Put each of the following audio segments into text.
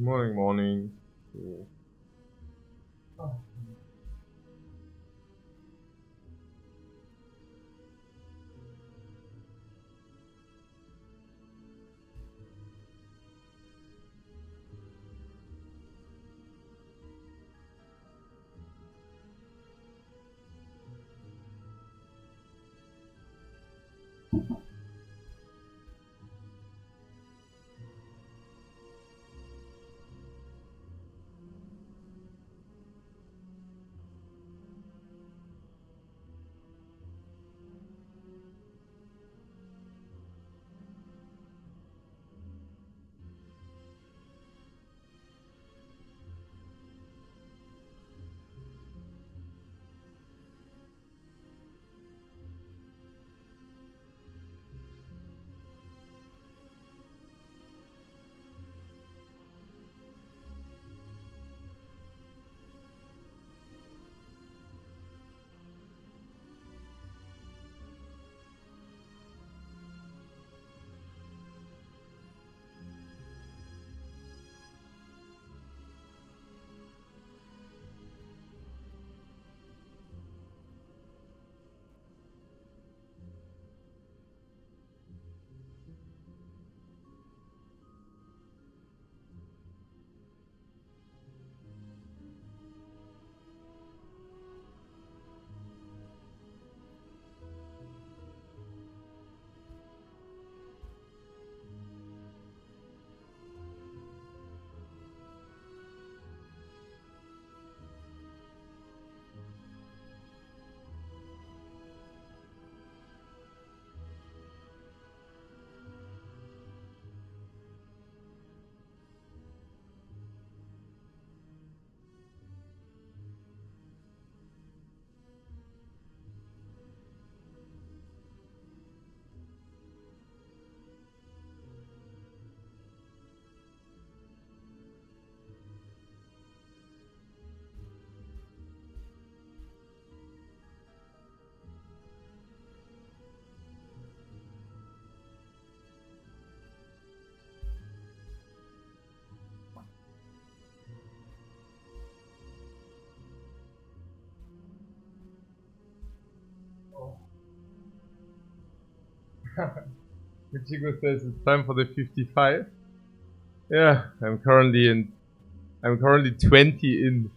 Morning, morning. Michigo says it's time for the 55. Yeah, I'm currently 20 in.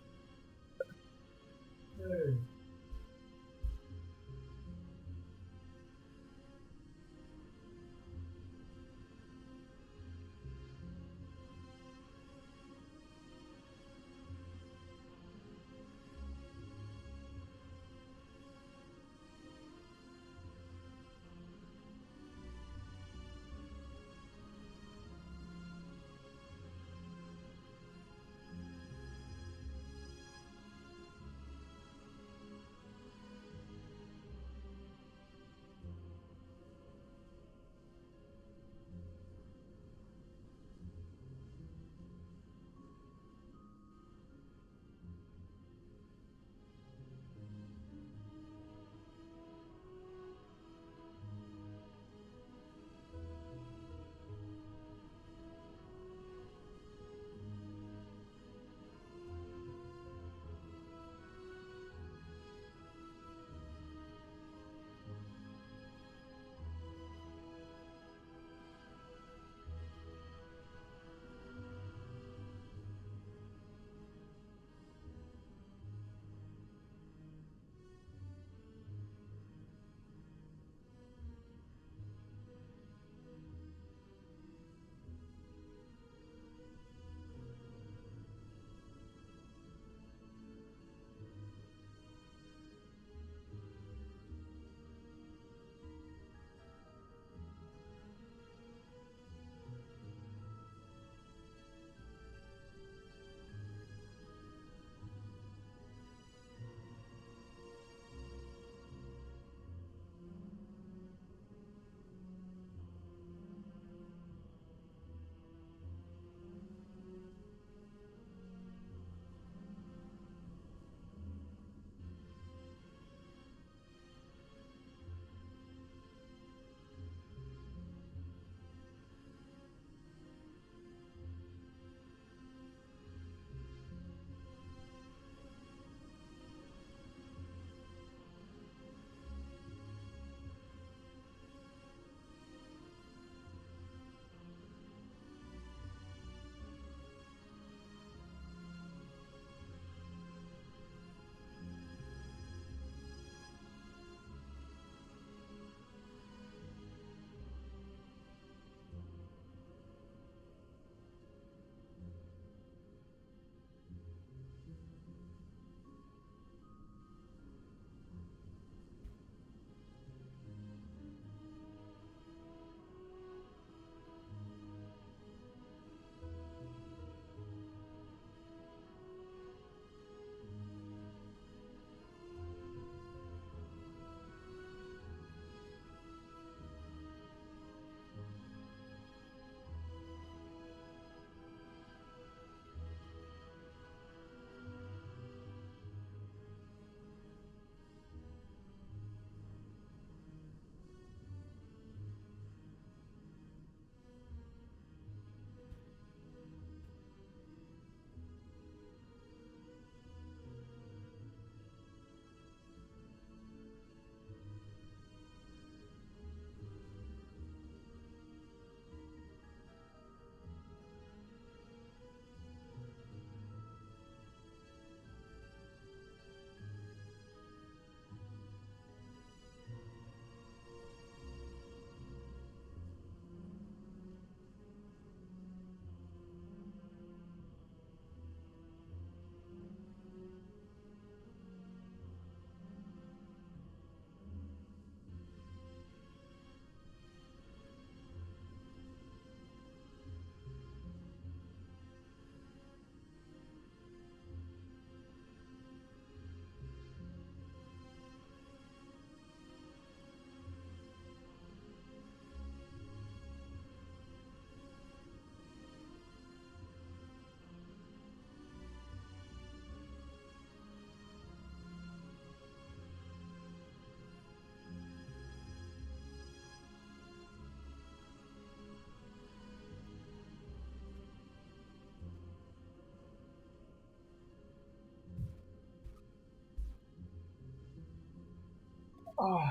Oh.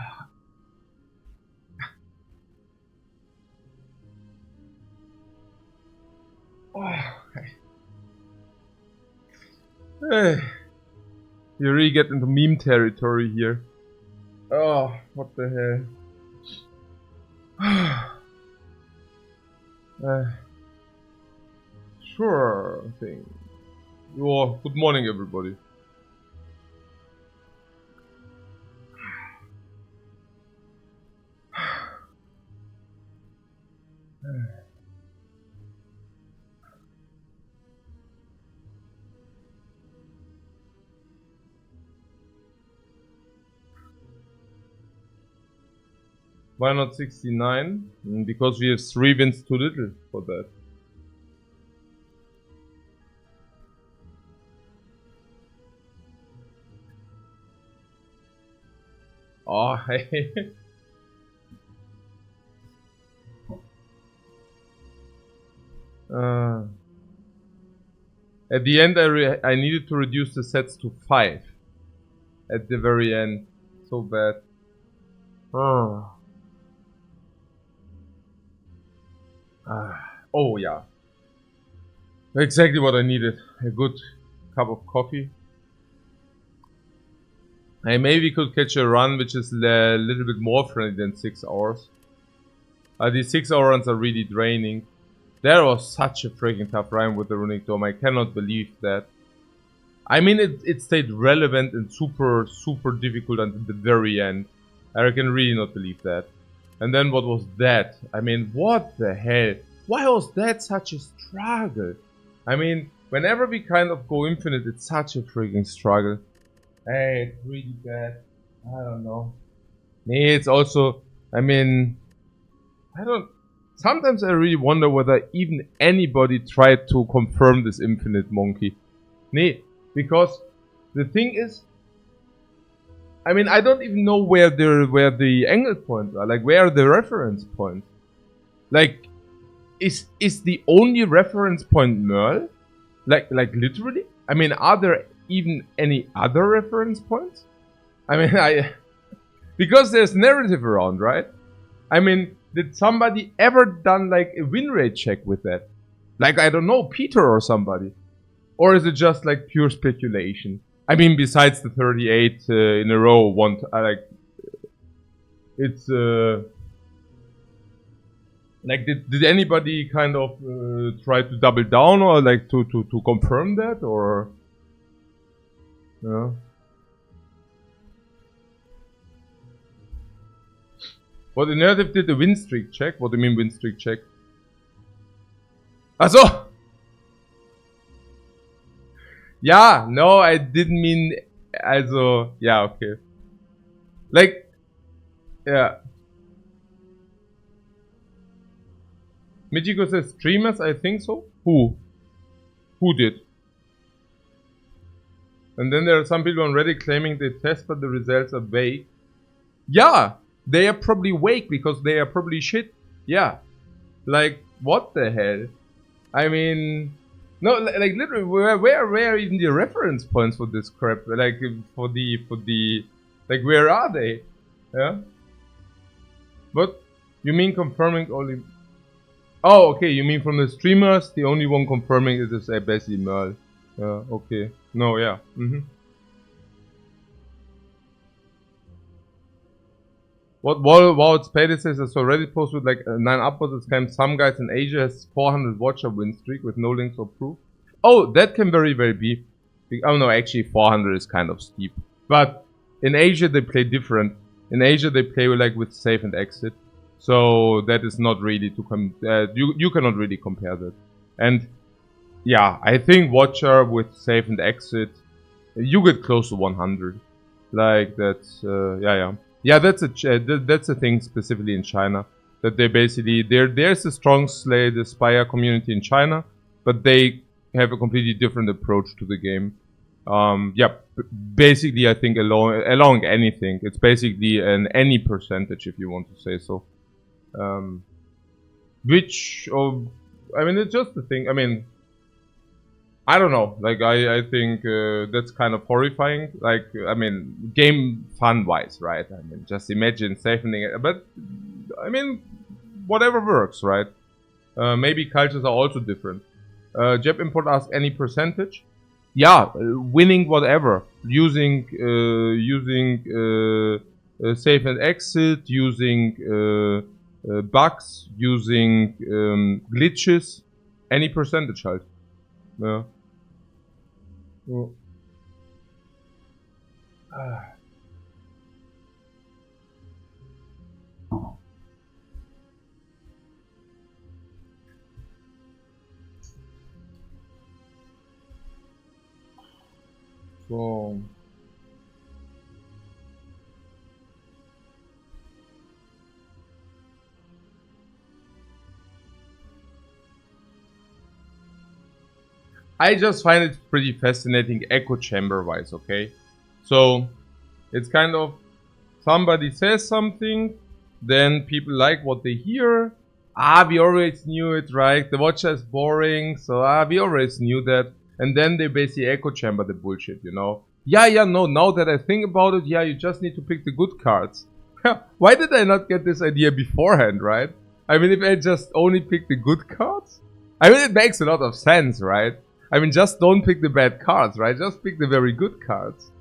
Oh. Hey. You really get into meme territory here. Oh, what the hell. Sure thing. Oh, good morning, everybody. Why not 69? Because we have 3 wins too little for that. Oh, hey. At the end, I needed to reduce the sets to 5. At the very end. So bad. Oh yeah. Exactly what I needed. A good cup of coffee. Hey, maybe we could catch a run which is a little bit more friendly than 6 hours. These 6 hour runs are really draining. That was such a freaking tough run with the Runic Dome. I cannot believe that. I mean, it stayed relevant and super difficult until the very end. I can really not believe that. And then what was that? I mean, what the hell? Why was that such a struggle? I mean, whenever we kind of go infinite, it's such a freaking struggle. Hey, it's really bad. I don't know. Nee, it's also, I mean, sometimes I really wonder whether even anybody tried to confirm this infinite monkey. Nee, because the thing is, I mean, I don't even know where the angle points are. Like, where are the reference points? Like, is the only reference point Merle? Like literally? I mean, are there even any other reference points? I mean, because there's narrative around, right? I mean, did somebody ever done like a win rate check with that? Like, I don't know, Peter or somebody? Or is it just like pure speculation? I mean, besides the 38 in a row, it's like, did anybody kind of try to double down or like to confirm that, or yeah? What the narrative did a win streak check? What do you mean win streak check? Achso! Yeah, no, I didn't mean, also, yeah, okay. Like, yeah. Michiko says streamers, I think so? Who? Who did? And then there are some people on Reddit claiming they test but the results are vague. Yeah! They are probably vague because they are probably shit. Yeah. Like, what the hell? I mean... No, like literally, where are even the reference points for this crap? Like, for the... Like, where are they? Yeah? What? You mean confirming only... Oh, okay, you mean from the streamers, the only one confirming it is basically Merle. Yeah, okay. No, yeah. What wow, it's paid says I saw Reddit post with like 9 upvotes. It's kind of some guys in Asia has 400 watcher win streak with no links or proof. Oh, that can very well be. Oh no, actually 400 is kind of steep. But in Asia they play different. In Asia they play like with save and exit. So that is not really to you cannot really compare that. And yeah, I think watcher with save and exit, you get close to 100. Like that's yeah. Yeah, that's a thing specifically in China. That they basically there's a strong the Spire community in China, but they have a completely different approach to the game. Yeah, basically I think along anything, it's basically any percentage if you want to say so. Which I mean it's just the thing. I mean, I don't know. Like I think that's kind of horrifying. Like I mean, game fun wise, right? I mean, just imagine siphoning it. But I mean, whatever works, right? Maybe cultures are also different. Jeb Import asks any percentage. Yeah, winning whatever, using save and exit, using bugs, using glitches, any percentage halt. Yeah. Oh. So I just find it pretty fascinating echo chamber wise, okay? So it's kind of somebody says something, then people like what they hear. We always knew it, right? The watcher is boring, so we always knew that. And then they basically echo chamber the bullshit, you know? Yeah, no, now that I think about it, yeah, you just need to pick the good cards. Why did I not get this idea beforehand, right? I mean, if I just only pick the good cards? I mean, it makes a lot of sense, right? I mean, just don't pick the bad cards, right? Just pick the very good cards.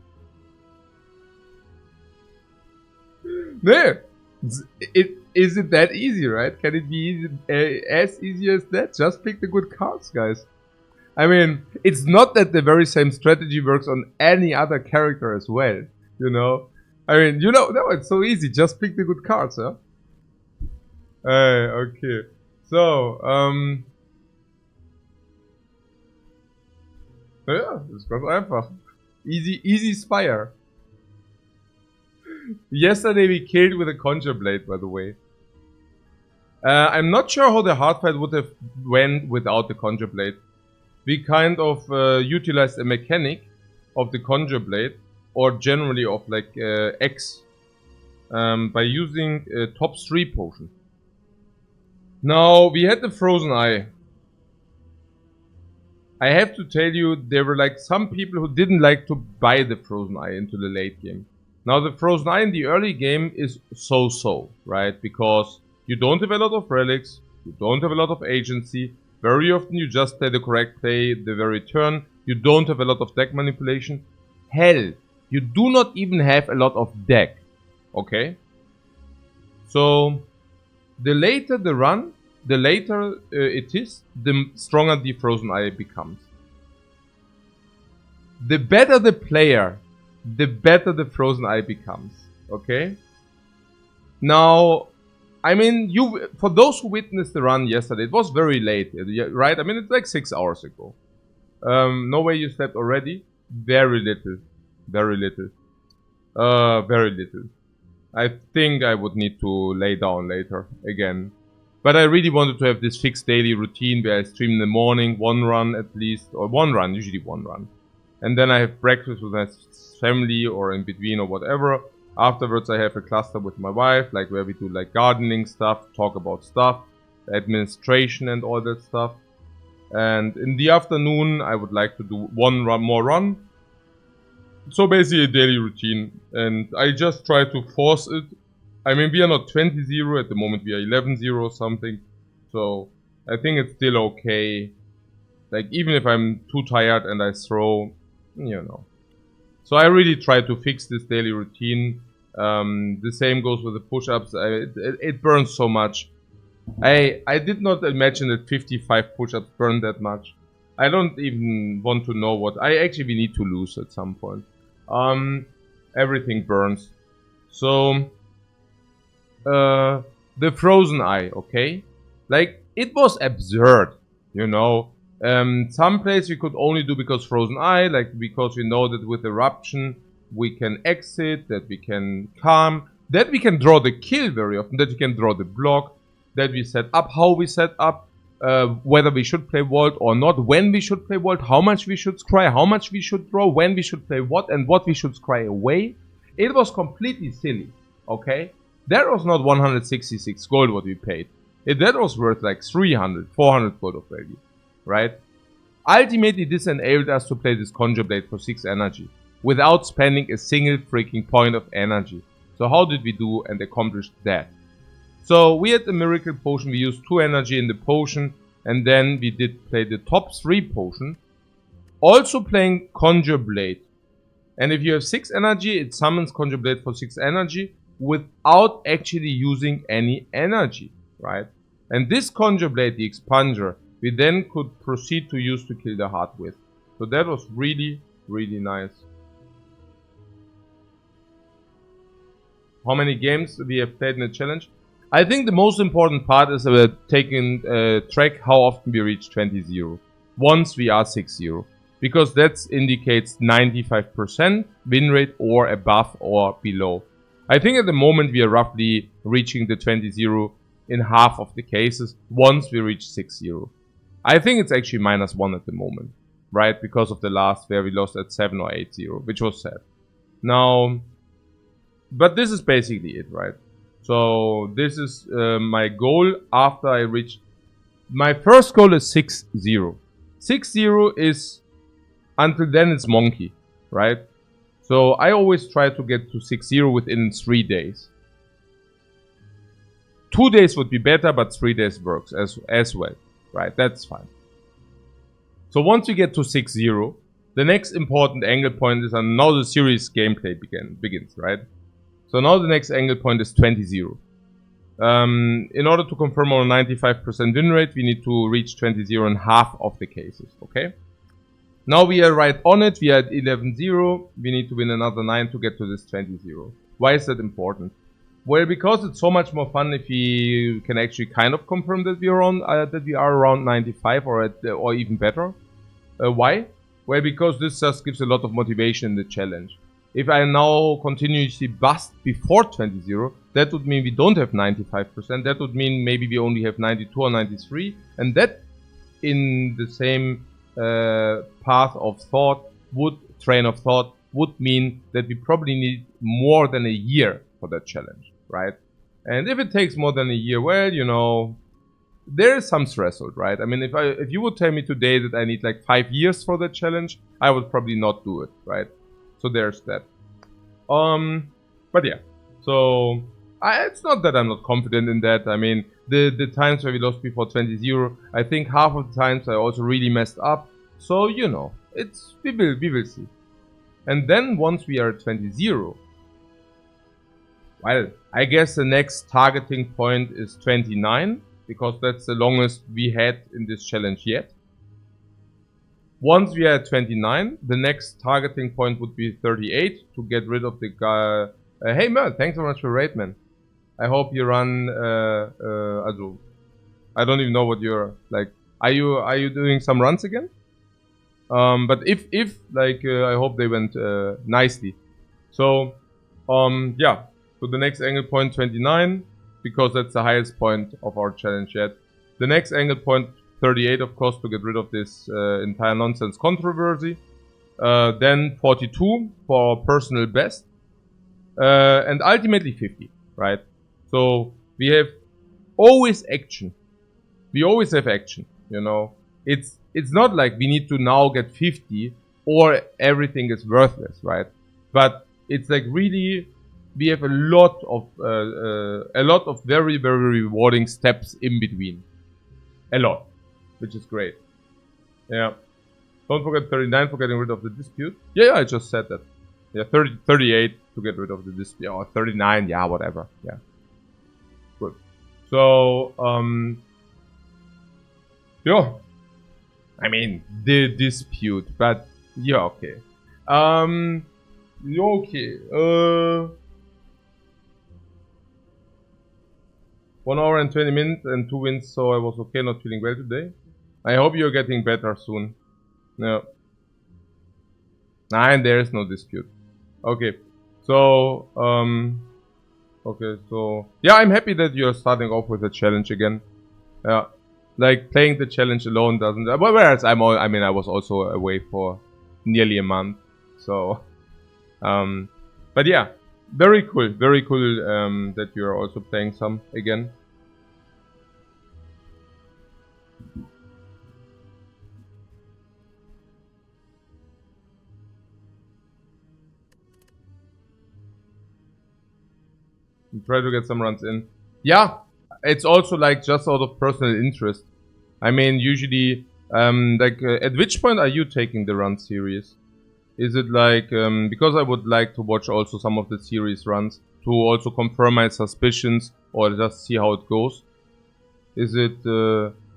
No, is it that easy, right? Can it be easy, as easy as that? Just pick the good cards, guys. I mean, it's not that the very same strategy works on any other character as well, you know? I mean, you know, no, it's so easy. Just pick the good cards, huh? Okay. So, ja, ist ganz einfach. Easy Spire. Yesterday we killed with a Conjure Blade, by the way. I'm not sure how the hard fight would have went without the Conjure Blade. We kind of utilized a mechanic of the Conjure Blade, or generally of like X, by using top 3 potion. Now, we had the Frozen Eye. I have to tell you, there were like some people who didn't like to buy the Frozen Eye into the late game. Now, the Frozen Eye in the early game is so-so, right? Because you don't have a lot of relics, you don't have a lot of agency. Very often you just play the correct play the very turn. You don't have a lot of deck manipulation. Hell, you do not even have a lot of deck. Okay? So, the later the run, the later it is, the stronger the Frozen Eye becomes. The better the player, the better the Frozen Eye becomes. Okay? Now, I mean, for those who witnessed the run yesterday, it was very late, right? I mean, it's like 6 hours ago. No way you slept already? Very little. Very little. Very little. I think I would need to lay down later again. But I really wanted to have this fixed daily routine where I stream in the morning, 1 run at least, or 1 run, usually 1 run. And then I have breakfast with my family or in between or whatever. Afterwards I have a cluster with my wife, like where we do like gardening stuff, talk about stuff, administration and all that stuff. And in the afternoon I would like to do 1 more run. So basically a daily routine, and I just try to force it. I mean, we are not 20-0 at the moment, we are 11-0 something. So I think it's still okay. Like even if I'm too tired and I throw, you know. So I really try to fix this daily routine. The same goes with the push-ups. It burns so much. I did not imagine that 55 push-ups burn that much. I don't even want to know what. I actually need to lose at some point. Everything burns. So, the Frozen Eye, okay? Like, it was absurd, you know? Some plays we could only do because Frozen Eye, like because we know that with Eruption we can exit, that we can calm, that we can draw the kill very often, that we can draw the block, that we set up how we set up, whether we should play Vault or not, when we should play Vault, how much we should scry, how much we should draw, when we should play what, and what we should scry away. It was completely silly, okay? That was not 166 gold what we paid. That was worth like 300, 400 gold of value, right? Ultimately, this enabled us to play this Conjure Blade for 6 energy, without spending a single freaking point of energy. So how did we do and accomplish that? So we had the Miracle Potion, we used 2 energy in the potion, and then we did play the top 3 potion, also playing Conjure Blade. And if you have 6 energy, it summons Conjure Blade for 6 energy, without actually using any energy, right? And this Conjure Blade, the Expunger, we then could proceed to use to kill the heart with. So that was really, really nice. How many games we have played in the challenge? I think the most important part is taking track how often we reach 20-0. Once we are 6-0. Because that indicates 95% win rate or above or below. I think at the moment we are roughly reaching the 20-0 in half of the cases once we reach 6-0. I think it's actually -1 at the moment, right? Because of the last where we lost at 7 or 8-0, which was sad. Now, but this is basically it, right? So this is my goal after I reach... My first goal is 6-0. 6-0 is... Until then it's monkey, right? So I always try to get to 6-0 within 3 days. 2 days would be better, but 3 days works as well, right? That's fine. So once you get to 6-0, the next important angle point is, and now the serious gameplay begins, right? So now the next angle point is 20-0. In order to confirm our 95% win rate, we need to reach 20-0 in half of the cases, okay? Now we are right on it, we are at 11-0, we need to win another 9 to get to this 20-0. Why is that important? Well, because it's so much more fun if we can actually kind of confirm that we are around 95 or even better. Why? Well, because this just gives a lot of motivation in the challenge. If I now continuously bust before 20-0, that would mean we don't have 95%, that would mean maybe we only have 92 or 93, and that in the same path of thought, train of thought, would mean that we probably need more than a year for that challenge, right? And if it takes more than a year, well, you know, there is some threshold, right? I mean, if you would tell me today that I need like 5 years for that challenge, I would probably not do it, right? So there's that. But yeah, so it's not that I'm not confident in that. I mean, the times where we lost before 20-0, I think half of the times I also really messed up. So you know, we will see. And then once we are at 20-0, well, I guess the next targeting point is 29, because that's the longest we had in this challenge yet. Once we are at 29, the next targeting point would be 38 to get rid of the guy. Hey Merl, thanks so much for raid, man. I hope you run. Also, I don't even know what you're like. Are you doing some runs again? But if like I hope they went nicely. So yeah. So the next angle point 29, because that's the highest point of our challenge yet. The next angle point 38, of course, to get rid of this entire nonsense controversy. Then 42 for personal best. And ultimately 50, right? So we have always action. We always have action, you know. It's not like we need to now get 50 or everything is worthless, right? But it's like really we have a lot of very, very rewarding steps in between. A lot. Which is great. Yeah. Don't forget 39 for getting rid of the dispute. Yeah, I just said that. Yeah, 38 to get rid of the dispute. Or 39, yeah, whatever. Yeah. Good. So, yeah. I mean, the dispute, but yeah, okay. Okay. 1 hour and 20 minutes and 2 wins, so I was okay, not feeling well today. I hope you're getting better soon. No. Nah, and there is no dispute. Okay. So, okay, so... Yeah, I'm happy that you're starting off with a challenge again. Yeah. Like, playing the challenge alone doesn't... Whereas I was also away for nearly a month. So... but yeah. Very cool that you're also playing some again. Try to get some runs in. Yeah, it's also like just out of personal interest. I mean, usually, at which point are you taking the run series? Is it like, because I would like to watch also some of the series runs to also confirm my suspicions or just see how it goes. Is it,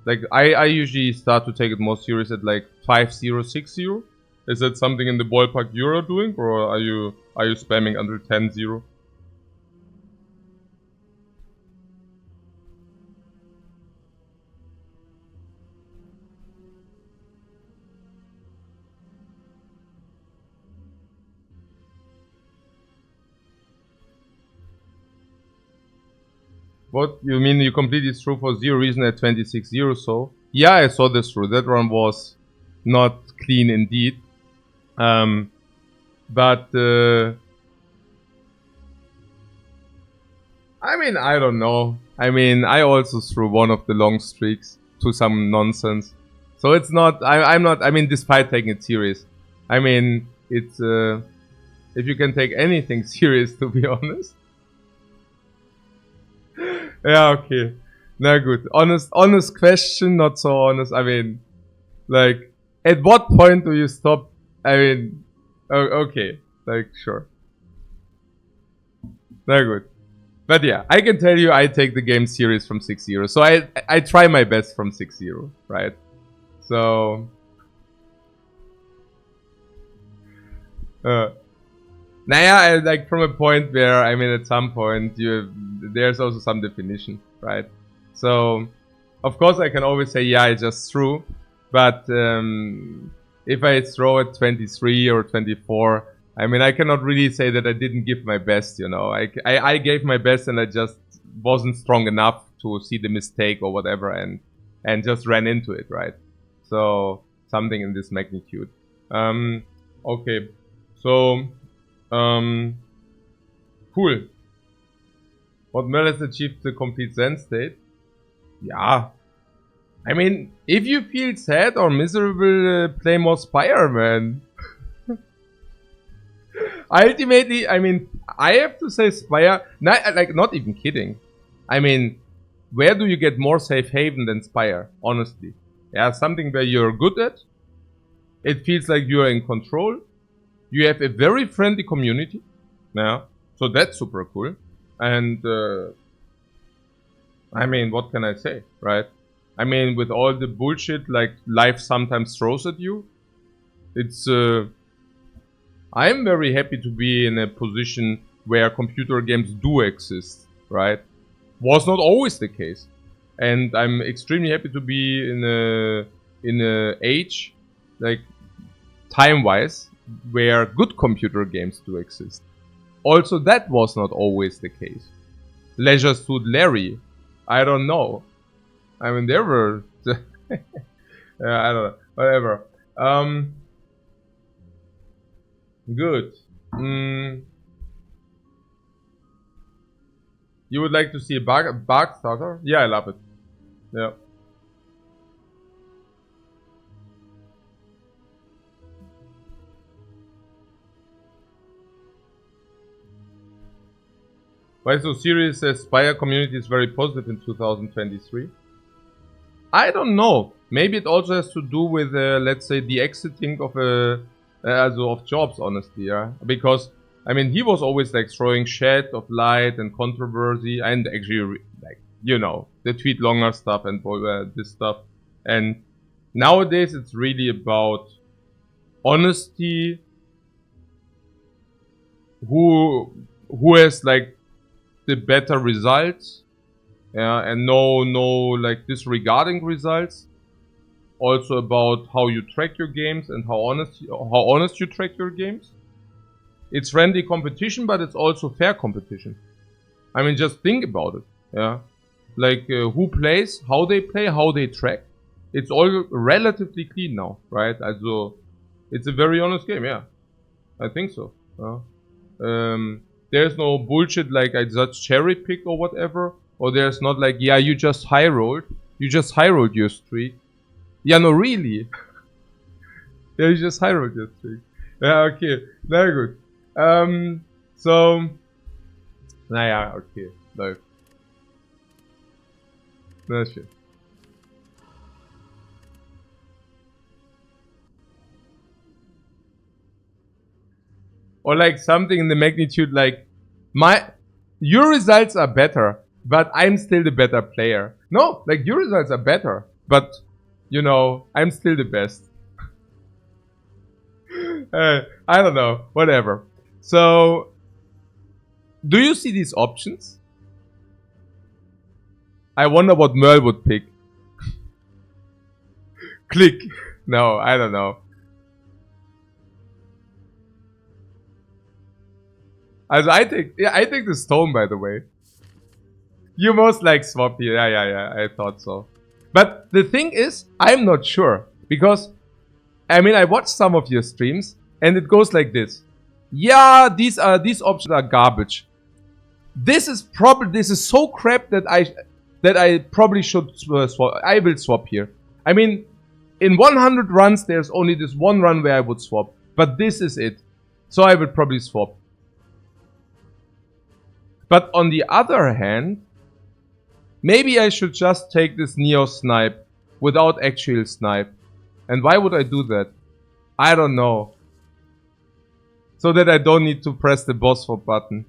like, I usually start to take it more serious at like 5-0, 6-0. Is that something in the ballpark you're doing, or are you spamming under 10-0? What you mean you completed through for 0 reason at 26-0? So yeah, I saw this through. That one was not clean indeed. But I mean, I don't know. I mean, I also threw one of the long streaks to some nonsense. So it's not. I'm not. I mean, despite taking it serious, I mean, it's if you can take anything serious, to be honest. Yeah, okay. Na good. Honest question, not so honest. I mean, like, at what point do you stop? I mean, okay. Like, sure. Na good. But yeah, I can tell you I take the game serious from 6-0. So I try my best from 6-0, right? So... Naja, like from a point where, I mean, at some point, there's also some definition, right? So, of course, I can always say, yeah, I just threw. But if I throw at 23 or 24, I mean, I cannot really say that I didn't give my best, you know. I gave my best and I just wasn't strong enough to see the mistake or whatever and just ran into it, right? So, something in this magnitude. Okay. So... cool. What Mel has achieved the complete Zen state? Yeah. I mean, if you feel sad or miserable, play more Spire, man. Ultimately, I mean, I have to say Spire, not even kidding. I mean, where do you get more safe haven than Spire, honestly? Yeah, something where you're good at. It feels like you're in control. You have a very friendly community, yeah, so that's super cool. And I mean, what can I say, right? I mean, with all the bullshit like life sometimes throws at you, it's I'm very happy to be in a position where computer games do exist, right? Was not always the case, and I'm extremely happy to be in a age, like time-wise, where good computer games do exist. Also, that was not always the case. Leisure Suit Larry, I don't know. I mean, there were... yeah, I don't know. Whatever. Good. You would like to see a bug starter? Yeah, I love it. Yeah. Why so serious? Spire community is very positive in 2023. I don't know. Maybe it also has to do with, let's say, the exiting of of jobs. Honestly, yeah. Because I mean, he was always like throwing shade of light and controversy, and actually, like, you know, the tweet longer stuff and this stuff. And nowadays, it's really about honesty. Who has like the better results, yeah, and no like disregarding results. Also about how you track your games and how honest you track your games. It's friendly competition, but it's also fair competition. I mean, just think about it, yeah. Like who plays, how they play, how they track. It's all relatively clean now, right? Also, it's a very honest game, yeah. I think so. There's no bullshit like I just cherry picked or whatever. Or there's not like, yeah, you just high rolled. You just high rolled your streak. Yeah, no, really. Yeah, you just high rolled your streak. Yeah, okay. Very good. So, Naja, okay. Läuft. Na schön. Or like something in the magnitude like, your results are better, but I'm still the better player. No, like your results are better, but you know, I'm still the best. I don't know, whatever. So, do you see these options? I wonder what Merle would pick. Click. No, I don't know. Also I take the stone, by the way. You most like swap here. Yeah, I thought so. But the thing is, I'm not sure. Because, I mean, I watched some of your streams, and it goes like this. Yeah, these options are garbage. This is so crap that I probably should swap. I will swap here. I mean, in 100 runs, there's only this one run where I would swap. But this is it. So I would probably swap. But on the other hand, maybe I should just take this Neo Snipe without actual snipe. And why would I do that? I don't know. So that I don't need to press the boss swap button.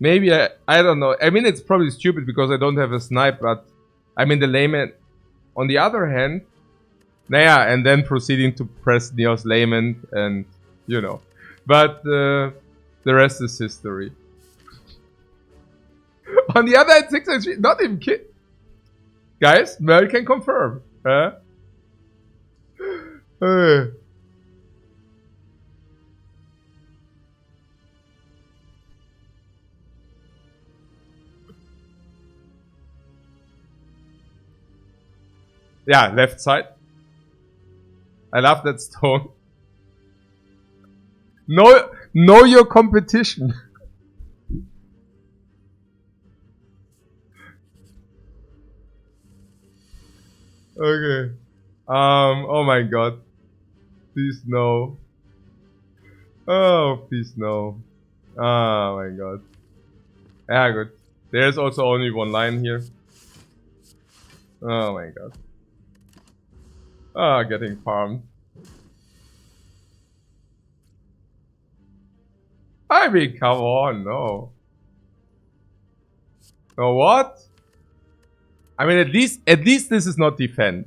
Maybe I don't know. I mean, it's probably stupid because I don't have a snipe, but I'm in the layman. On the other hand, naja, and then proceeding to press Neo's layman and, you know. But the rest is history. On the other hand, 6 not even kid. Guys, Merle can confirm. Huh? Yeah, left side. I love that stone. Know your competition. Okay. Oh my god. Please no. Oh, please no. Oh my god. Yeah, good. There's also only one line here. Oh my god. Ah, getting farmed. I mean, come on, no. No, what? I mean, at least this is not defend.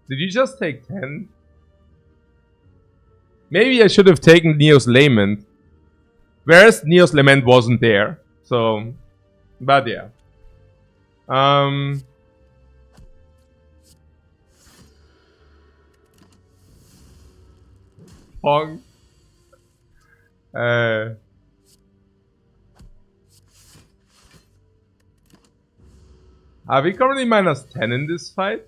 Did you just take 10? Maybe I should have taken Neo's Lament. Whereas Neo's Lament wasn't there. So, but yeah. Pong. Are we currently minus 10 in this fight?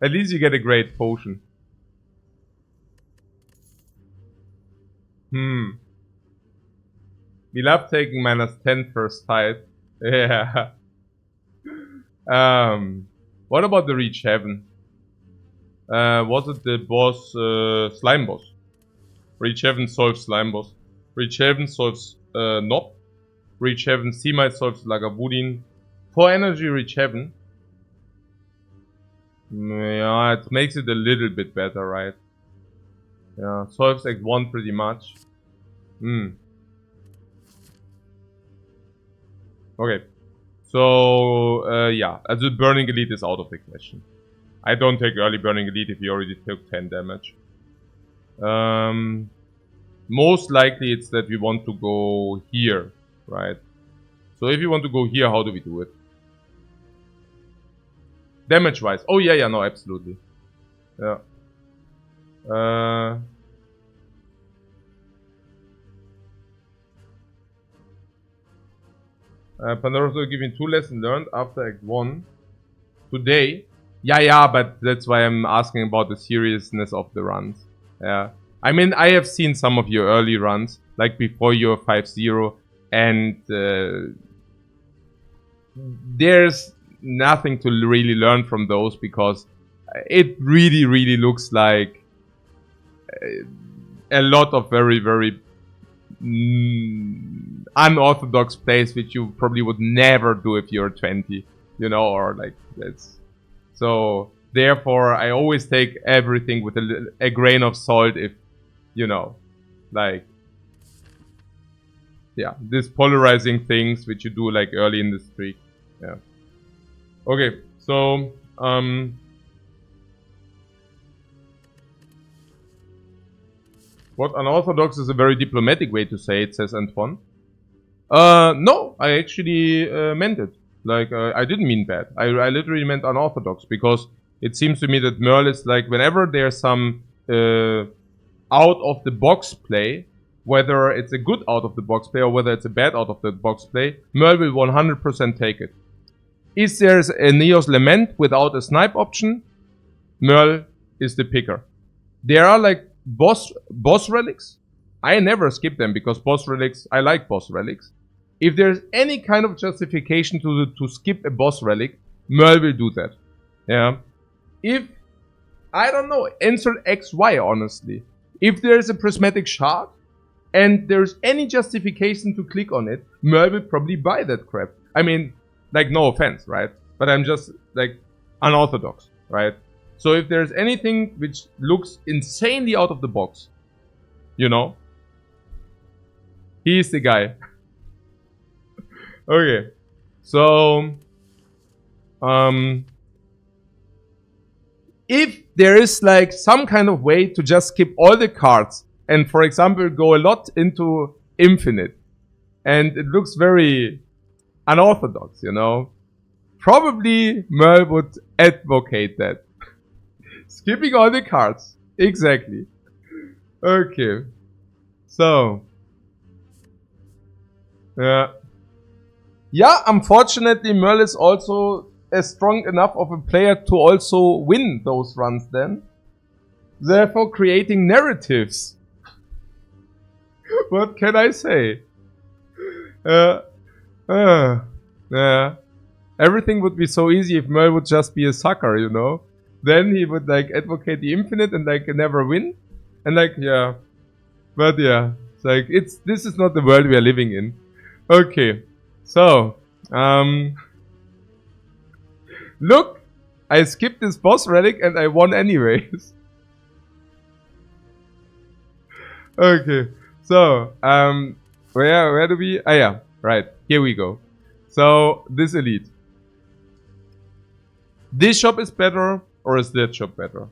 At least you get a great potion. We love taking minus 10 first fight. Yeah. What about the Reach Heaven? Was it the boss, Slime boss? Reach Heaven solves Slime boss. Reach Heaven solves Nob. Reach Heaven Seamite solves Lagavulin. 4 energy Reach Heaven. Yeah, it makes it a little bit better, right? Yeah, solves Act 1 pretty much. Okay. So, yeah. Also Burning Elite is out of the question. I don't take early Burning Elite if you already took 10 damage. Most likely it's that we want to go here, right? So if you want to go here, how do we do it? Damage-wise. Oh, yeah, no, absolutely. Yeah. Pandora's will give me 2 lessons learned after Act 1. Today. Yeah, but that's why I'm asking about the seriousness of the runs. Yeah. I mean, I have seen some of your early runs, like before your 5-0, and there's nothing to really learn from those because it really looks like a lot of very, very unorthodox plays which you probably would never do if you're 20, you know, or like that's. So therefore, I always take everything with a grain of salt. If you know, like, yeah, these polarizing things which you do like early in the streak. Yeah. Okay, so what unorthodox is a very diplomatic way to say it, says Antoine. No, I actually meant it. Like, I didn't mean bad. I literally meant unorthodox, because it seems to me that Merle is like, whenever there's some out-of-the-box play, whether it's a good out-of-the-box play or whether it's a bad out-of-the-box play, Merle will 100% take it. If there's a Neos Lament without a snipe option, Merle is the picker. There are like boss relics. I never skip them because boss relics, I like boss relics. If there's any kind of justification to skip a boss relic, Merle will do that. Yeah. If, I don't know, insert XY honestly. If there's a prismatic shard and there's any justification to click on it, Merle will probably buy that crap. I mean, like, no offense, right? But I'm just like unorthodox, right? So if there's anything which looks insanely out of the box, you know, he's the guy. Okay, so if there is like some kind of way to just skip all the cards and, for example, go a lot into infinite, and it looks very unorthodox, you know, probably Merle would advocate that. Skipping all the cards. Exactly. Okay. So. Yeah, unfortunately, Merle is also a strong enough of a player to also win those runs then. Therefore, creating narratives. What can I say? Everything would be so easy if Merle would just be a sucker, you know? Then he would like advocate the infinite and like never win. And like, yeah. But yeah, it's like, this is not the world we are living in. Okay. So, look, I skipped this boss relic and I won anyways. Okay. So, where do we, ah yeah, right. Here we go. So, this elite. This shop is better. Or is that shop better?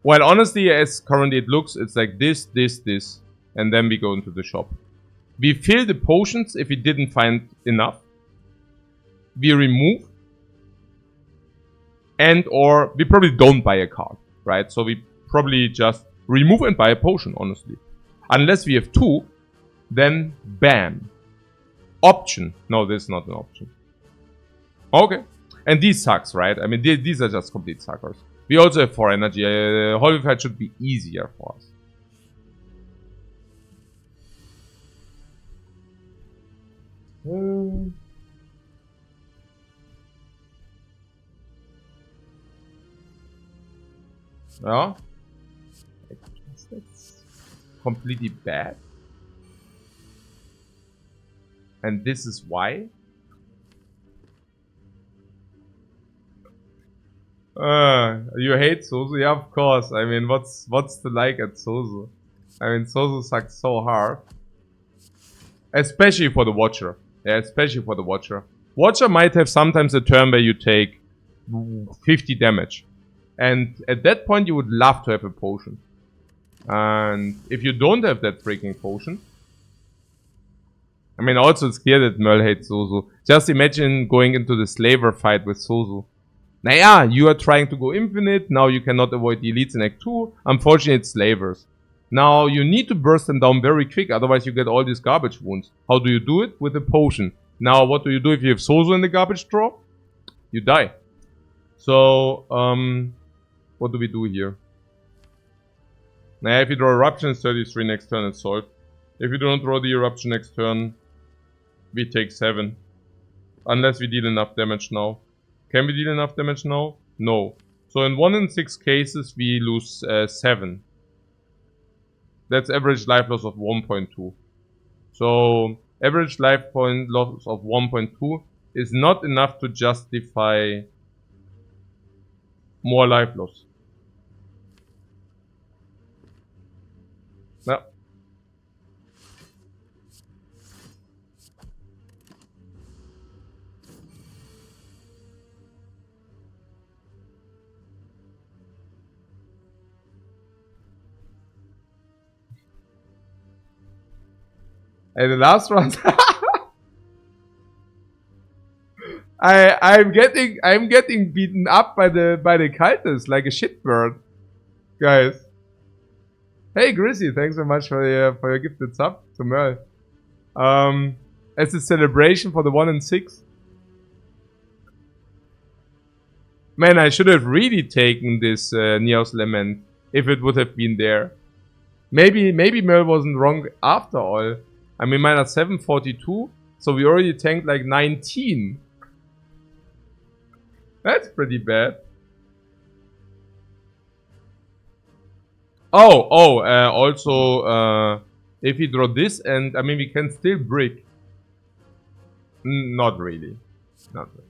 Well, honestly, as currently it looks, it's like this, and then we go into the shop. We fill the potions if we didn't find enough. We remove. And or we probably don't buy a card, right? So we probably just remove and buy a potion, honestly. Unless we have two, then bam. Option. No, this is not an option. Okay. And these sucks, right? I mean, these are just complete suckers. We also have 4 energy. Holy Fight should be easier for us. Yeah. That's completely bad. And this is why? You hate Sozu? Yeah, of course. I mean, what's the like at Sozu? I mean, Sozu sucks so hard. Especially for the Watcher. Yeah, especially for the Watcher. Watcher might have sometimes a turn where you take 50 damage. And at that point, you would love to have a potion. And if you don't have that freaking potion... I mean, also it's clear that Merle hates Sozu. Just imagine going into the Slaver fight with Sozu. Naja, you are trying to go infinite, now you cannot avoid the elites in Act 2. Unfortunately, it's Slavers. Now, you need to burst them down very quick, otherwise you get all these garbage wounds. How do you do it? With a potion. Now, what do you do if you have Sozu in the garbage draw? You die. So, what do we do here? Naja, if you draw Eruption, it's 33 next turn, it's solved. If you don't draw the Eruption next turn, we take 7. Unless we deal enough damage now. Can we deal enough damage now? No. So in 1 in 6 cases, we lose 7. That's average life loss of 1.2. So average life point loss of 1.2 is not enough to justify more life loss. No. And the last round, I'm getting beaten up by the cultists like a shitbird, guys. Hey Grizzy, thanks so much for your gifted sub to Merl. As a celebration for the 1 in 6. Man, I should have really taken this Neos Lament if it would have been there. Maybe Merl wasn't wrong after all. I mean, minus 742, so we already tanked like 19. That's pretty bad. Also, if we draw this, and I mean, we can still brick. Not really. Not really.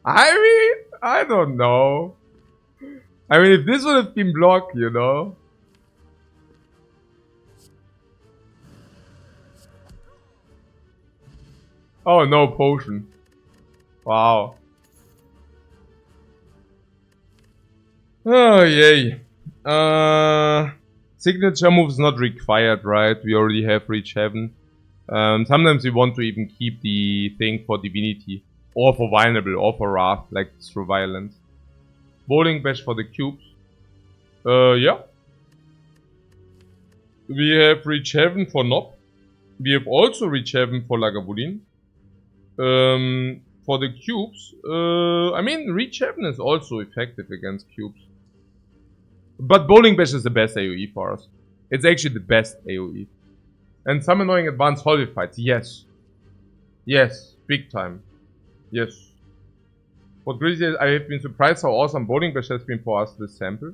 I mean, I don't know. I mean, if this would have been blocked, you know. Oh, no potion. Wow. Oh, yay. Signature moves not required, right? We already have Reach Heaven. Sometimes we want to even keep the thing for Divinity. Or for Vulnerable, or for Wrath, like through Violence. Bowling Bash for the cubes. Yeah. We have Reach Heaven for Nob. We have also Reach Heaven for Lagavulin. For the cubes, I mean, Reach Heaven is also effective against cubes. But Bowling Bash is the best AoE for us. It's actually the best AoE. And some annoying advanced holiday fights, yes. Yes, big time. Yes. What Grizzly is, I have been surprised how awesome Bowling Bash has been for us this sample.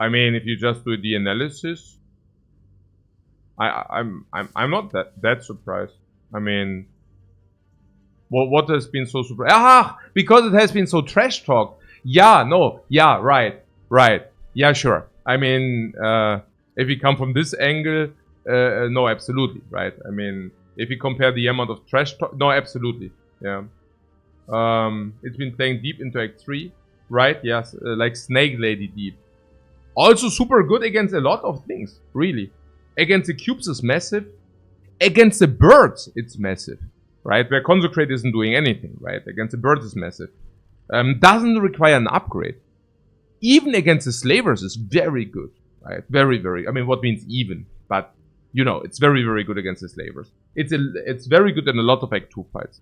I mean, if you just do the analysis, I'm not that surprised. I mean, what has been so surprised? Ah, because it has been so trash talk. Yeah, no, yeah, right, yeah, sure. I mean, if you come from this angle, no, absolutely, right. I mean, if you compare the amount of trash talk, no, absolutely, yeah. It's been playing deep into Act 3, right? Yes, like Snake Lady deep. Also super good against a lot of things, really. Against the cubes is massive. Against the birds, it's massive, right? Where Consecrate isn't doing anything, right? Against the birds is massive. Doesn't require an upgrade. Even against the slavers is very good, right? Very, very, I mean, what means even? But, you know, it's very, very good against the slavers. It's very good in a lot of Act 2 fights.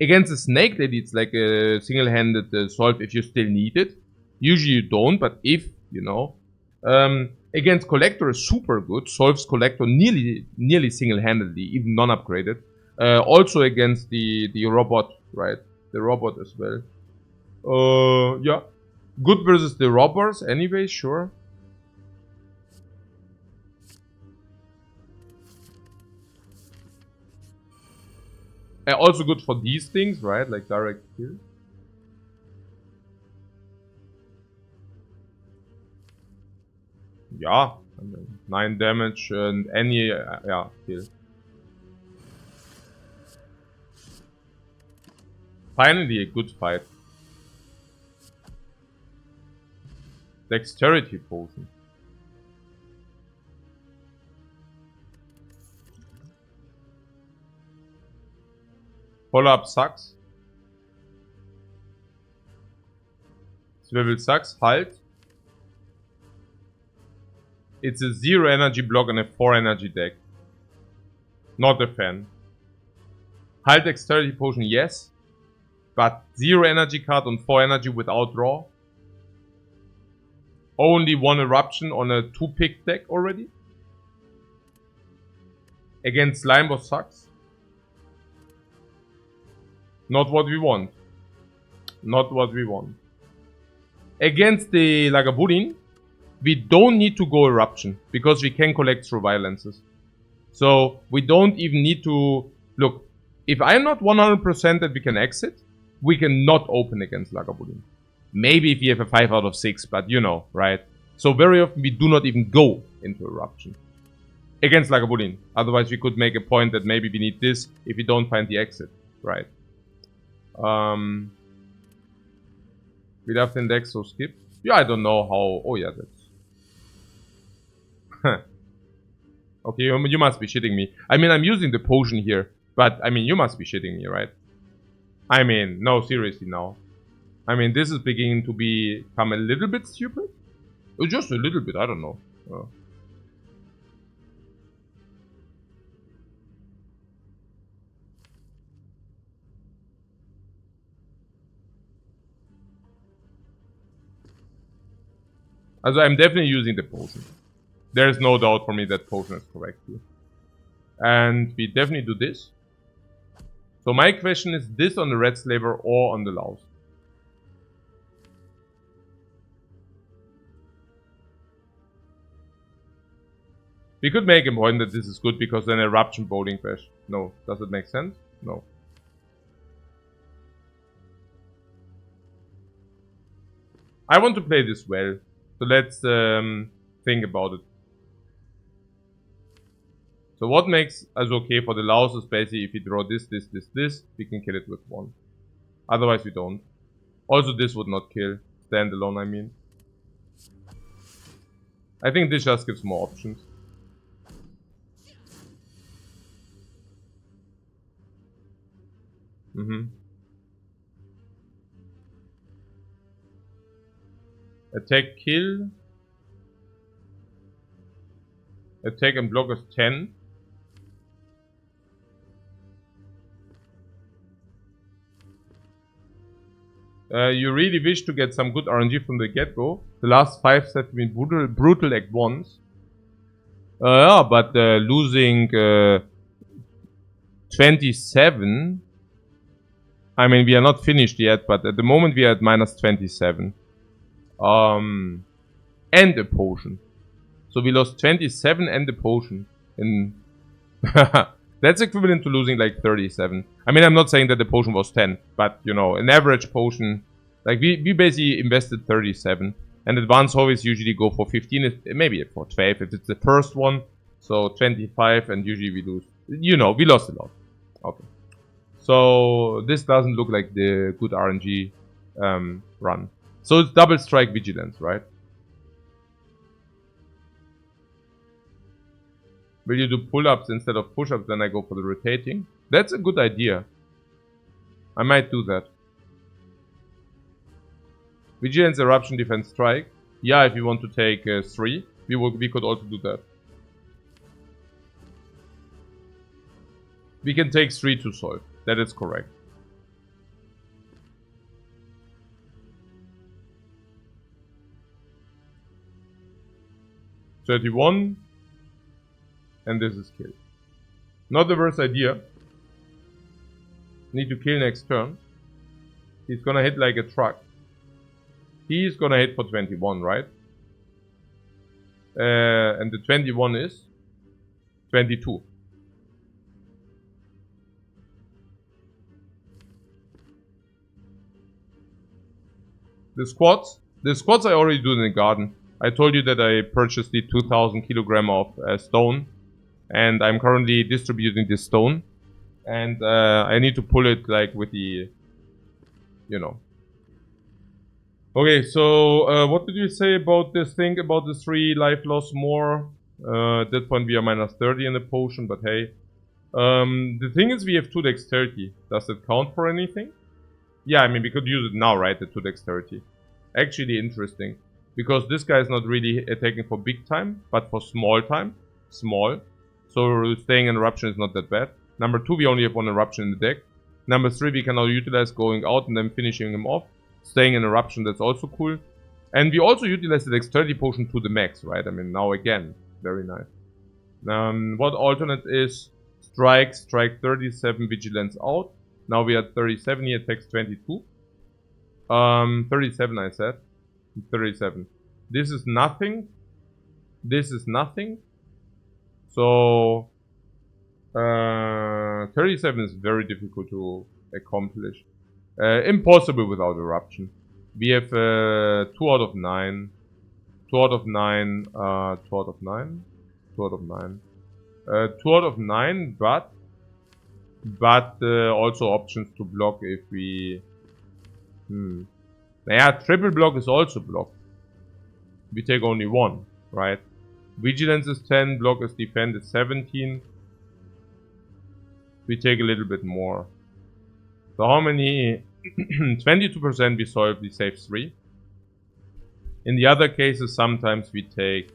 Against the Snake Lady, it's like a single-handed solve if you still need it. Usually you don't, but if, you know. Against Collector is super good. Solves Collector nearly single-handedly, even non-upgraded. Also against the robot, right? The robot as well. Yeah. Good versus the robbers anyway, sure. Also good for these things, right? Like direct kill. Yeah, I mean, 9 damage and any, yeah, kill. Finally a good fight. Dexterity potion. Follow-up sucks. Swivel sucks. Halt. It's a 0 energy block and a 4 energy deck. Not a fan. Halt Dexterity Potion, yes. But 0 energy card on 4 energy without draw. Only 1 Eruption on a 2-pick deck already. Against Slime boss sucks. Not what we want. Not what we want. Against the Lagavulin, we don't need to go Eruption, because we can collect through Violences. So, we don't even need to... Look, if I'm not 100% that we can exit, we cannot open against Lagavulin. Maybe if we have a 5 out of 6, but you know, right? So very often we do not even go into Eruption. Against Lagavulin. Otherwise we could make a point that maybe we need this if we don't find the exit, right? We left the index, so skip. Yeah, I don't know how... Oh yeah, that's... Okay, you must be shitting me. I mean, I'm using the potion here. But, I mean, you must be shitting me, right? I mean, no, seriously now. I mean, this is beginning to become a little bit stupid. Just a little bit, I don't know. Also, I'm definitely using the potion. There's no doubt for me that potion is correct here. And we definitely do this. So my question is this on the Red Slaver or on the Laos? We could make a point that this is good because then Eruption Bowling Crash. No. Does it make sense? No. I want to play this well. So let's think about it. So what makes us okay for the Laos is basically if we draw this, we can kill it with 1. Otherwise we don't. Also this would not kill. Standalone, I mean. I think this just gives more options. Attack, kill. Attack and block is 10. You really wish to get some good RNG from the get-go. The last 5 have been brutal Act 1s. Yeah, but losing 27... I mean, we are not finished yet, but at the moment we are at minus 27. And a potion. So we lost 27 and a potion. In that's equivalent to losing like 37. I mean, I'm not saying that the potion was 10, but you know, an average potion, like we basically invested 37. And advanced always usually go for 15, maybe for 12 if it's the first one. So 25, and usually we lose. You know, we lost a lot. Okay. So this doesn't look like the good RNG run. So it's double strike vigilance, right? Will you do pull-ups instead of push-ups? Then I go for the rotating. That's a good idea. I might do that. Vigilance, eruption, defense, strike. Yeah, if you want to take 3, we could also do that. We can take 3 to solve. That is correct. $31. And this is kill. Not the worst idea. Need to kill next turn. He's gonna hit like a truck. He's gonna hit for 21, right? And the 21 is 22. The squats I already do in the garden. I told you that I purchased the 2000 kilogram of stone. And I'm currently distributing this stone. And I need to pull it like with the, you know. Okay, so what did you say about this thing, about the 3 life loss more? At that point we are minus 30 in the potion, but hey. The thing is we have 2 dexterity. Does it count for anything? Yeah, I mean we could use it now, right, the 2 dexterity. Actually interesting. Because this guy is not really attacking for big time, but for small time. Small. So staying in eruption is not that bad. Number 2, we only have 1 eruption in the deck. Number 3, we can now utilize going out and then finishing him off. Staying in eruption, that's also cool. And we also utilize the dexterity potion to the max, right? I mean, now again, very nice. What alternate is Strike 37, vigilance out. Now we are 37, he attacks 22. 37 I said. 37. This is nothing. This is nothing. So 37 is very difficult to accomplish. Impossible without eruption. We have 2 out of 9. 2 out of 9. 2 out of 9. 2 out of 9. 2 out of 9, but also options to block if we... Naja, triple block is also blocked. We take only 1, right? Vigilance is 10, block is defend is 17. We take a little bit more. So how many? 22% we solve, we save 3. In the other cases, sometimes we take...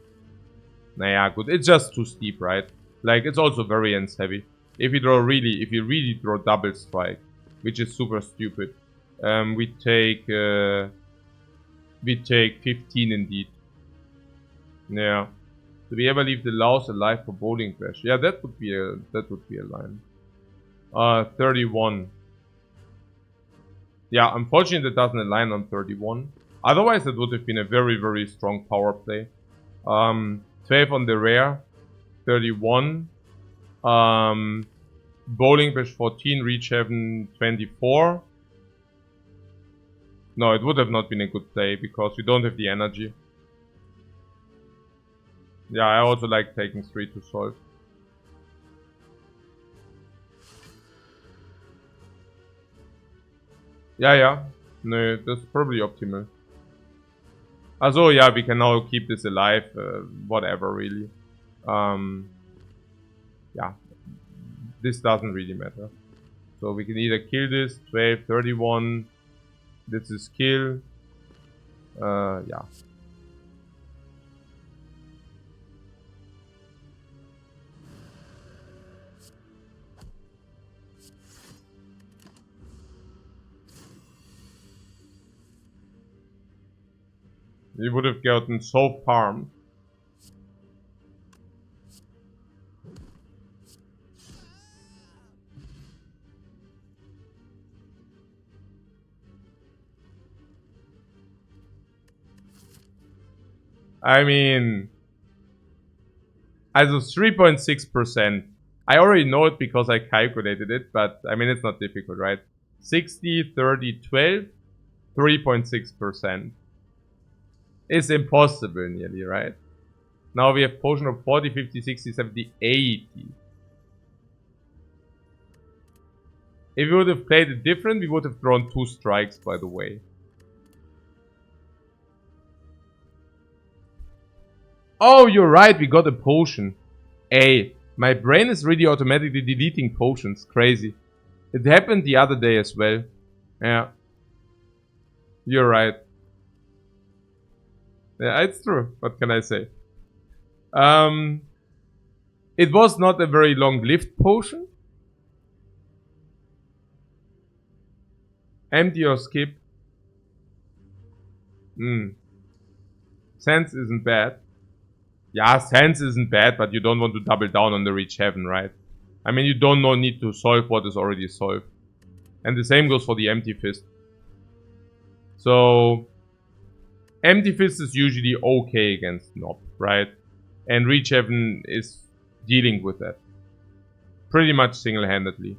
Naja, good, it's just too steep, right? Like, it's also variance heavy. If you really draw double strike, which is super stupid, we take 15 indeed. Yeah. Do we ever leave the Laos alive for bowling bash? Yeah, that would be a line. 31. Yeah, unfortunately that doesn't align on 31. Otherwise it would have been a very, very strong power play. 12 on the rare. 31. Bowling bash 14, reach heaven 24. No, it would have not been a good play because we don't have the energy. Yeah, I also like taking 3 to solve. Yeah. No, that's probably optimal. Also, yeah, we can now keep this alive. Whatever, really. Yeah. This doesn't really matter. So we can either kill this. 12, 31. This is kill. Yeah. We would have gotten so farmed. I mean, also 3.6%. I already know it because I calculated it, but I mean, it's not difficult, right? 60, 30, 12, 3.6%. It's impossible nearly, right? Now we have potion of 40, 50, 60, 70, 80. If we would have played it different, we would have drawn 2 strikes, by the way. Oh, you're right, we got a potion. Hey, my brain is really automatically deleting potions. Crazy. It happened the other day as well. Yeah. You're right. Yeah, it's true. What can I say? It was not a very long-lived potion. Empty or skip. Sense isn't bad. Yeah, sense isn't bad, but you don't want to double down on the reach heaven, right? I mean, you don't need to solve what is already solved. And the same goes for the empty fist. So... Empty Fist is usually okay against Nob, right? And Reach Heaven is dealing with that. Pretty much single-handedly.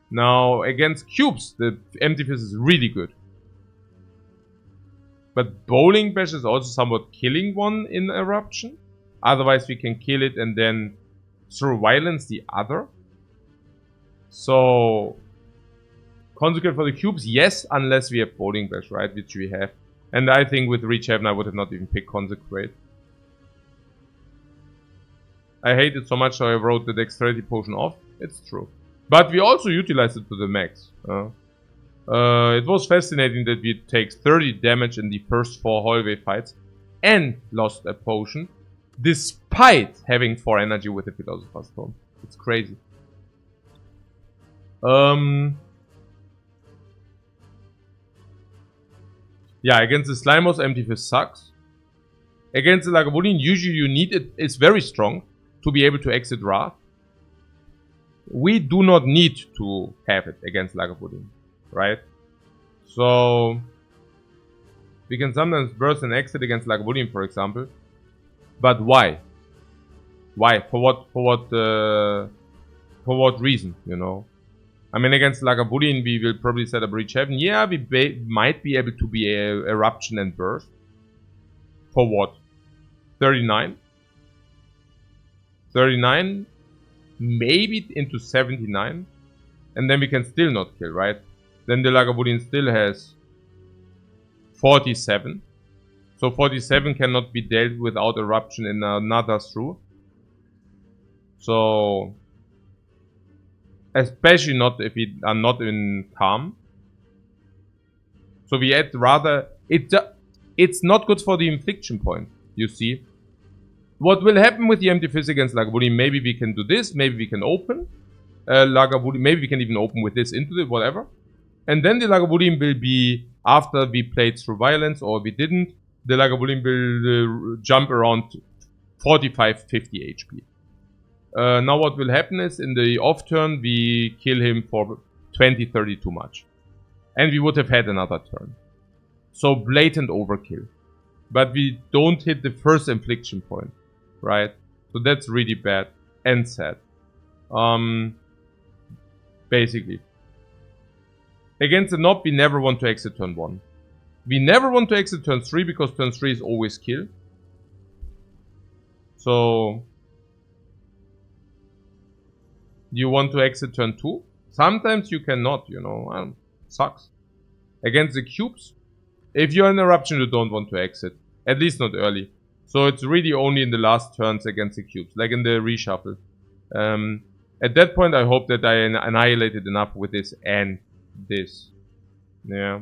Now, against cubes, the Empty Fist is really good. But Bowling Bash is also somewhat killing one in Eruption. Otherwise we can kill it and then through Violence the other. So... Consecrate for the cubes, yes, unless we have Bowling Bash, right? Which we have. And I think with Reach Heaven I would have not even picked Consecrate. I hate it so much so I wrote the Dexterity Potion off. It's true. But we also utilized it to the max. It was fascinating that we take 30 damage in the first 4 hallway fights. And lost a potion. Despite having 4 energy with the Philosopher's Stone. It's crazy. Yeah, against the Slimos, Empty Fist sucks. Against the Lagavulin, usually you need it. It's very strong to be able to exit Wrath. we do not need to have it against Lagavulin, right? So we can sometimes burst and exit against Lagavulin, for example. But why? Why? For what reason, you know? I mean, against Lagavulin, we will probably set a Breach Heaven. Yeah, we might be able to be a Eruption and Burst. For what? 39? 39? Maybe into 79? And then we can still not kill, right? Then the Lagavulin still has 47. So 47 cannot be dealt without Eruption in another through. So... especially not if we are not in Calm. So we add rather... It's not good for the infliction point, you see. What will happen with the empty fist against Lagavulin? Maybe we can do this, maybe we can open Lagavulin, maybe we can even open with this into it, whatever. And then the Lagavulin will be, after we played through violence or we didn't, the Lagavulin will jump around 45-50 HP. Now what will happen is, in the off turn, we kill him for 20-30 too much. And we would have had another turn. So blatant overkill. But we don't hit the first infliction point, right? So that's really bad and sad. Basically. Against the Nob, we never want to exit turn 1. We never want to exit turn 3 because turn 3 is always kill. So... you want to exit turn 2? Sometimes you cannot, you know. Sucks. Against the cubes, if you're in Eruption, you don't want to exit. At least not early. So it's really only in the last turns against the cubes, like in the reshuffle. At that point, I hope that I annihilated enough with this and this. Yeah.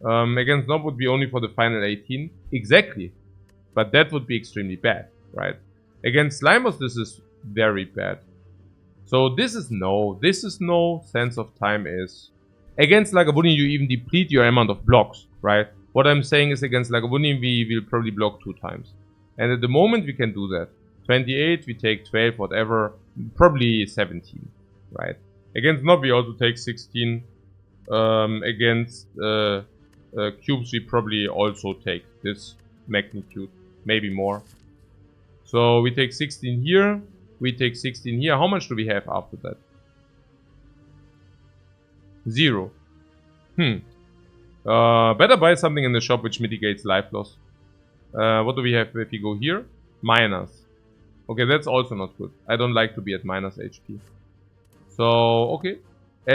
Against Nob would be only for the final 18. Exactly. But that would be extremely bad, right? Against Slimos, this is very bad. So this is no. This is no. Sense of Time is. Against Lagavulin, you even deplete your amount of blocks, right? What I'm saying is, against Lagavulin, we will probably block 2 times. And at the moment, we can do that. 28, we take 12, whatever. Probably 17, right? Against Nob, we also take 16. Against cubes, we probably also take this magnitude. Maybe more. So we take 16 here. We take 16 here. How much do we have after that? 0. Better buy something in the shop which mitigates life loss. What do we have if we go here? Minus. Okay, that's also not good. I don't like to be at minus HP. So, okay.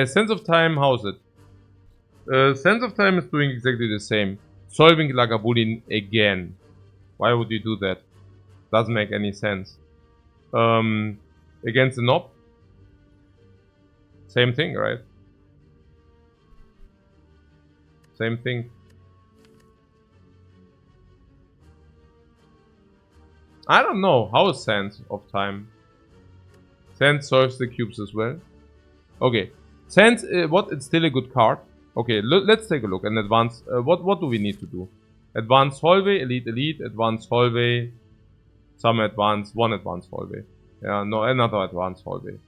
Sense of Time, how's it? Sense of Time is doing exactly the same. Solving Lagavulin again. Why would you do that? Doesn't make any sense. Against the Nob. Same thing, right? Same thing. I don't know. How is Sense of Time? Sense solves the cubes as well. Okay. Sense, what? It's still a good card. Okay, let's take a look. And advance. What do we need to do? Advanced hallway, elite, elite, advanced hallway, some advanced, one advanced hallway. Yeah, no, another advanced hallway.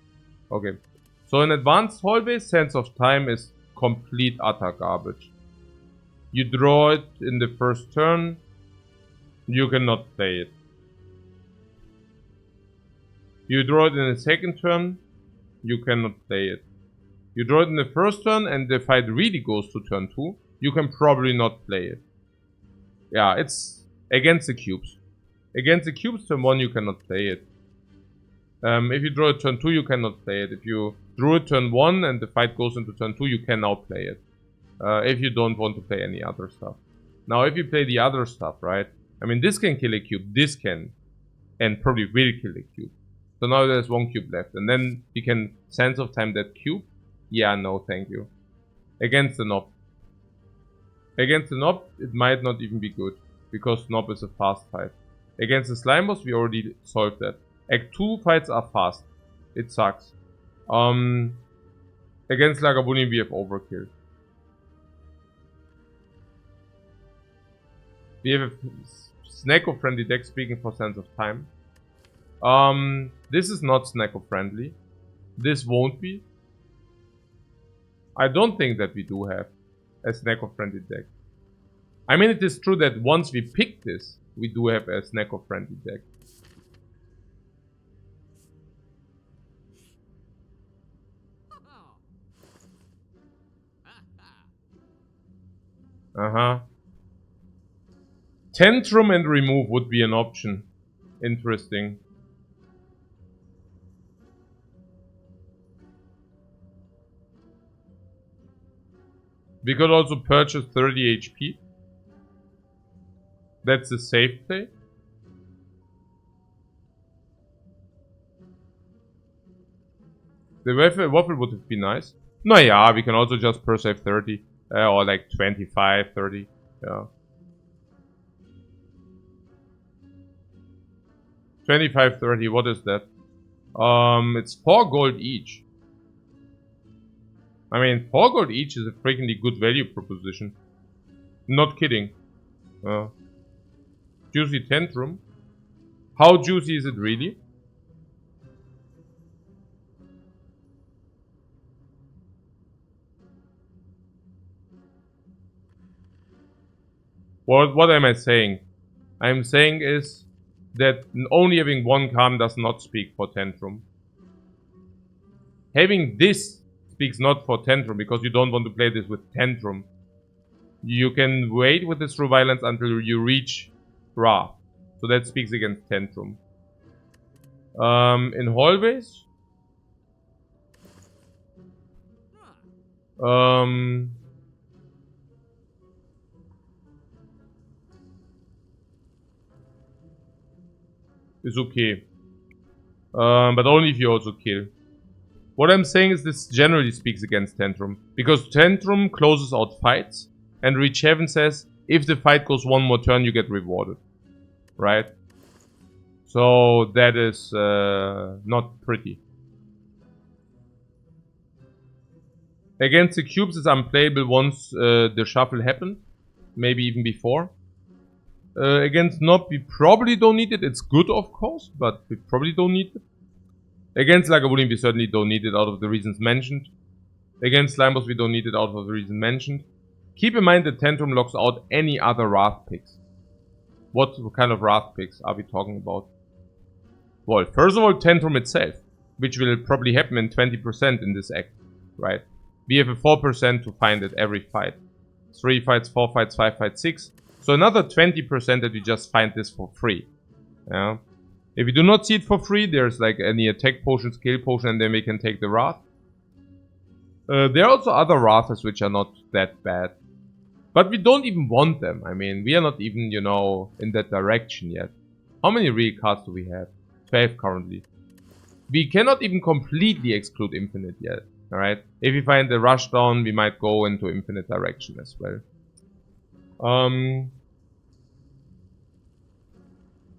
Okay. So in advanced hallway, Sense of Time is complete utter garbage. You draw it in the first turn. You cannot play it. You draw it in the second turn. You cannot play it. You draw it in the first turn, and the fight really goes to turn 2. You can probably not play it. Yeah, it's against the cubes. Against the cubes, turn 1, you cannot play it. If you draw it turn 2, you cannot play it. If you drew it turn 1 and the fight goes into turn 2, you can now play it. If you don't want to play any other stuff. Now, if you play the other stuff, right? I mean, this can kill a cube. This can. And probably will kill a cube. So now there's 1 cube left. And then you can Sense of Time that cube. Yeah, no, thank you. Against the Nob. Against the Nob, it might not even be good. Because Nob is a fast fight. Against the Slimos, we already solved that. Act 2 fights are fast. It sucks. Against Lagavulin, we have overkill. We have a Sneko-friendly deck, speaking for Sense of Time. This is not snacker friendly. This won't be. I don't think that we do have a snacker friendly deck. I mean, it is true that once we pick this, we do have a snacker friendly deck. Tantrum and remove would be an option. Interesting. We could also purchase 30 HP. That's a safe play. The waffle would have been nice. No, yeah, we can also just per save 30. Or like 25, 30. Yeah. 25, 30, what is that? It's 4 gold each. I mean, 4 gold each is a freakingly good value proposition. Not kidding. Juicy Tantrum. How juicy is it really? What am I saying? I'm saying is that only having one calm does not speak for Tantrum. Having this speaks not for Tantrum, because you don't want to play this with Tantrum. You can wait with this True Violence until you reach Wrath. So that speaks against Tantrum. In hallways? Is okay. But only if you also kill. What I'm saying is this generally speaks against Tantrum. Because Tantrum closes out fights. And Reach Heaven says, if the fight goes one more turn, you get rewarded. Right? So that is not pretty. Against the cubes, it's unplayable once the shuffle happened. Maybe even before. Against Nob, we probably don't need it. It's good, of course, but we probably don't need it. Against Lagavulin, we certainly don't need it out of the reasons mentioned. Against Slimeboss, we don't need it out of the reasons mentioned. Keep in mind that Tantrum locks out any other Wrath picks. What kind of Wrath picks are we talking about? Well, first of all, Tantrum itself, which will probably happen in 20% in this act, right? We have a 4% to find at every fight. 3 fights, 4 fights, 5 fights, 6. So another 20% that we just find this for free. Yeah. If we do not see it for free, there's like any attack potion, skill potion, and then we can take the Wrath. There are also other Wraths which are not that bad. But we don't even want them. I mean, we are not even, you know, in that direction yet. How many real cards do we have? 12 currently. We cannot even completely exclude Infinite yet. Alright? If we find the Rushdown, we might go into Infinite direction as well.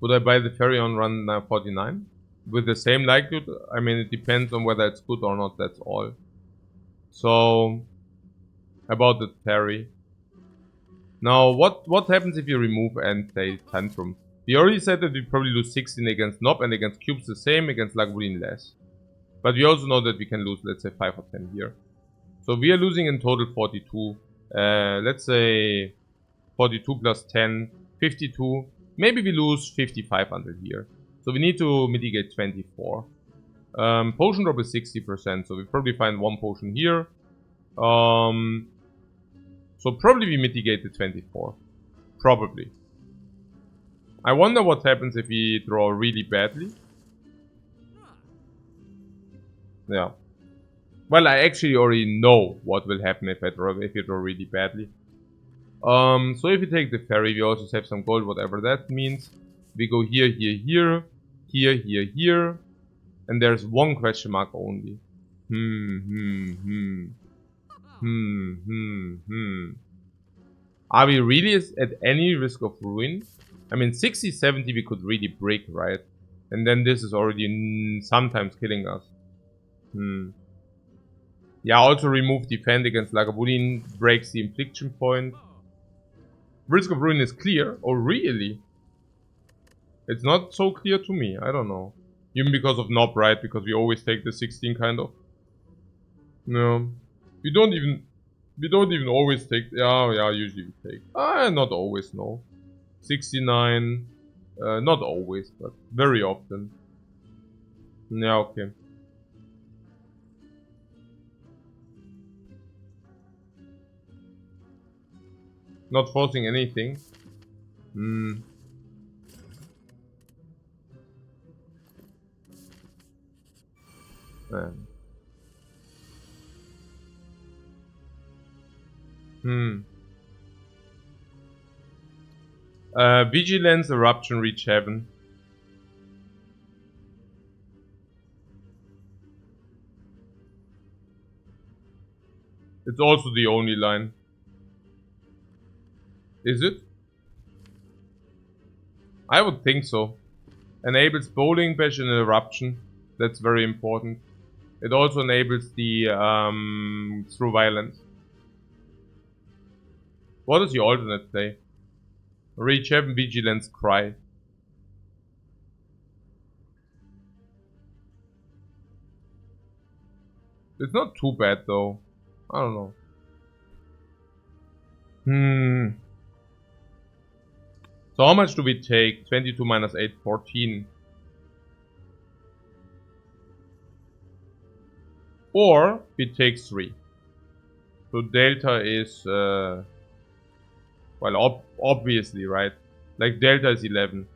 Would I buy the Ferry on run 49? With the same likelihood? I mean, it depends on whether it's good or not, that's all. So, about the Ferry. Now, what happens if you remove and play Tantrum? We already said that we probably lose 16 against Nob and against Cubes the same, against Lagavulin less. But we also know that we can lose, let's say, 5 or 10 here. So we are losing in total 42. Let's say 42 plus 10, 52. Maybe we lose 55 under here. So we need to mitigate 24. Potion drop is 60%, so we probably find one potion here. So probably we mitigate the 24. Probably. I wonder what happens if we draw really badly. Yeah. Well, I actually already know what will happen if you draw really badly. So if you take the Ferry, we also save some gold, whatever that means. We go here, here, here, here, here, here. And there's one question mark only. Are we really at any risk of ruin? I mean, 60, 70 we could really break, right? And then this is already sometimes killing us. Yeah, also remove defend against Lagavulin, breaks the infliction point. Risk of ruin is clear. Oh, really? It's not so clear to me. I don't know. Even because of Knob, right? Because we always take the 16 kind of. No. We don't even always take, yeah, usually we take. Not always, no. 69, not always, but very often. Yeah, okay. Not forcing anything. Hmm. Hmm. Vigilance, Eruption, reach heaven. It's also the only line. Is it? I would think so. Enables Bowling Bash and Eruption. That's very important. It also enables the Through Violence. What is the alternate play? Reach Heaven, Vigilance, Cry. It's not too bad though. I don't know. So how much do we take? 22 minus 8, 14. Or we take 3. So delta is, well, obviously, right? Like delta is 11.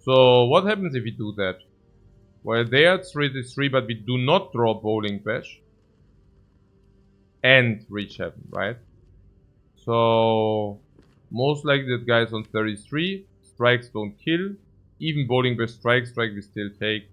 So what happens if we do that? Well, there 3 is 3, but we do not draw Bowling Bash. And reach heaven, right? So most likely that guy's on 33. Strikes don't kill. Even Bowling Bash strike we still take.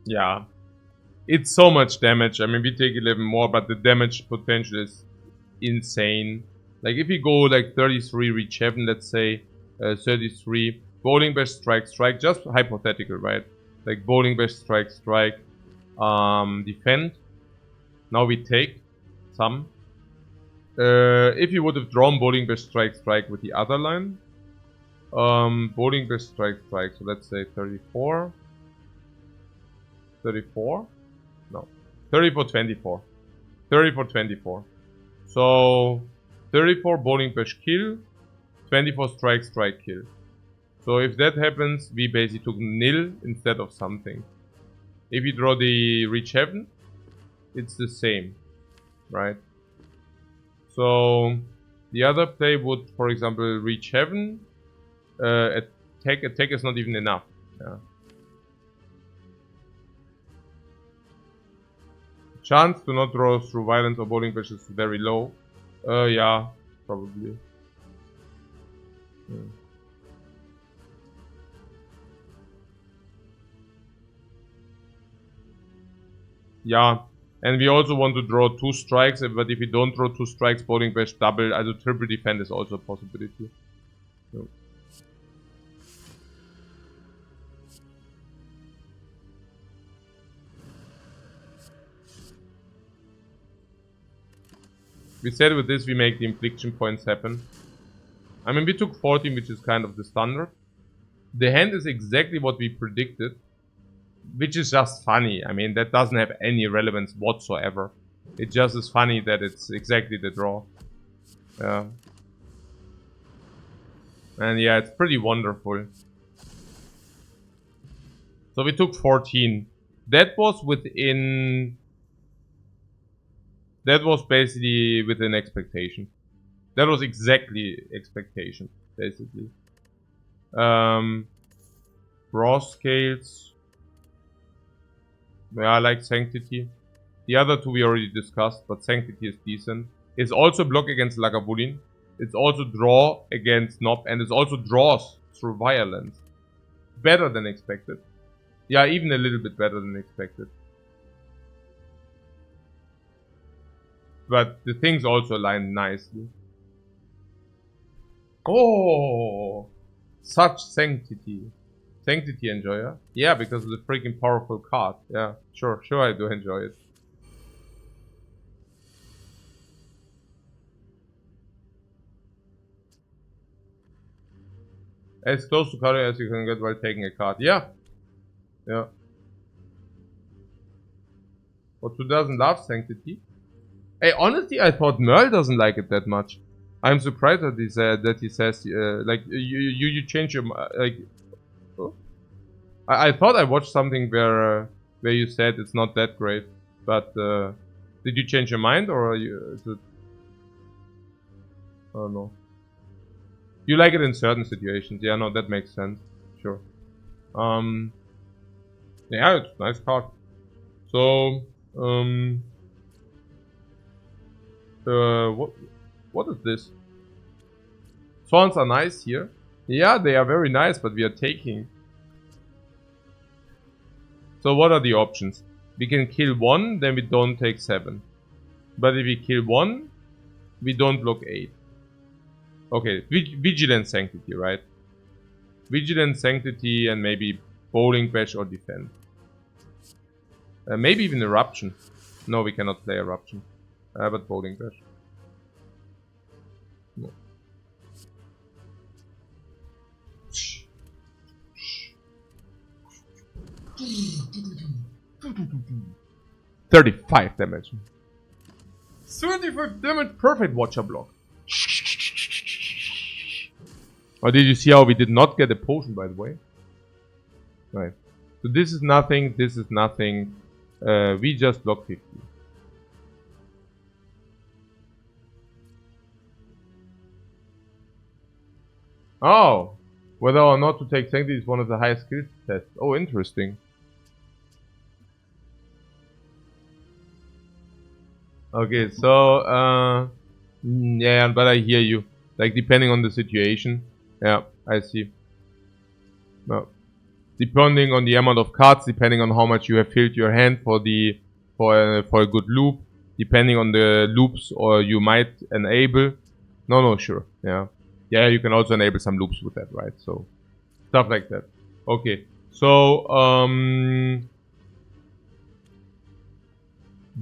Yeah. It's so much damage. I mean, we take 11 more, but the damage potential is insane. Like, if we go like 33 reach heaven, let's say, 33, Bowling Bash strike, just hypothetical, right? Like, Bowling Bash strike, defend. Now we take some. If you would have drawn Bowling Bash strike with the other line, Bowling Bash strike, so let's say 34. 34? No. 34, 24. 34, 24. So, 34 Bowling Bash kill, 24 strike, kill. So if that happens, we basically took nil instead of something. If you draw the reach heaven, it's the same, right? So, the other play would, for example, reach heaven. Attack is not even enough. Yeah. Chance to not draw through violence or Bowling Bash is very low. Yeah, probably. Yeah, and we also want to draw 2 strikes, but if we don't draw 2 strikes, Bowling Bash double, also triple defend is also a possibility. So. We said with this we make the infliction points happen. I mean, we took 14, which is kind of the standard. The hand is exactly what we predicted, which is just funny. I mean, that doesn't have any relevance whatsoever. It just is funny that it's exactly the draw. Yeah. And yeah, it's pretty wonderful. So we took 14. That was within... That was basically within expectation. That was exactly expectation, basically. Raw scales. Yeah, I like Sanctity. The other two we already discussed, but Sanctity is decent. It's also block against Lagavulin. It's also draw against Knob, and it's also draws through Violence. Better than expected. Yeah, even a little bit better than expected. But the things also align nicely. Oh, such sanctity. Sanctity enjoyer? Yeah, because of the freaking powerful card. Yeah, sure I do enjoy it. As close to card as you can get while taking a card. Yeah. Yeah. But who doesn't love sanctity? Hey, honestly, I thought Merle doesn't like it that much. I'm surprised that he says like you change your like. Oh. I thought I watched something where you said it's not that great, but did you change your mind or is it? I don't know. You like it in certain situations. Yeah, no, that makes sense. Sure. Um, yeah, it's a nice card. So, what is this? Swans are nice here. Yeah, they are very nice, but we are taking. So what are the options? We can kill one, then we don't take 7. But if we kill one, we don't block 8. Okay, Vigilant Sanctity, right? Vigilant Sanctity and maybe Bowling Bash or Defend. Maybe even Eruption. No, we cannot play Eruption. But Bowling Bash. No. 35 damage. 35 damage, perfect Watcher block. Oh, did you see how we did not get a potion, by the way? Right. So this is nothing, this is nothing. We just block 50. Oh! Whether or not to take Sanctity is one of the highest skill tests. Oh, interesting. Okay, so, yeah, but I hear you. Like, depending on the situation. Yeah, I see. No. Depending on the amount of cards, depending on how much you have filled your hand for a good loop, depending on the loops or you might enable. No, sure. Yeah. Yeah, you can also enable some loops with that, right? So, stuff like that. Okay. So,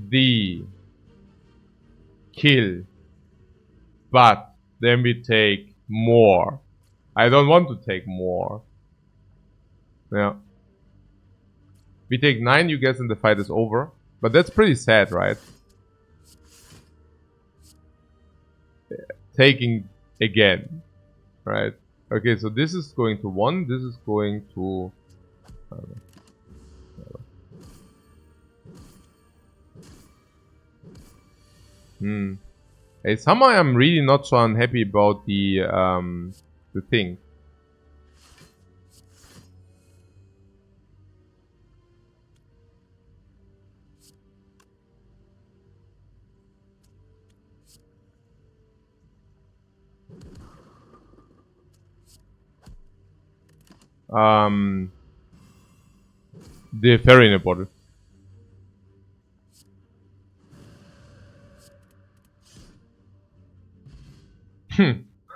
the kill, but then we take more. I don't want to take more. Yeah. We take 9, you guess, and the fight is over. But that's pretty sad, right? Taking again. Right. Okay, so this is going to 1, this is going to... Hey, somehow I'm really not so unhappy about the thing. The fairy in a bottle.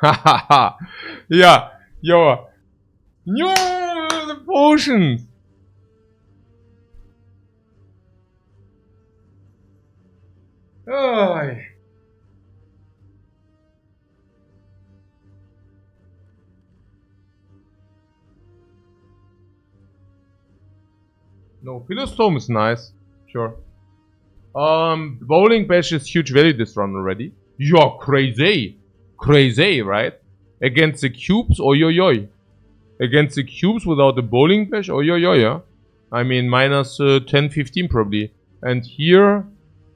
Hahaha. Yeah, yo. Yo, the potions. Oh. No, Philostome is nice. Sure. Bowling Bash is huge value this run already. You're crazy. Crazy, right? Against the cubes, oi. Against the cubes without the Bowling Bash, oi, yeah. I mean, minus 10, 15 probably. And here,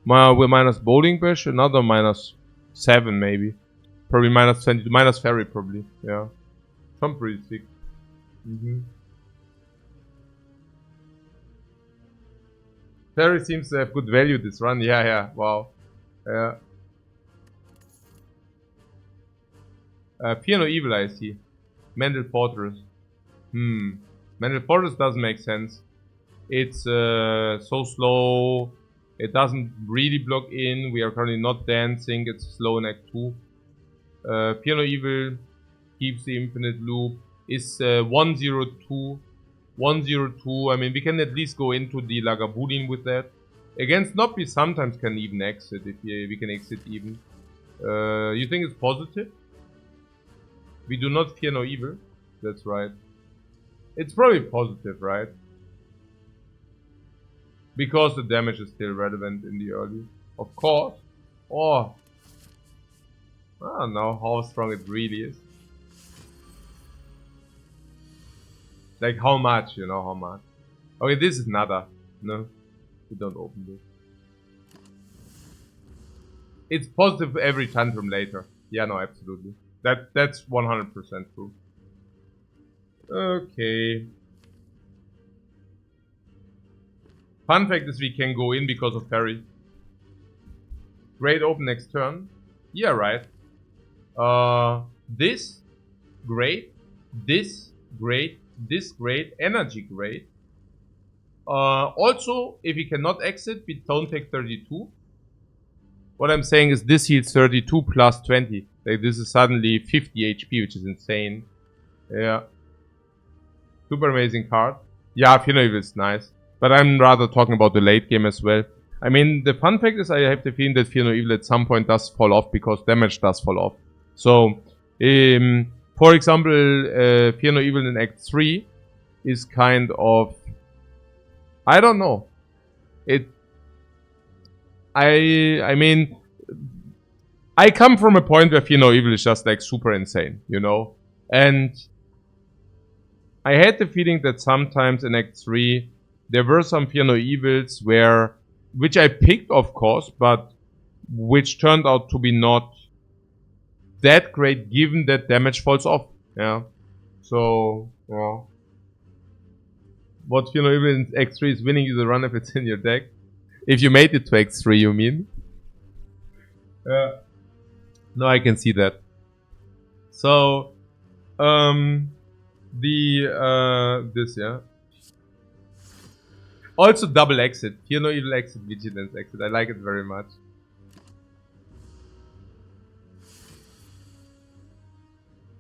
we're minus Bowling Bash, another minus 7 maybe. Probably minus 20, minus Fairy probably, yeah. I'm pretty sick. Fairy seems to have good value this run, yeah, wow. Yeah. Fear no evil, I see. Mental Fortress. Mental Fortress doesn't make sense. It's so slow. It doesn't really block in. We are currently not dancing. It's slow in Act 2. Fear No Evil keeps the infinite loop. Is 102. 102. I mean, we can at least go into the Lagavulin with that. Against Nob, we sometimes can even exit if we can exit even. You think it's positive? We do not fear no evil. That's right. It's probably positive, right? Because the damage is still relevant in the early. Of course. Oh. I don't know how strong it really is. Like how much, you know, how much. Okay, this is nada. No. We don't open this. It's positive every time from later. Yeah, no, absolutely. That's 100% true. Okay. Fun fact is we can go in because of Ferry. Great open next turn. Yeah, right. This great. This great. This great. Energy great. Also, if we cannot exit, we don't take 32. What I'm saying is this heals 32 plus 20. Like this is suddenly 50 HP, which is insane. Yeah. Super amazing card. Yeah, Fear No Evil is nice. But I'm rather talking about the late game as well. I mean, the fun fact is I have the feeling that Fear No Evil at some point does fall off because damage does fall off. So, for example, Fear No Evil in Act 3 is kind of... I don't know. I mean, I come from a point where Fear No Evil is just like super insane, you know? And I had the feeling that sometimes in Act 3 there were some Fear No Evils which I picked of course, but which turned out to be not that great given that damage falls off. Yeah. So, yeah. What Fear No Evil in Act 3 is winning you the run if it's in your deck. If you made it to Act 3, you mean? No, I can see that. So, this, yeah. Also double exit. Fear No Evil exit, Vigilance exit. I like it very much.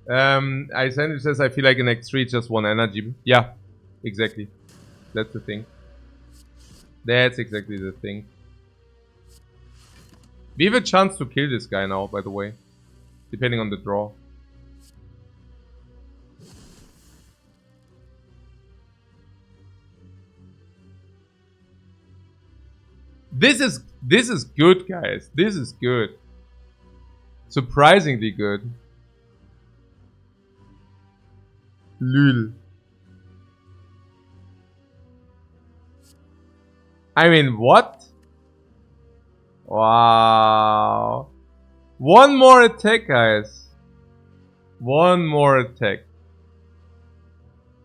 Ascension says, I feel like in Act 3 it's just one energy. Yeah, exactly. That's the thing. That's exactly the thing. We have a chance to kill this guy now, by the way. Depending on the draw. This is good, guys. This is good. Surprisingly good. Lul. I mean, what? Wow. One more attack, guys. One more attack.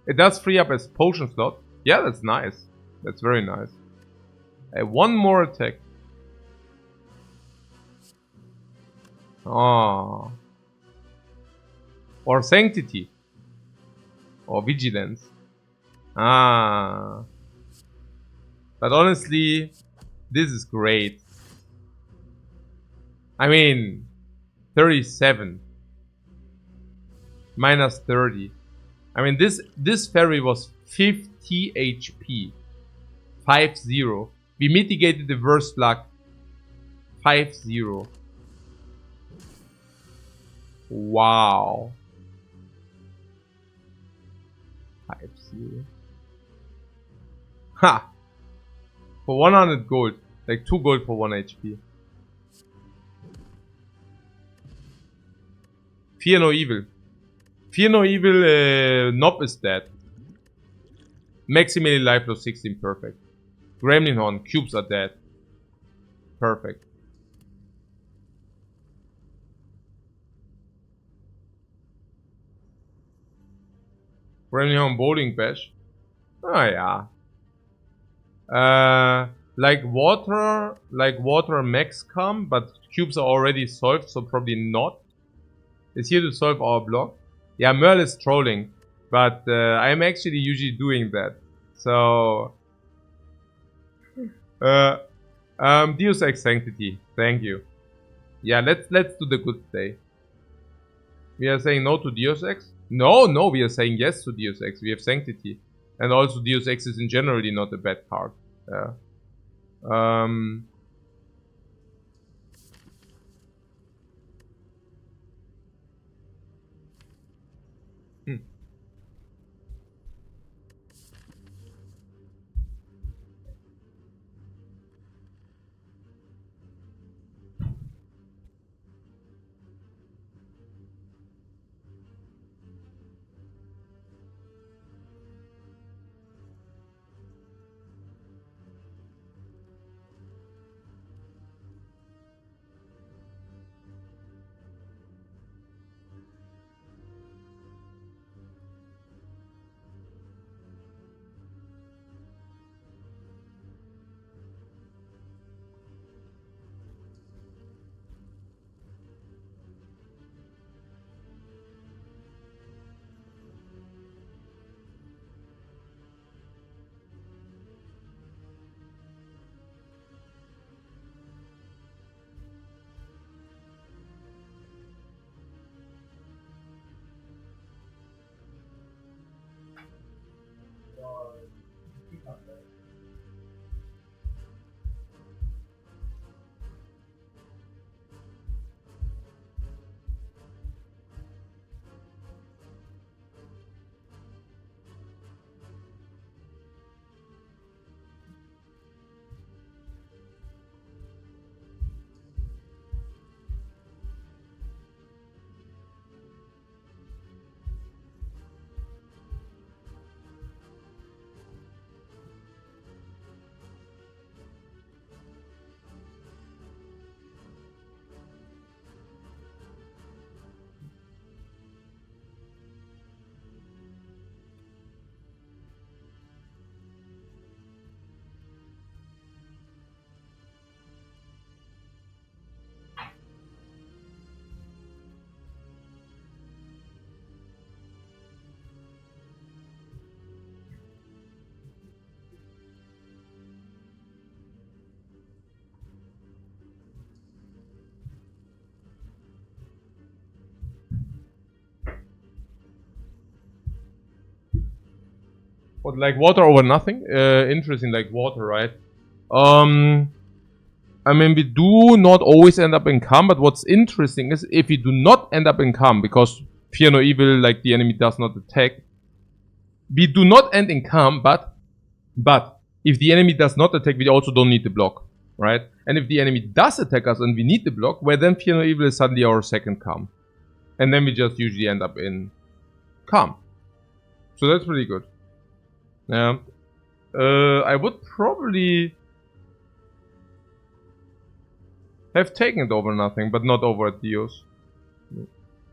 It does free up as potion slot. Yeah, that's nice. That's very nice. One more attack. Oh. Or Sanctity. Or Vigilance. Ah. But honestly, this is great. I mean, 37. Minus 30. I mean, this fairy was 50 HP. 5-0. We mitigated the worst luck. 5-0. Wow. 5-0. Ha! For 100 gold. Like 2 gold for 1 HP. Fear No Evil. Fear No Evil, Nob is dead. Maximally life plus 16, perfect. Gremlin Horn, cubes are dead. Perfect. Gremlin Horn, Bowling Bash. Ah, yeah. Like water max come, but cubes are already solved, so probably not. It's here to solve our block. Yeah, Merle is trolling, but I'm actually usually doing that. So Deus Ex Sanctity. Thank you. Yeah, let's do the good day. We are saying no to Deus Ex? No, we are saying yes to Deus Ex. We have Sanctity. And also Deus Ex is in generally not a bad card. Yeah. What, like water over nothing? Interesting, like water, right? I mean, we do not always end up in calm, but what's interesting is if we do not end up in calm, because fear no evil, like the enemy does not attack, we do not end in calm, but if the enemy does not attack, we also don't need the block, right? And if the enemy does attack us and we need the block, well then fear no evil is suddenly our second calm. And then we just usually end up in calm. So that's pretty good. Yeah. I would probably have taken it over nothing, but not over Dios.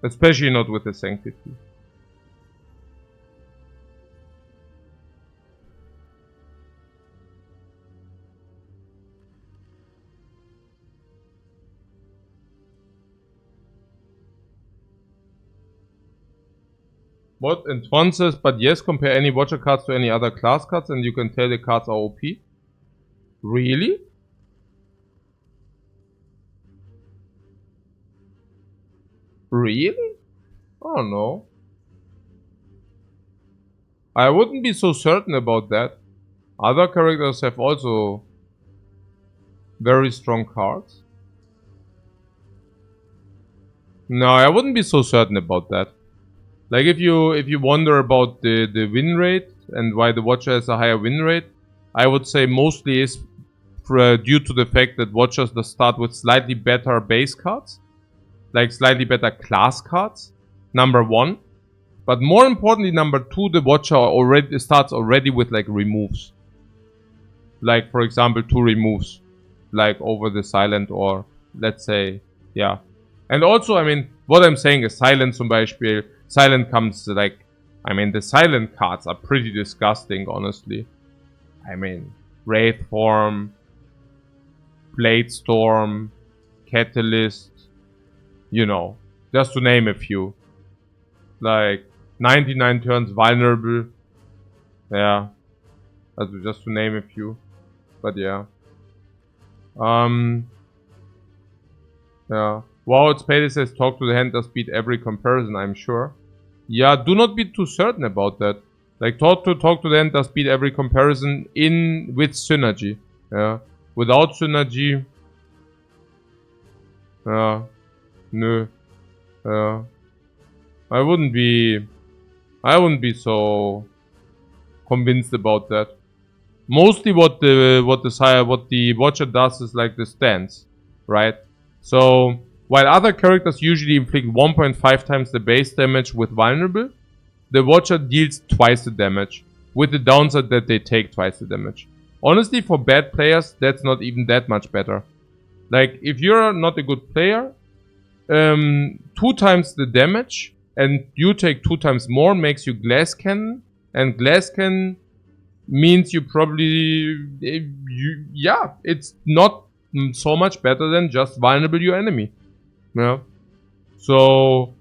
Especially not with the Sanctity. What? And Twan says, but yes, compare any Watcher cards to any other class cards and you can tell the cards are OP. Really? Really? Oh no. I wouldn't be so certain about that. Other characters have also very strong cards. No, I wouldn't be so certain about that. Like if you wonder about the win rate and why the Watcher has a higher win rate, I would say mostly is due to the fact that Watchers start with slightly better base cards. Like slightly better class cards. Number one. But more importantly, number two, the Watcher starts already with like removes. Like for example 2 removes. Like over the silent or let's say, yeah. And also, I mean, what I'm saying is silent zum Beispiel. Silent comes like, I mean, the silent cards are pretty disgusting, honestly. I mean, Wraith Form, Blade Storm, Catalyst, you know, just to name a few. Like, 99 turns vulnerable. Yeah. Also just to name a few. But yeah. Yeah. Wow, it's Payday says talk to the hand does beat every comparison, I'm sure. Yeah, do not be too certain about that. Like talk to the hand does beat every comparison with synergy. Yeah. Without synergy. Yeah. No. Yeah. I wouldn't be so convinced about that. Mostly what the Watcher does is like the stance, right? So while other characters usually inflict 1.5 times the base damage with vulnerable, the Watcher deals twice the damage, with the downside that they take twice the damage. Honestly, for bad players, that's not even that much better. Like if you're not a good player, 2 times the damage and you take 2 times more makes you glass cannon, and glass cannon means you probably, yeah, it's not so much better than just vulnerable your enemy. Yeah. So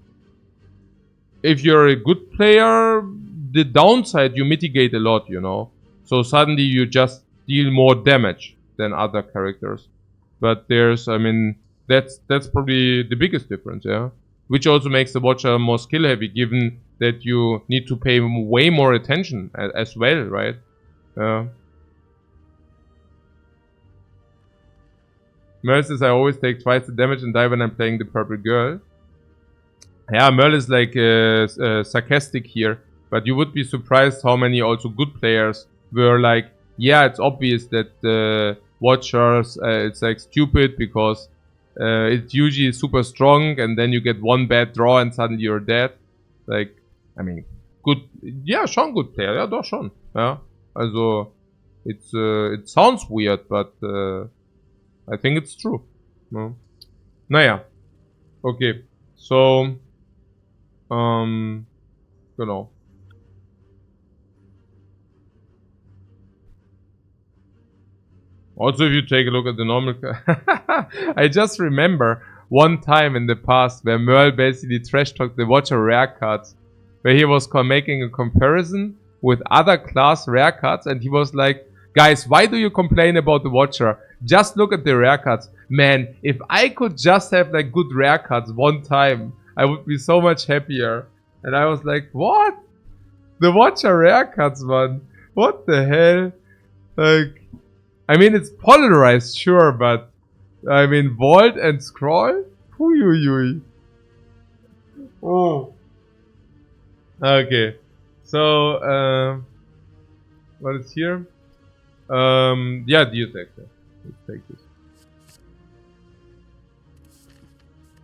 if you're a good player, the downside you mitigate a lot, you know. So suddenly you just deal more damage than other characters. But there's, I mean, that's probably the biggest difference, yeah. Which also makes the Watcher more skill heavy, given that you need to pay way more attention as well, right? Merle says I always take twice the damage and die when I'm playing the purple girl. Yeah, Merle is like sarcastic here, but you would be surprised how many also good players were like, yeah, it's obvious that the Watchers, it's like stupid because it's usually super strong and then you get one bad draw and suddenly you're dead. Like, I mean, good, yeah, schon good player, ja, doch schon, ja. Also, it sounds weird, but I think it's true. No? Naja. Okay. So, genau. Also, if you take a look at the normal... I just remember one time in the past where Merle basically trash-talked the Watcher rare cards, where he was making a comparison with other class rare cards, and he was like, guys, why do you complain about the Watcher? Just look at the rare cards. Man, if I could just have like good rare cards one time, I would be so much happier. And I was like, what? The Watcher rare cards, man. What the hell? Like, I mean, it's polarized, sure, but I mean, Vault and Scroll? Huyuyuy. Oh. Okay. So, what is here? Yeah, Deus Ex. Let's take this.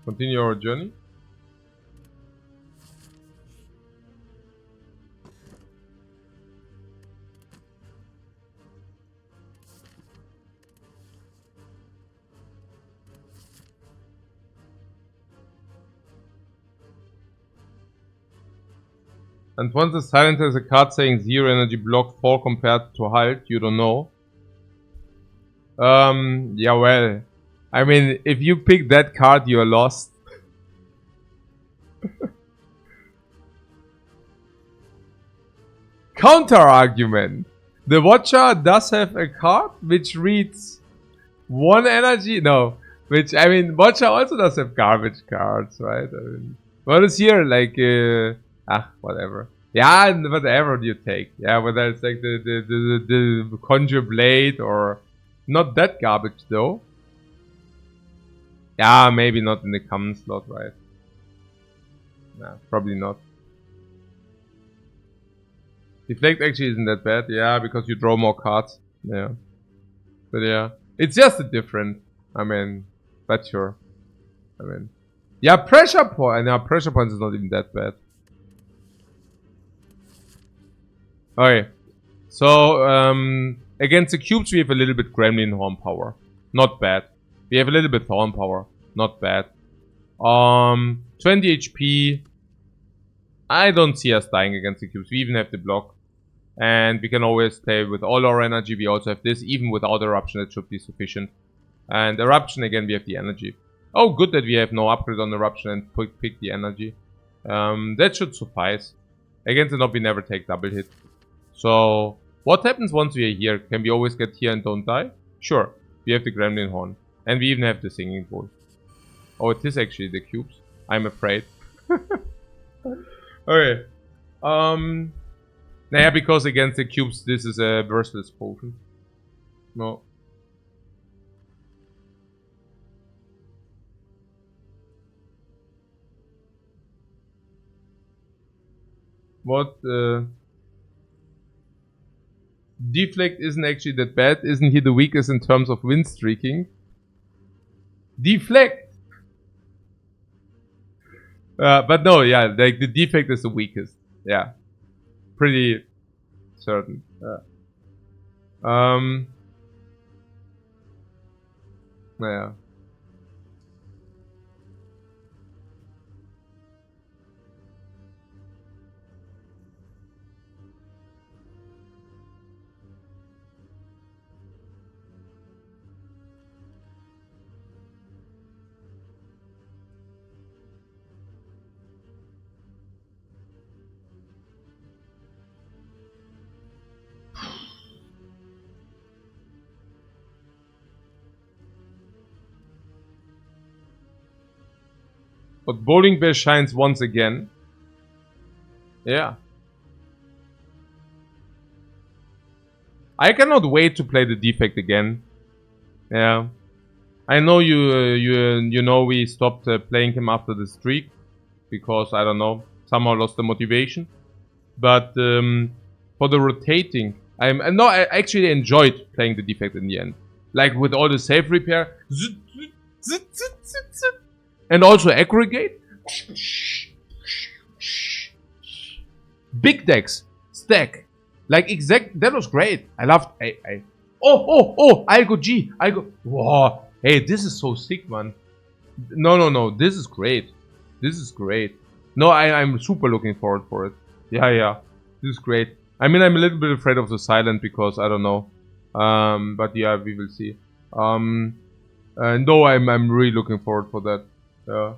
Continue our journey. And once the silent has a card saying 0 energy block 4 compared to halt, you don't know. Yeah, well, I mean, if you pick that card, you're lost. Counter argument. The Watcher does have a card which reads 1 energy. No, which, I mean, Watcher also does have garbage cards, right? I mean, what is here? Like, whatever. Yeah, whatever you take. Yeah, whether it's like the Conjure Blade or not that garbage though. Yeah, maybe not in the common slot, right? Nah, probably not. Deflect actually isn't that bad, yeah, because you draw more cards. Yeah. But yeah, it's just a different. I mean, but sure. I mean, yeah, pressure point. Yeah, pressure points is not even that bad. Okay, so against the cubes we have a little bit Gremlin Horn power, not bad. We have a little bit Thorn power, not bad. 20 HP. I don't see us dying against the cubes. We even have the block, and we can always play with all our energy. We also have this, even without eruption, it should be sufficient. And eruption again, we have the energy. Oh, good that we have no upgrade on eruption and pick the energy. That should suffice. Against the knob, we never take double hit. So, what happens once we are here? Can we always get here and don't die? Sure. We have the Gremlin Horn. And we even have the Singing Bowl. Oh, it is actually the cubes. I'm afraid. Okay. Naja, because against the cubes, this is a worthless potion. No. What? Deflect isn't actually that bad. Isn't he the weakest in terms of win streaking? Deflect! But no, yeah, like the defect is the weakest. Yeah. Pretty certain. Yeah. But Bowling Bear shines once again. Yeah. I cannot wait to play the defect again. Yeah. I know you know we stopped playing him after the streak. Because, I don't know, somehow lost the motivation. But for the rotating, I actually enjoyed playing the defect in the end. Like with all the save repair. And also aggregate. Big decks. Stack. Like exact. That was great. I loved. I'll go G. I'll go. Whoa. Hey, this is so sick, man. No. This is great. This is great. No, I'm super looking forward for it. Yeah. This is great. I mean, I'm a little bit afraid of the silent because I don't know. But yeah, we will see. No, I'm really looking forward for that. Yeah.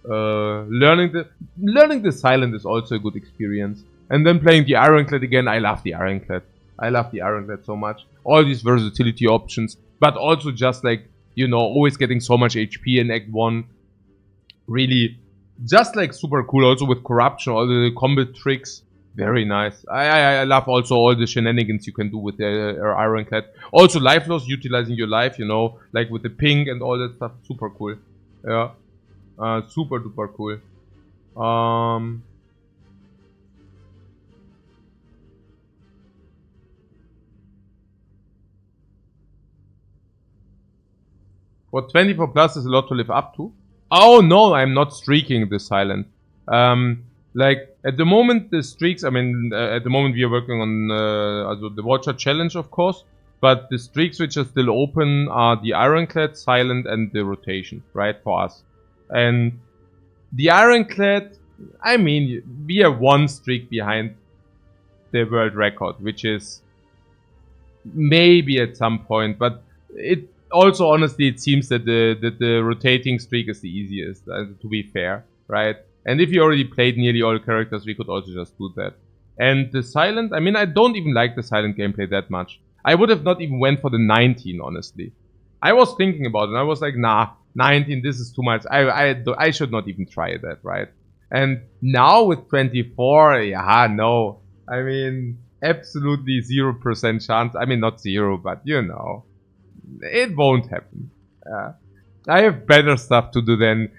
Learning the silent is also a good experience. And then playing the Ironclad again, I love the Ironclad. I love the Ironclad so much. All these versatility options, but also just like, you know, always getting so much HP in Act 1. Really, just like super cool. Also with corruption, all the combat tricks, very nice. I love also all the shenanigans you can do with the Ironclad. Also life loss, utilizing your life, you know, like with the ping and all that stuff, super cool. Yeah, super duper cool. What 24 plus is a lot to live up to? Oh no, I'm not streaking the silent. Like at the moment the streaks, I mean at the moment we are working on also the Watcher challenge of course, but the streaks which are still open are the Ironclad, silent and the rotation, right, for us. And the Ironclad, I mean we are one streak behind the world record, which is maybe at some point, but it also honestly it seems that the rotating streak is the easiest, to be fair, right? And if you already played nearly all characters, we could also just do that. And the silent, I mean, I don't even like the silent gameplay that much. I would have not even went for the 19, honestly. I was thinking about it, and I was like, nah, 19, this is too much. I should not even try that, right? And now with 24, yeah, no. I mean, absolutely 0% chance. I mean, not zero, but you know. It won't happen. I have better stuff to do than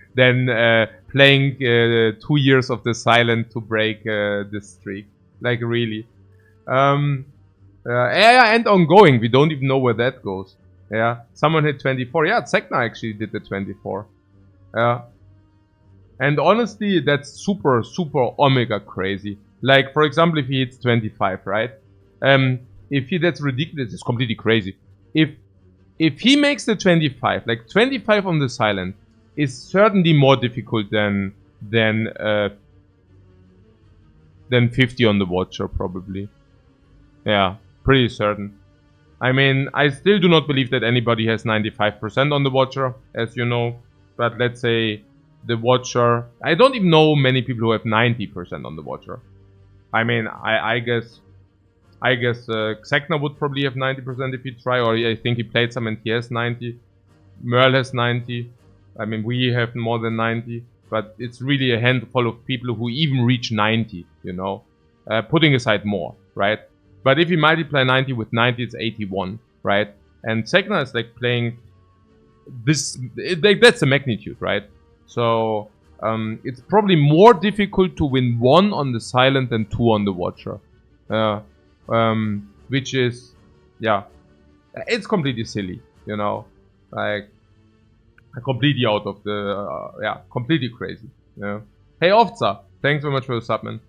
playing 2 years of the silent to break this streak. Like really. Yeah, and ongoing. We don't even know where that goes. Yeah, someone hit 24. Yeah, Zekna actually did the 24. Yeah. And honestly, that's super omega crazy. Like, for example, if he hits 25, right? That's ridiculous. It's completely crazy. If he makes the 25, like 25 on the silent, is certainly more difficult than 50 on the Watcher, probably. Yeah, pretty certain. I mean, I still do not believe that anybody has 95% on the Watcher, as you know. But let's say the Watcher, I don't even know many people who have 90% on the Watcher. I mean, I guess I guess Xekna would probably have 90% if he try, or I think he played some and he has 90. Merle has 90. I mean, we have more than 90. But it's really a handful of people who even reach 90, you know. Putting aside more, right? But if you multiply 90 with 90, it's 81, right? And Xekna is like playing this, that's the magnitude, right? So it's probably more difficult to win 1 on the Silent than 2 on the Watcher. Which is, yeah, it's completely silly, you know, like completely out of the, yeah, completely crazy. Yeah. Hey, Ofza, thanks very much for the sub, man.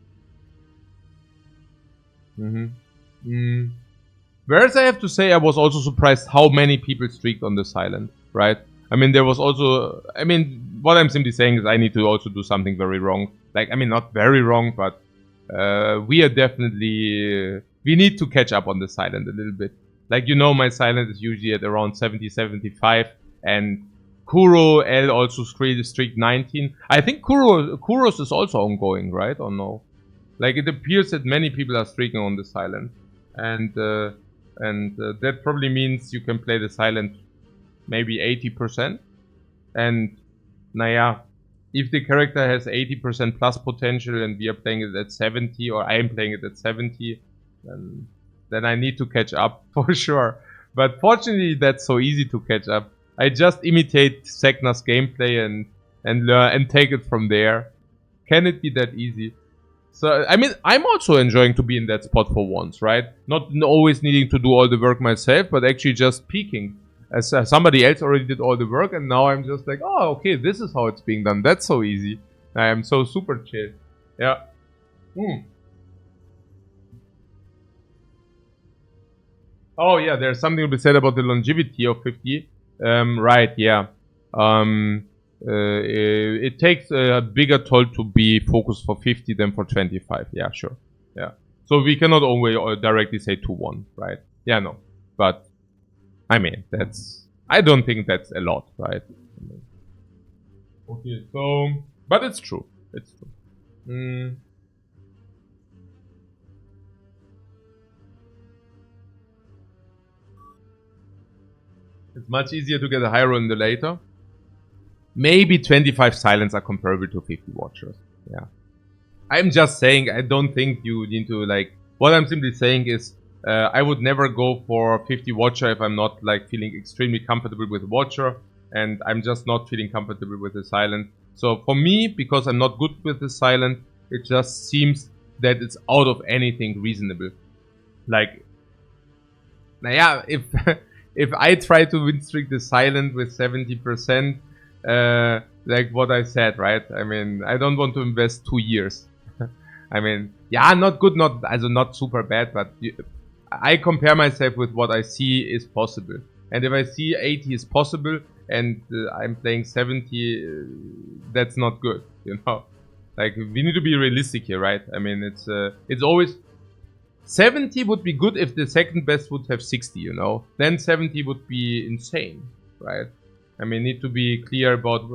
Whereas I have to say, I was also surprised how many people streaked on the Silent, right? I mean, there was also, I mean, what I'm simply saying is I need to also do something very wrong. Like, I mean, not very wrong, but we are definitely, we need to catch up on the Silent a little bit. Like, you know, my Silent is usually at around 70, 75, and Kuro L also streaked 19. I think Kuro's is also ongoing, right? Or no? Like, it appears that many people are streaking on the Silent. And that probably means you can play the Silent maybe 80%. And, naja, if the character has 80% plus potential and we are playing it at 70, or I am playing it at 70, then I need to catch up for sure. But fortunately, that's so easy to catch up. I just imitate Xekna's gameplay and learn and take it from there. Can it be that easy? So, I mean, I'm also enjoying to be in that spot for once, right? Not always needing to do all the work myself, but actually just peeking. As somebody else already did all the work, and now I'm just like, oh, okay, this is how it's being done. That's so easy. I am so super chill. Yeah. Oh, yeah, there's something to be said about the longevity of 50. Right, yeah. It takes a bigger toll to be focused for 50 than for 25. Yeah, sure. Yeah. So we cannot always directly say 2-1, right? Yeah, no. But, I mean, that's... I don't think that's a lot, right? Okay, so... But it's true. It's true. It's much easier to get a high roll in the later. Maybe 25 silence are comparable to 50 watchers. Yeah. I'm just saying, I don't think you need to, like... What I'm simply saying is, I would never go for 50 watcher if I'm not, like, feeling extremely comfortable with watcher. And I'm just not feeling comfortable with the silent. So for me, because I'm not good with the silent, it just seems that it's out of anything reasonable. Like... Naja, if... if I try to win streak the silent with 70%, like what I said, right? I mean, I don't want to invest 2 years. I mean, yeah, not good, not super bad, but I compare myself with what I see is possible. And if I see 80 is possible and I'm playing 70, that's not good, you know? Like, we need to be realistic here, right? I mean, it's always... 70 would be good if the second best would have 60, you know? Then 70 would be insane, right? I mean, need to be clear about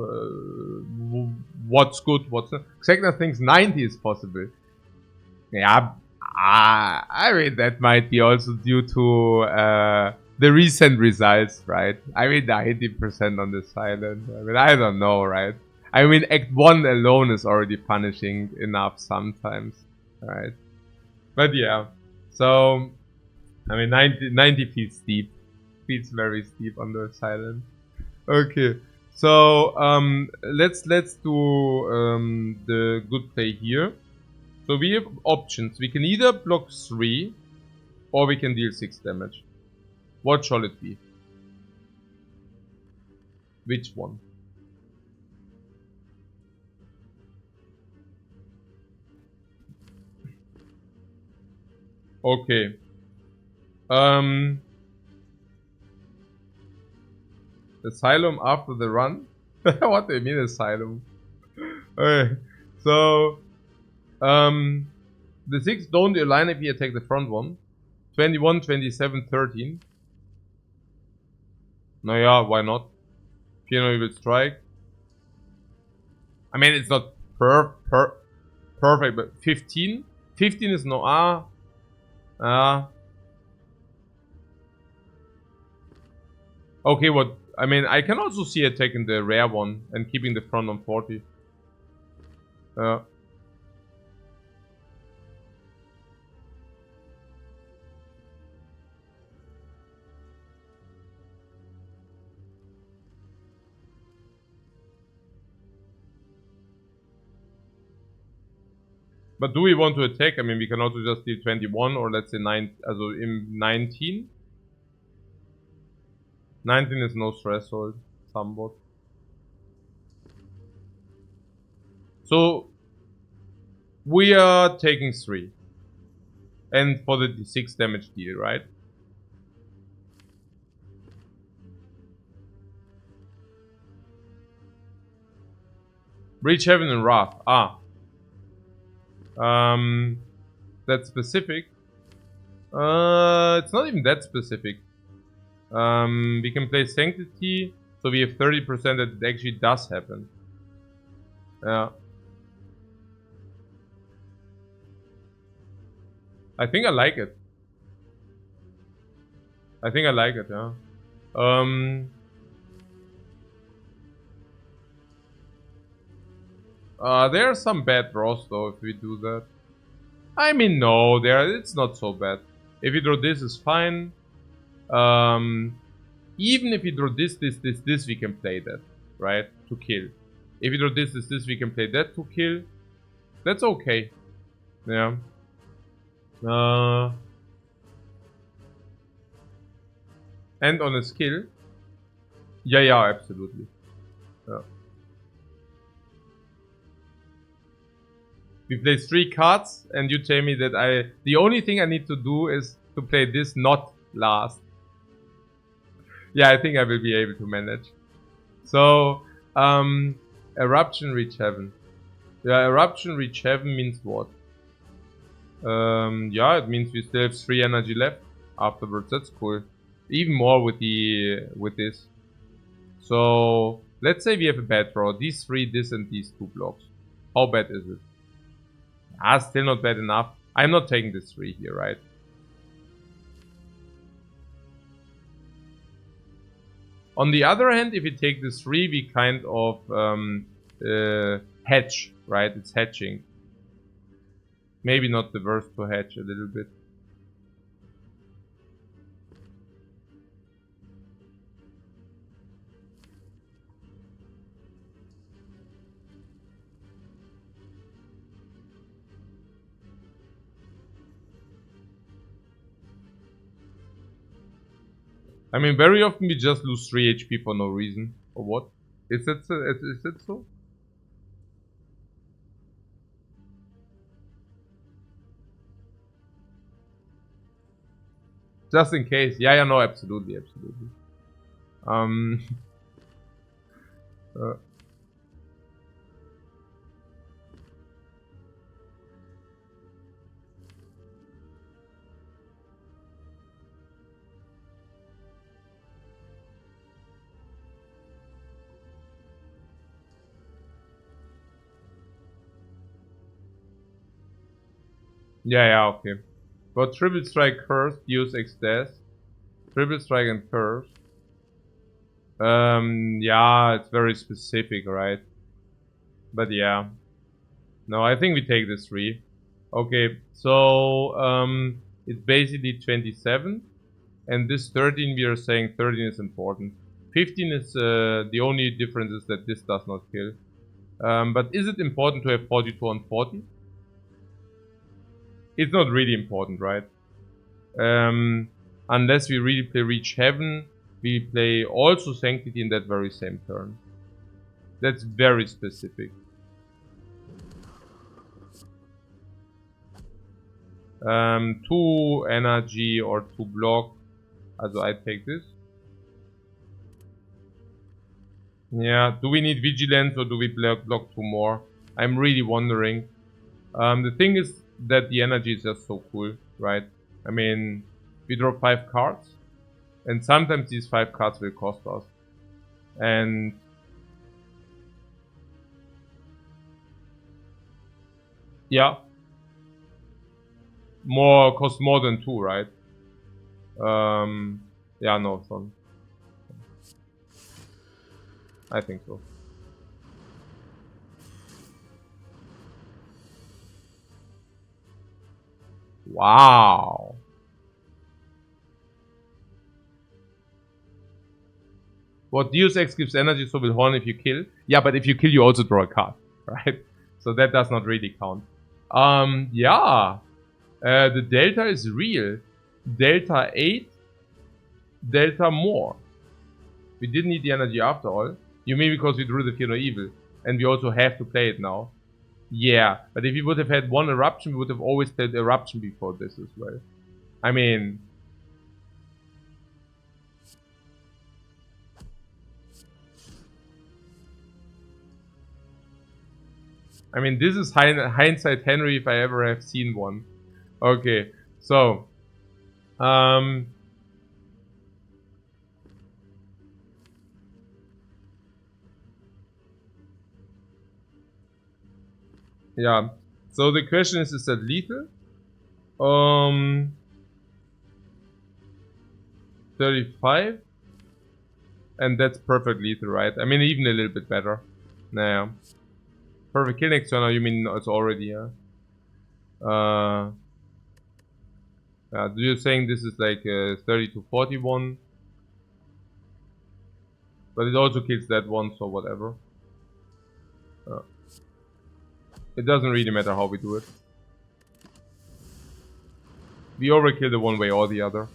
what's good, what's not. Xekna thinks 90 is possible. Yeah, I mean, that might be also due to the recent results, right? I mean, 90% on the silent. I mean, I don't know, right? I mean, Act 1 alone is already punishing enough sometimes, right? But yeah. So, I mean, 90 feels steep. Feels very steep on the silent. Okay. So, let's do the good play here. So we have options. We can either block 3 or we can deal 6 damage. What shall it be? Which one? Okay. Asylum after the run? What do you mean asylum? Okay. So, the 6 don't align if you attack the front one. 21, 27, 13. No, yeah, why not? Piano will strike. I mean, it's not perfect, but 15? 15 is no Okay, what... I mean, I can also see it taking the rare one and keeping the front on 40. But do we want to attack? I mean, we can also just deal 21 or let's say 9, also in 19. 19 is no threshold, somewhat. So, we are taking 3. And for the 6 damage deal, right? Reach Heaven and Wrath. That's specific. It's not even that specific. We can play Sanctity, so we have 30% that it actually does happen. Yeah. I think I like it. Yeah. There are some bad draws though if we do that. I mean, no, it's not so bad. If you draw this, is fine. Even if you draw this, we can play that, right? To kill. If you draw this, we can play that to kill. That's okay. Yeah. And on a skill. Yeah, absolutely. Yeah. We play 3 cards, and you tell me that the only thing I need to do is to play this not last. Yeah, I think I will be able to manage. So, Eruption Reach Heaven. Yeah, Eruption Reach Heaven means what? Yeah, it means we still have 3 energy left afterwards. That's cool. Even more with this. So, let's say we have a bad draw. These 3, this and these 2 blocks. How bad is it? Still not bad enough. I'm not taking this 3 here, right? On the other hand, if you take this 3, we kind of hedge, right? It's hedging. Maybe not the worst to hedge a little bit. I mean, very often we just lose 3 HP for no reason. Or what? Is it so? Just in case. Yeah, no, absolutely. Yeah, okay. But Triple Strike first, use X-Death. Triple Strike and Curse. Yeah, it's very specific, right? But yeah. No, I think we take this 3. Okay, so it's basically 27. And this 13, we are saying 13 is important. 15 is the only difference is that this does not kill. But is it important to have 42 on 40? It's not really important, right? Unless we really play Reach Heaven, we play also Sanctity in that very same turn. That's very specific. 2 energy or 2 block. Also I take this. Yeah, do we need Vigilance or do we block 2 more? I'm really wondering. The thing is that the energy is just so cool, right? I mean, we draw 5 cards. And sometimes these 5 cards will cost us. And yeah. Cost more than 2, right? Yeah, no, son. I think so. Wow. What Deus Ex gives energy, so will Horn if you kill. Yeah, but if you kill, you also draw a card, right? So that does not really count. Yeah. The delta is real. Delta 8, delta more. We didn't need the energy after all. You mean because we drew the Fear No Evil. And we also have to play it now. Yeah, but if we would have had one Eruption, we would have always played Eruption before this as well. I mean... this is hindsight Henry if I ever have seen one. Okay, so... yeah, so the question is that lethal? 35? And that's perfect lethal, right? I mean, even a little bit better. Naja. Perfect kill next turn, you mean it's already, yeah? Yeah, you're saying this is like 30 to 41. But it also kills that one, so whatever. It doesn't really matter how we do it. We overkill the one way or the other.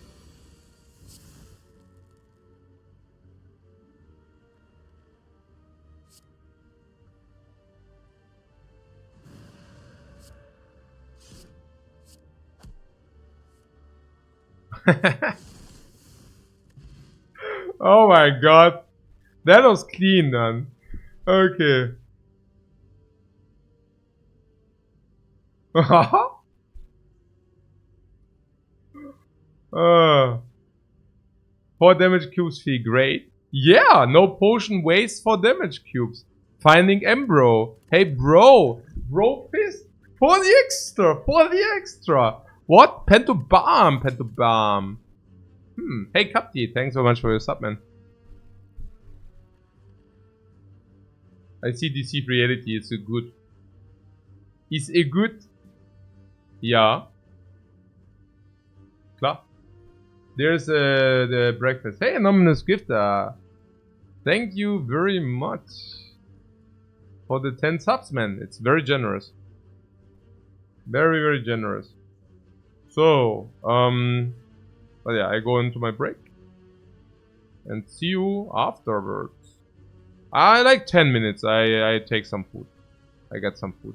Oh my god. That was clean, man. Okay. uh, 4 damage cubes feel great. Yeah, no potion waste for damage cubes. Finding Embro. Hey bro. Bro fist. For the extra. For the extra. What? Pentobam. Pentobam. Hey Capti. Thanks so much for your sub, man. I see DC reality is a good. Is a good? Ja. Klar. There's the breakfast. Hey, anonymous gifter. Thank you very much for the 10 subs, man. It's very generous. Very, very generous. So, but yeah, I go into my break and see you afterwards. I like 10 minutes. I take some food. I get some food.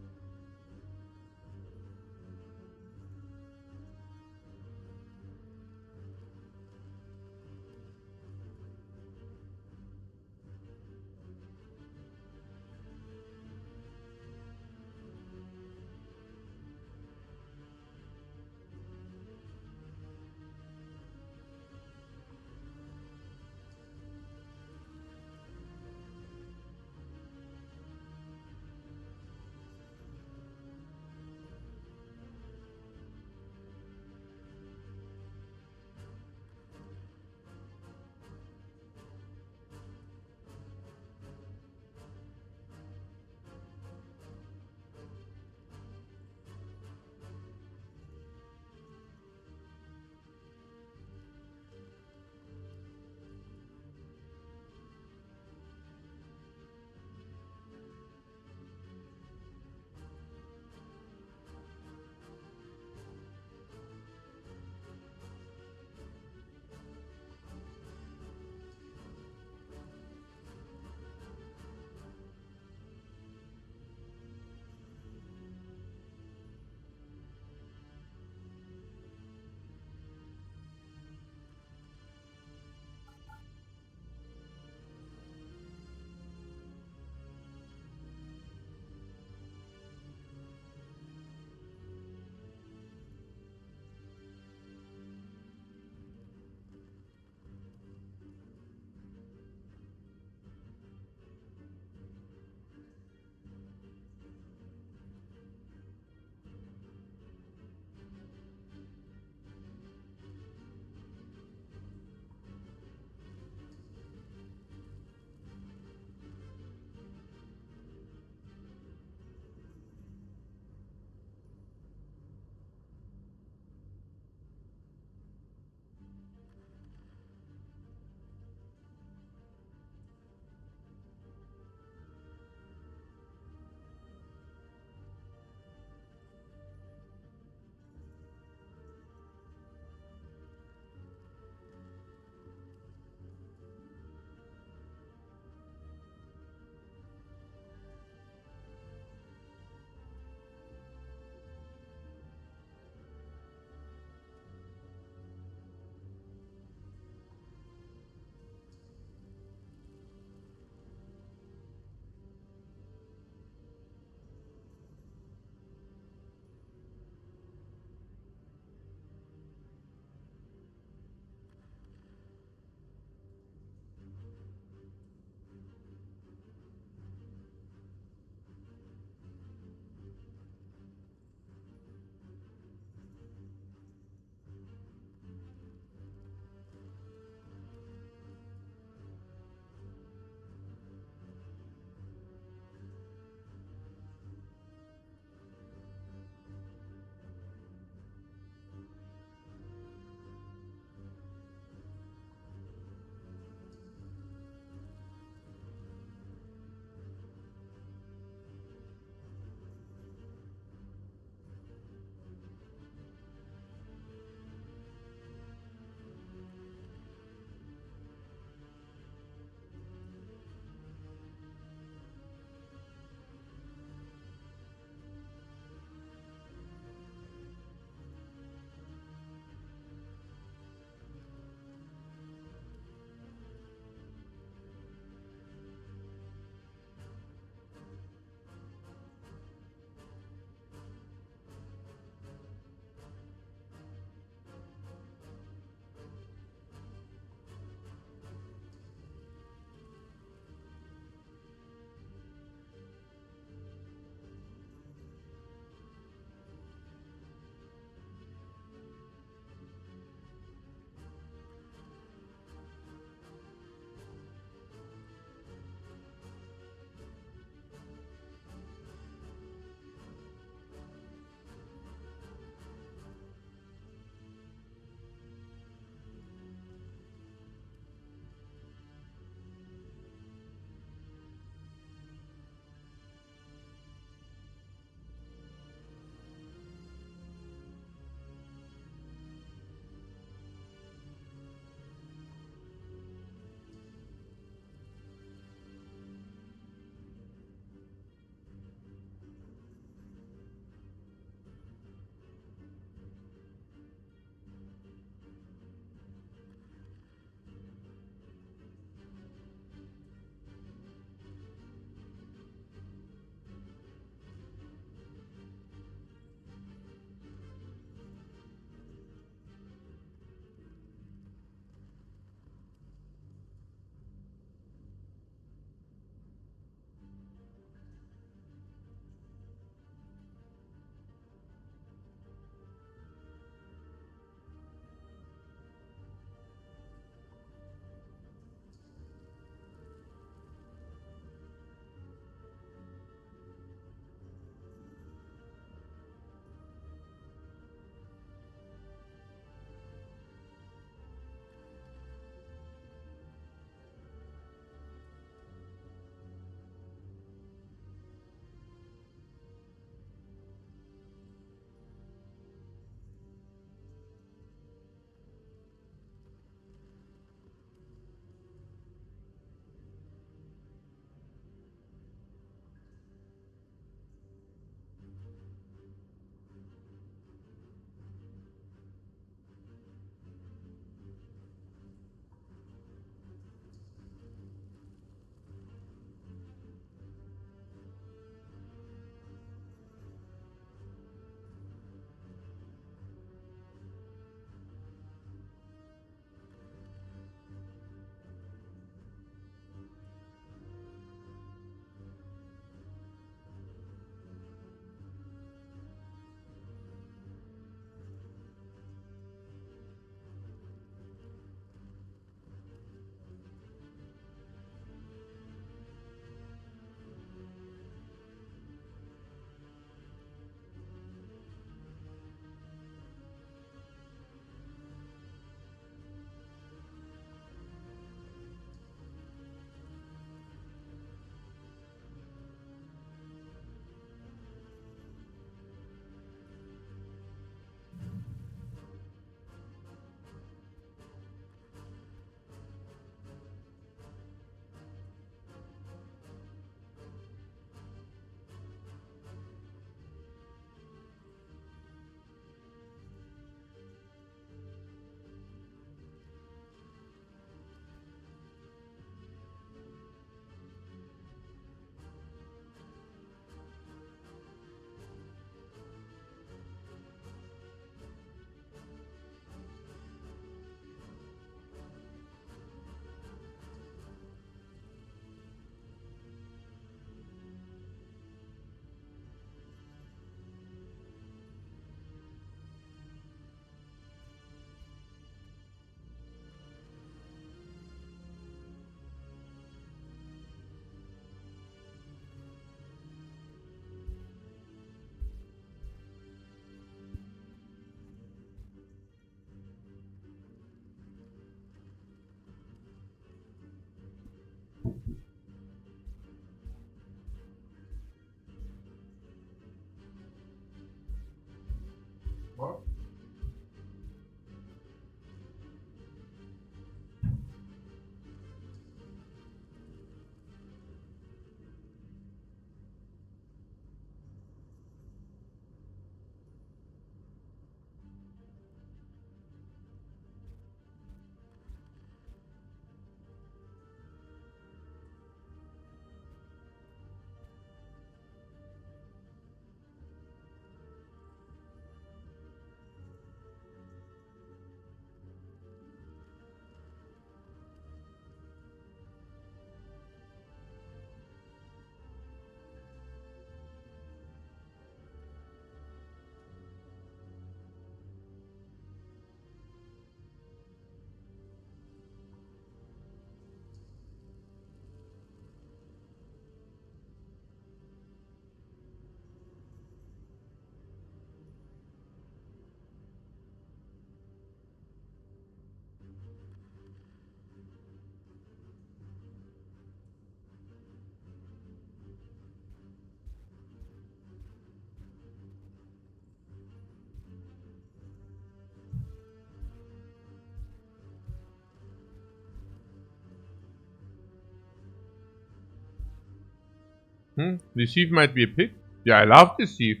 Deceive might be a pick. Yeah, I love Deceive.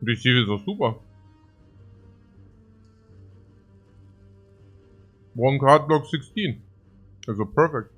Deceive is so super. One card block 16. That's so perfect.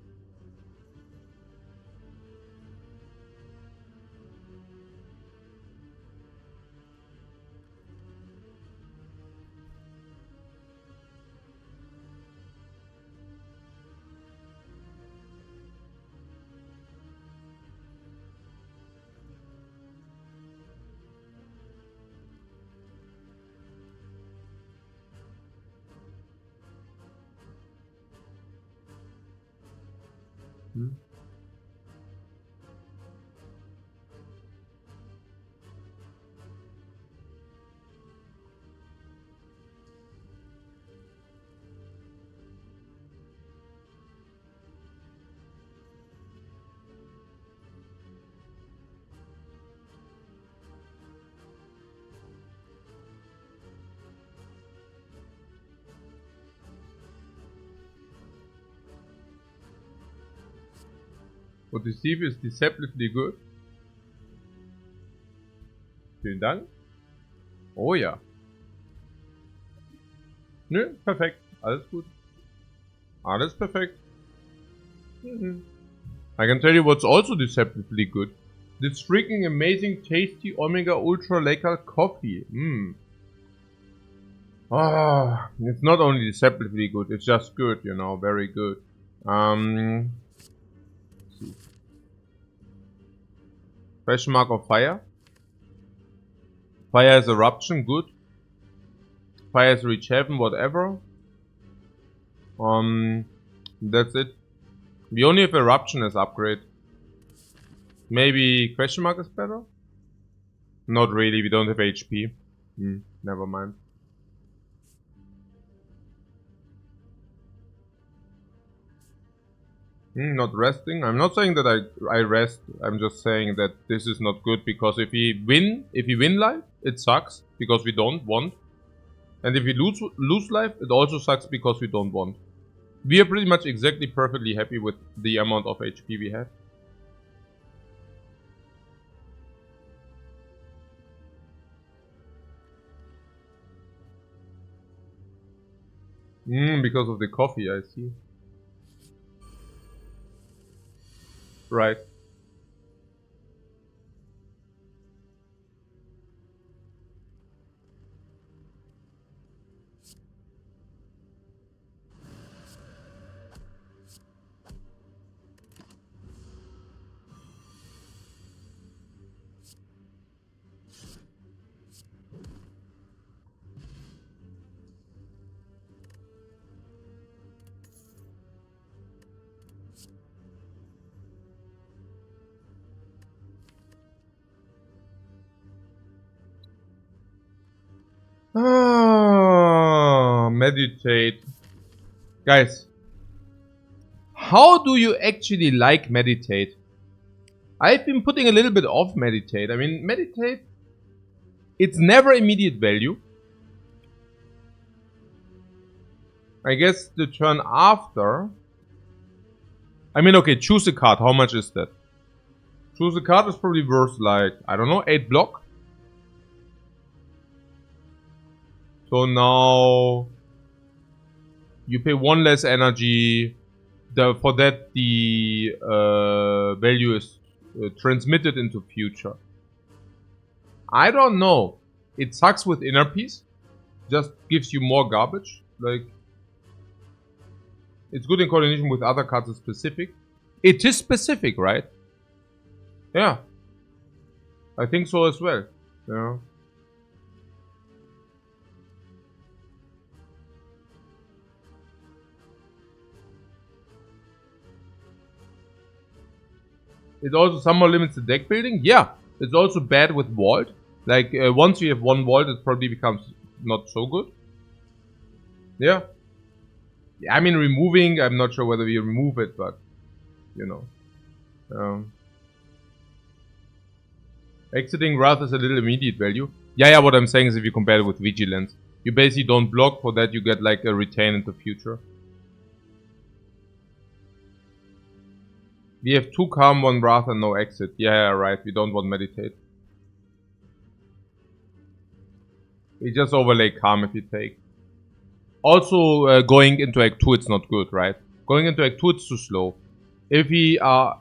But Deceive ist deceptively good. Vielen Dank. Oh ja. Nö, perfekt. Alles gut. Alles perfekt. I can tell you what's also deceptively good. This freaking amazing tasty Omega Ultra Laker coffee. Ah, it's not only deceptively good, it's just good, you know, very good. Question mark of fire. Fire is eruption, good. Fire is reach heaven, whatever. That's it. We only have eruption as upgrade. Maybe question mark is better? Not really, we don't have HP. Never mind. Not resting. I'm not saying that I rest. I'm just saying that this is not good because if we win life, it sucks because we don't want. And if we lose life, it also sucks because we don't want. We are pretty much exactly perfectly happy with the amount of HP we have. Because of the coffee, I see. Right. Meditate. Guys, how do you actually like meditate? I've been putting a little bit off meditate. I mean, meditate, it's never immediate value. I guess the turn after. I mean, okay, choose a card. How much is that? Choose a card is probably worth like, I don't know, 8 block. So now you pay 1 less energy. For that, the value is transmitted into future. I don't know. It sucks with inner peace. Just gives you more garbage. Like, it's good in coordination with other cards. It's specific. It is specific, right? Yeah. I think so as well. Yeah. It also somehow limits the deck building. Yeah. It's also bad with vault. Like, once you have 1 vault, it probably becomes not so good. Yeah. I mean, removing, I'm not sure whether we remove it, but, you know. Exiting Wrath is a little immediate value. Yeah, what I'm saying is if you compare it with Vigilance. You basically don't block, for that you get like a retain into future. We have 2 calm, 1 wrath, and no exit. Yeah, right. We don't want meditate. We just overlay calm if you take. Also, going into Act 2, it's not good, right? Going into Act 2, it's too slow. If we are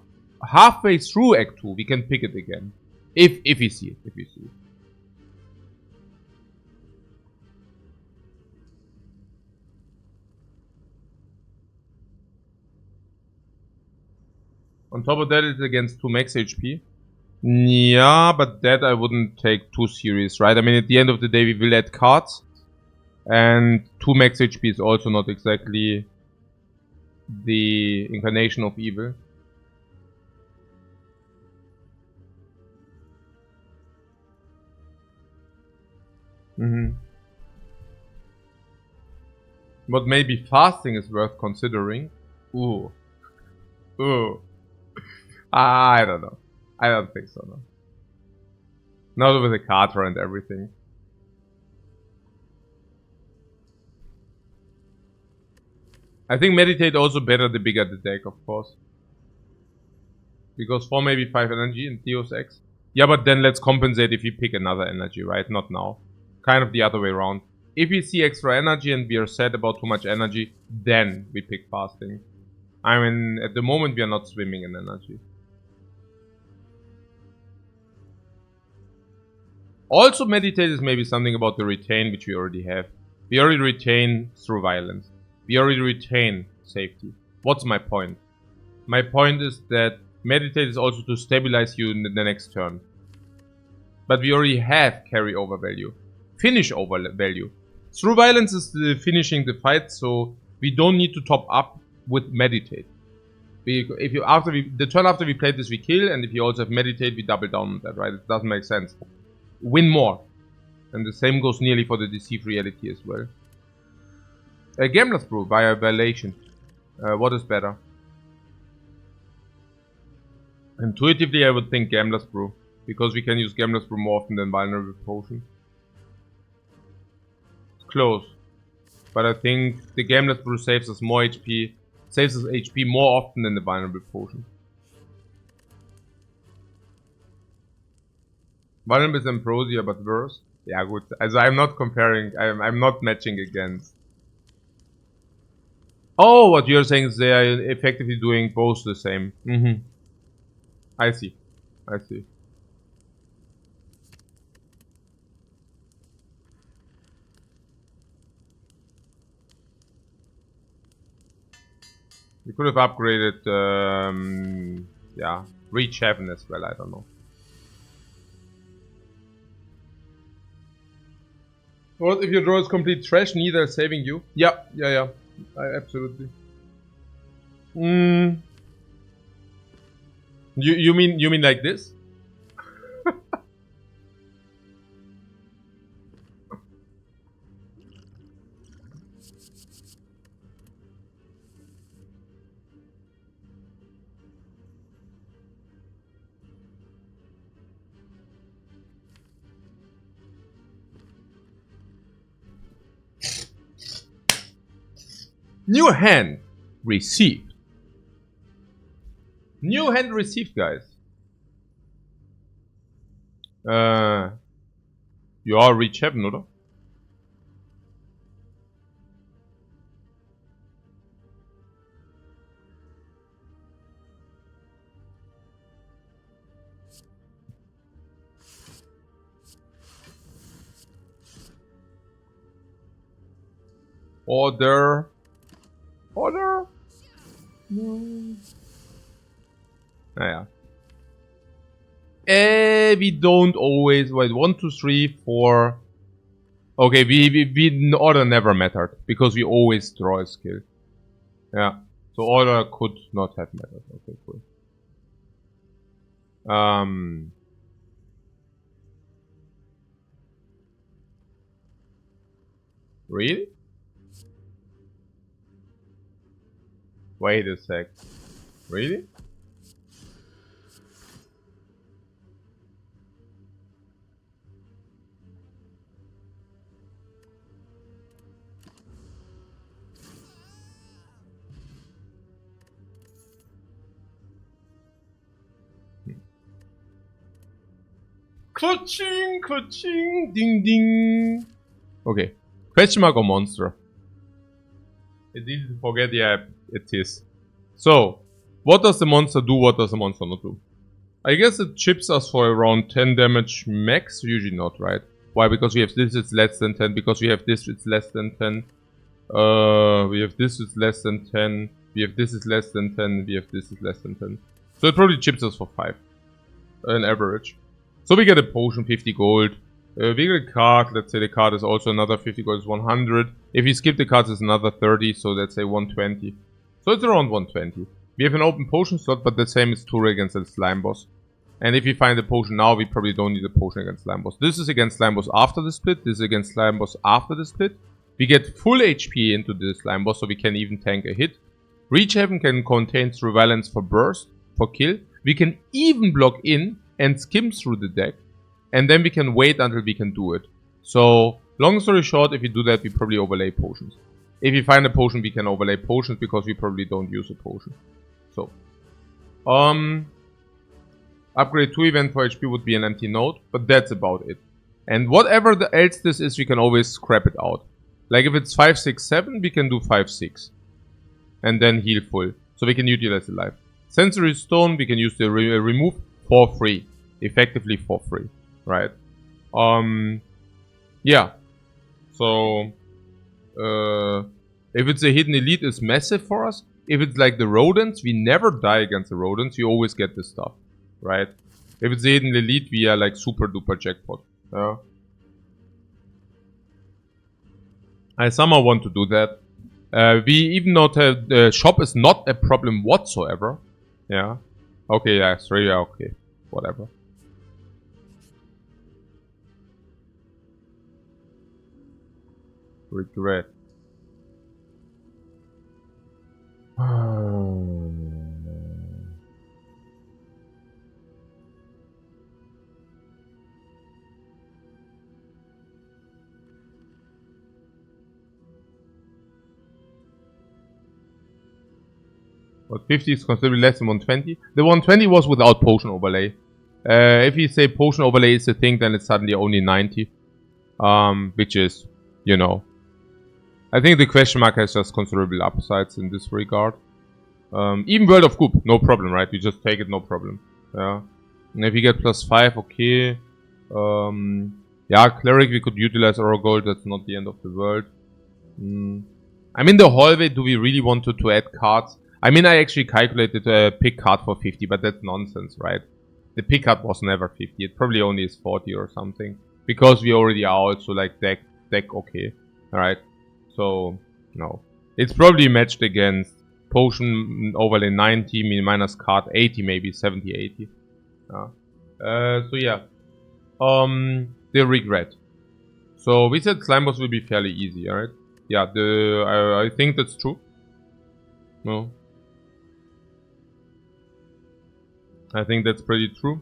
halfway through Act 2, we can pick it again. If we see it. If we see it. On top of that, it's against 2 max HP. Yeah, but that I wouldn't take too serious, right? I mean, at the end of the day, we will add cards. And 2 max HP is also not exactly the incarnation of evil. But maybe fasting is worth considering. Ooh. I don't know. I don't think so, no. Not with the card draw and everything. I think meditate also better the bigger the deck, of course. Because 4 maybe 5 energy in Deus Ex. Yeah, but then let's compensate if we pick another energy, right? Not now. Kind of the other way around. If we see extra energy and we are sad about too much energy, then we pick fasting. I mean, at the moment we are not swimming in energy. Also, meditate is maybe something about the retain, which we already have. We already retain through violence. We already retain safety. What's my point? My point is that meditate is also to stabilize you in the next turn. But we already have carryover value. Finish over value. Through violence is finishing the fight, so we don't need to top up with meditate. The turn after we played this, we kill, and if you also have meditate, we double down on that, right? It doesn't make sense. Win more. And the same goes nearly for the Deceive reality as well. Gambler's Brew via Violation. What is better? Intuitively, I would think Gambler's Brew, because we can use Gambler's Brew more often than Vulnerable Potion. It's close. But I think the Gambler's Brew saves us more HP, saves us HP more often than the Vulnerable Potion. Vulnerable is Ambrosia, but worse. Yeah, good. Also, I'm not comparing, I'm not matching against. Oh, what you're saying is they are effectively doing both the same. I see. I see. We could have upgraded, yeah, Reach Heaven as well, I don't know. What if your draw is complete trash, neither saving you? Yeah. Absolutely. You mean like this? New hand received. New hand received, guys. Ja, Reach Heaven, oder? Order. No. Naja. We don't always. Wait, 1, 2, 3, 4. Okay, we order never mattered because we always draw a skill. Yeah. So order could not have mattered. Okay, cool. Really? Wait a sec. Really? Clutching, clutching, ding ding. Okay. Question mark or monster? It's easy to forget, yeah, it is. So, what does the monster do, what does the monster not do? I guess it chips us for around 10 damage max, usually not, right? Why? Because we have this, it's less than 10, because we have this, it's less than 10. We have this, it's less than 10. We have this, is less than 10. We have this, is less than 10. So it probably chips us for 5. On average. So we get a potion, 50 gold. We get a card, let's say the card is also another 50 gold, is 100. If you skip the cards, it's another 30, so let's say 120. So it's around 120. We have an open potion slot, but the same is true against the slime boss. And if we find a potion now, we probably don't need a potion against slime boss. This is against slime boss after the split, this is against slime boss after the split. We get full HP into the slime boss, so we can even tank a hit. Reach Heaven can contain through Valence for burst, for kill. We can even block in and skim through the deck. And then we can wait until we can do it. So, long story short, if we do that, we probably overlay potions. If we find a potion, we can overlay potions because we probably don't use a potion. So, upgrade 2 event for HP would be an empty node, but that's about it. And whatever else this is, we can always scrap it out. Like if it's 5, 6, 7, we can do 5, 6. And then heal full. So we can utilize the life. Sensory Stone, we can use the remove for free. Effectively for free. Right? Yeah. So, if it's a hidden elite, it's massive for us. If it's like the rodents, we never die against the rodents. You always get this stuff. Right? If it's a hidden elite, we are like super duper jackpot. Yeah. I somehow want to do that. We even not have the shop is not a problem whatsoever. Yeah. Okay, yeah, 3, yeah, okay. Whatever. Regret. What 50 is considerably less than 120. The 120 was without potion overlay. If you say potion overlay is the thing, then it's suddenly only 90. Which is, you know. I think the question mark has just considerable upsides in this regard. Even World of Goop, no problem, right? We just take it, no problem. Yeah. And if you get +5, okay. Yeah, Cleric, we could utilize our gold, that's not the end of the world. I mean, the hallway, do we really want to add cards? I mean, I actually calculated a pick card for 50, but that's nonsense, right? The pick card was never 50, it probably only is 40 or something. Because we already are also like deck okay. Alright, so, no. It's probably matched against potion overlay 90, minus card 80 maybe, 70, 80. So yeah. The regret. So we said slime boss will be fairly easy, alright? Yeah, I think that's true. No. I think that's pretty true.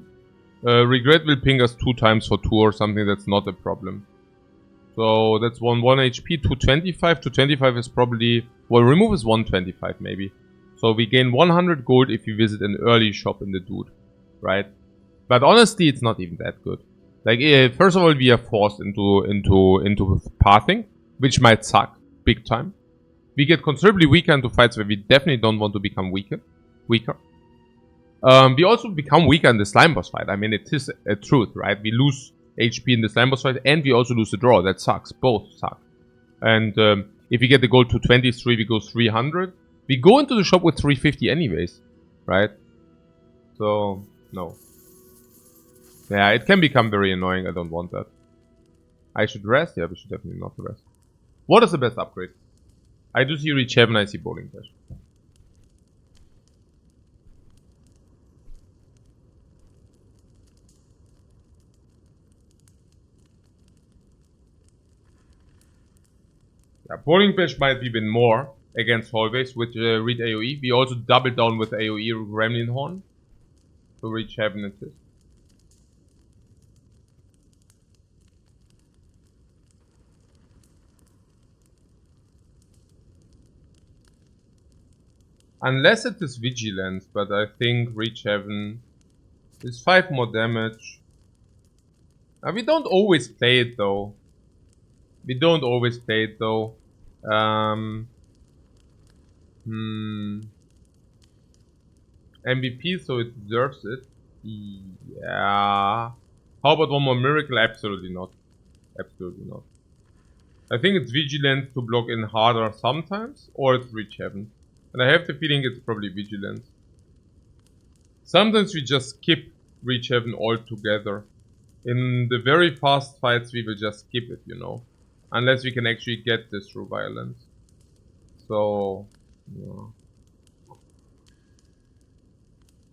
Regret will ping us 2 times for 2 or something, that's not a problem. So that's 1 HP, 225. 225 is probably... Well, remove is 125 maybe. So we gain 100 gold if you visit an early shop in the dude. Right? But honestly, it's not even that good. Like, first of all, we are forced into pathing, which might suck big time. We get considerably weaker into fights where we definitely don't want to become weaker. We also become weaker in the slime boss fight. I mean, it is a truth, right? We lose HP in the slime boss fight and we also lose the draw. That sucks. Both suck. And if we get the gold to 23, we go 300. We go into the shop with 350 anyways, right? So, no. Yeah, it can become very annoying. I don't want that. I should rest? Yeah, we should definitely not rest. What is the best upgrade? I do see Reach Heaven, I see Bowling Dash. Yeah, Bowling Bash might be even more against hallways with read AoE. We also double down with AoE Gremlin Horn to Reach Heaven assist. Unless it is Vigilance, but I think Reach Heaven is 5 more damage. We don't always play it though. We don't always play it though. MVP, so it deserves it. Yeah. How about one more miracle? Absolutely not. Absolutely not. I think it's Vigilance to block in harder sometimes, or it's Reach Heaven. And I have the feeling it's probably Vigilance. Sometimes we just skip Reach Heaven altogether. In the very fast fights we will just skip it, you know. Unless we can actually get this through violence. So, yeah.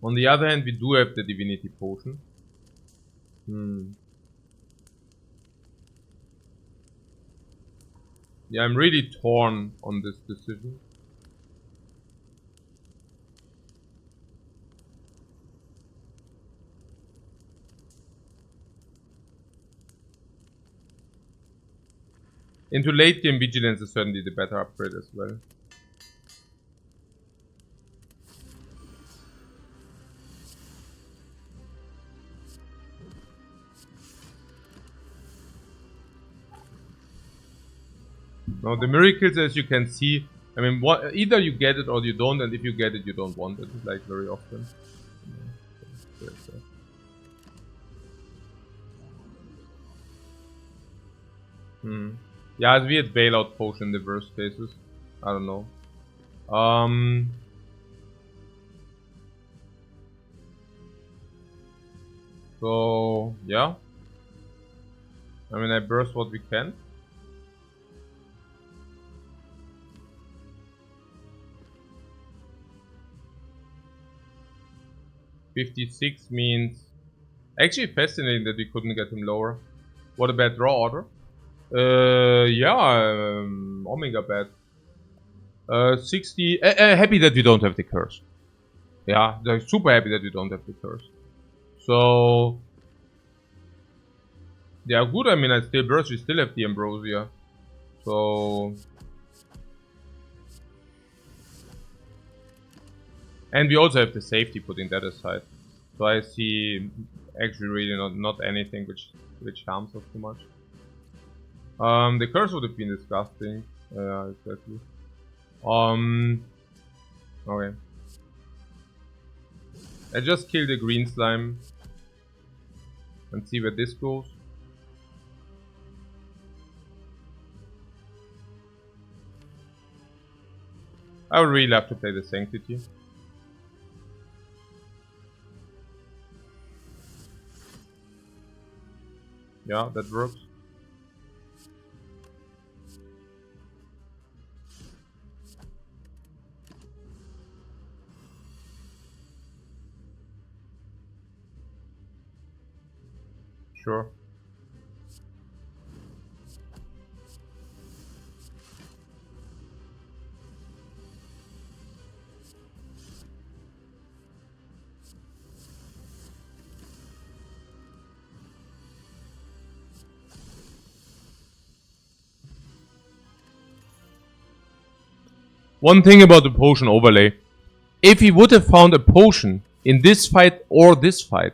On the other hand, we do have the Divinity Potion. Yeah, I'm really torn on this decision. Into late game, Vigilance is certainly the better upgrade as well. Now the miracles, as you can see, I mean, either you get it or you don't, and if you get it, you don't want it, like very often. Yeah, it's weird bailout potion in the worst cases. I don't know. So yeah. I mean, I burst what we can. $56 means actually fascinating that we couldn't get him lower. What a bad draw order. Yeah, Omega bad. 60. Happy that we don't have the curse. Yeah, they're super happy that we don't have the curse. So they are good. I mean, I still burst. We still have the Ambrosia. So, and we also have the safety, putting that aside. So I see actually really not anything which harms us too much. The curse would have been disgusting. Yeah, exactly. Okay. I just kill the green slime and see where this goes. I would really love to play the Sanctity. Yeah, that works. Sure. One thing about the potion overlay. If we would have found a potion in this fight or this fight,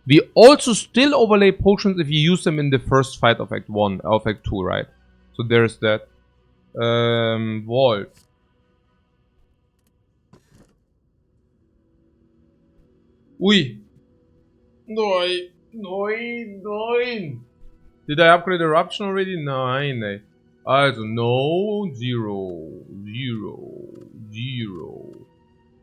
we also still overlay potions if you use them in the first fight of Act 1, of Act 2, right? So there's that. Vault. Ui. Nein. Did I upgrade Eruption already? Nein. Also, no. 0.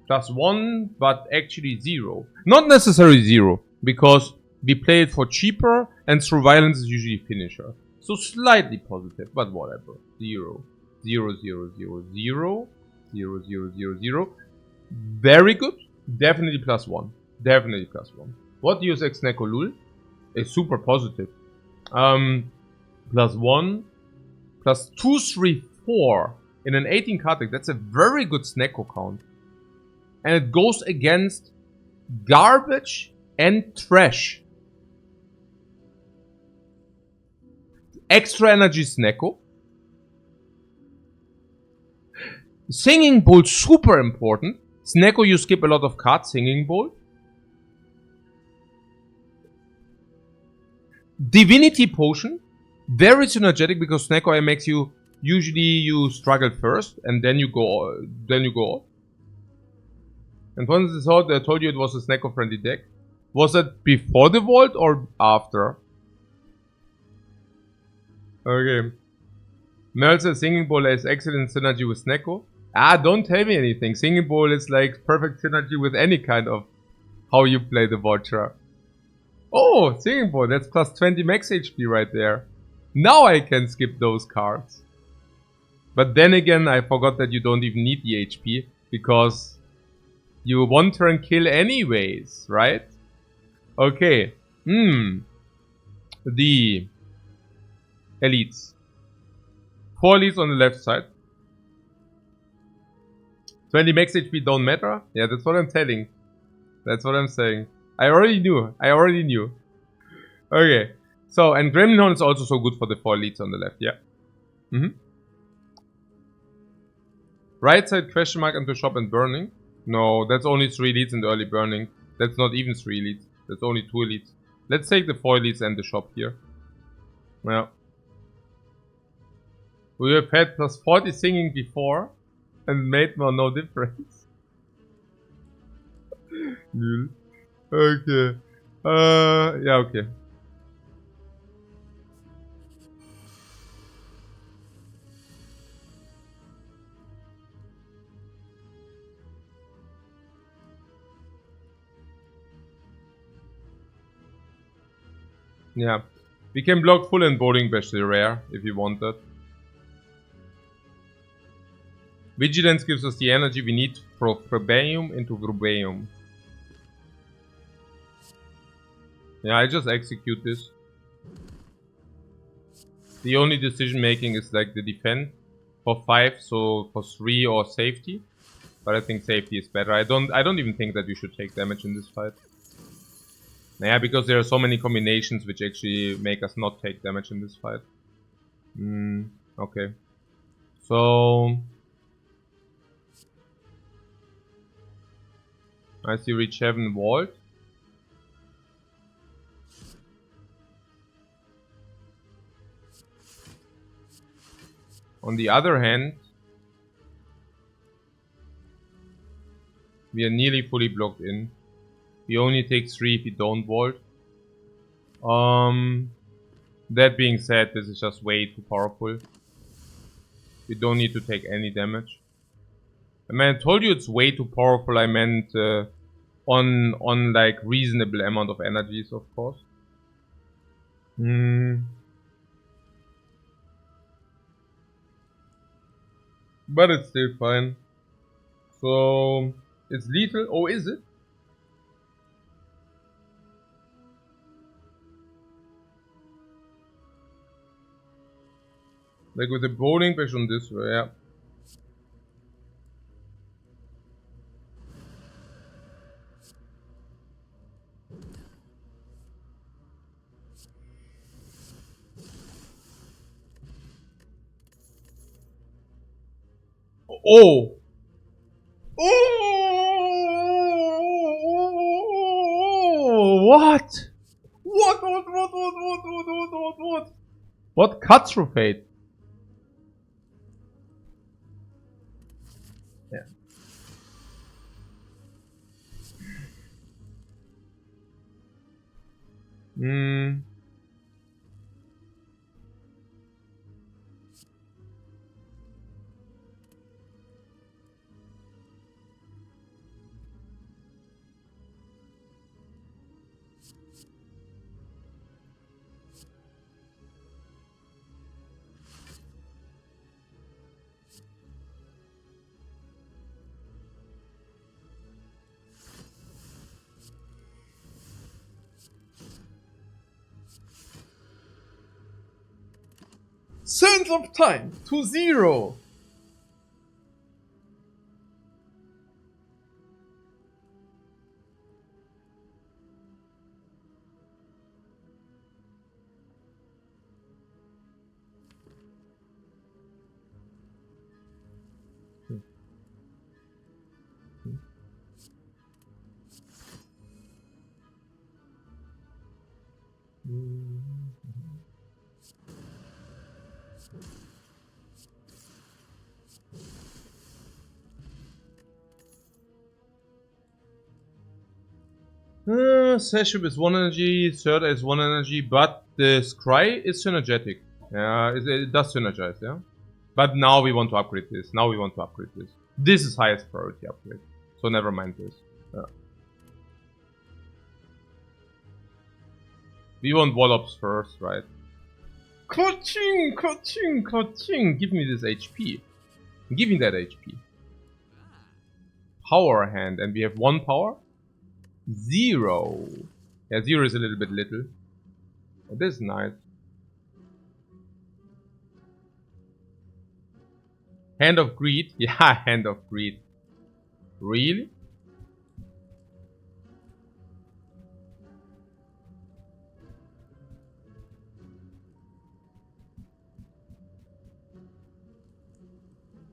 +1, but actually 0. Not necessarily 0, because we play it for cheaper, and through violence is usually finisher. So slightly positive, but whatever. 0. Very good. Definitely +1. Definitely +1. What use Ex Nekolul is super positive. +1, +2, 3, 4 in an 18 card deck. That's a very good Snecko count. And it goes against garbage and trash. Extra energy Snecko. Singing Bowl, super important. Snecko, you skip a lot of cards. Singing Bowl. Divinity Potion. Very synergetic because Snacko Eye makes you... Usually you struggle first and then you go off. And for instance, I told you it was a Snacko friendly deck. Was it before the vault or after? Okay. Merl says Singing Bowl has excellent synergy with Snacko. Ah, don't tell me anything. Singing Bowl is like perfect synergy with any kind of how you play the Vulture. Oh, Singing Bowl, that's plus 20 max HP right there. Now I can skip those cards. But then again, I forgot that you don't even need the HP because you one turn kill anyways, right? Okay. The elites. 4 elites on the left side. 20 max HP don't matter? Yeah, that's what I'm telling. That's what I'm saying. I already knew. Okay. So, and Gremlin Horn is also so good for the 4 elites on the left, yeah. Right side question mark into shop and burning. No, that's only 3 elites in the early burning. That's not even 3 elites. That's only 2 elites. Let's take the 4 elites and the shop here. Well. We have had plus 40 singing before and made no difference. Okay. Yeah, okay. Yeah. We can block full and bowling bash the rare if you want that. Vigilance gives us the energy we need for Probeum into Grubeum. Yeah, I just execute this. The only decision making is like the defend for 5, so for 3 or safety. But I think safety is better. I don't even think that you should take damage in this fight. Yeah, because there are so many combinations which actually make us not take damage in this fight. Okay. So I see reach heaven vault. On the other hand, we are nearly fully blocked in. We only take 3 if we don't vault. That being said, this is just way too powerful. We don't need to take any damage. I mean, I told you it's way too powerful. I meant on like reasonable amount of energies, of course. But it's still fine. So it's lethal. Oh, is it? Like with the bowling bash on this way, yeah. Oh! Oh! What? What? What cut through fate? Yeah. Sands of time to 0. Seship is 1 energy, Third is 1 energy, but the Scry is synergetic. Yeah, it does synergize, yeah? But now we want to upgrade this. This is highest priority upgrade. So never mind this. Yeah. We want Wallops first, right? Ka-ching! Give me this HP. Give me that HP. Power hand, and we have 1 power? 0. Yeah, 0 is a little bit little. Oh, this is nice. Hand of Greed? Yeah, Hand of Greed. Really?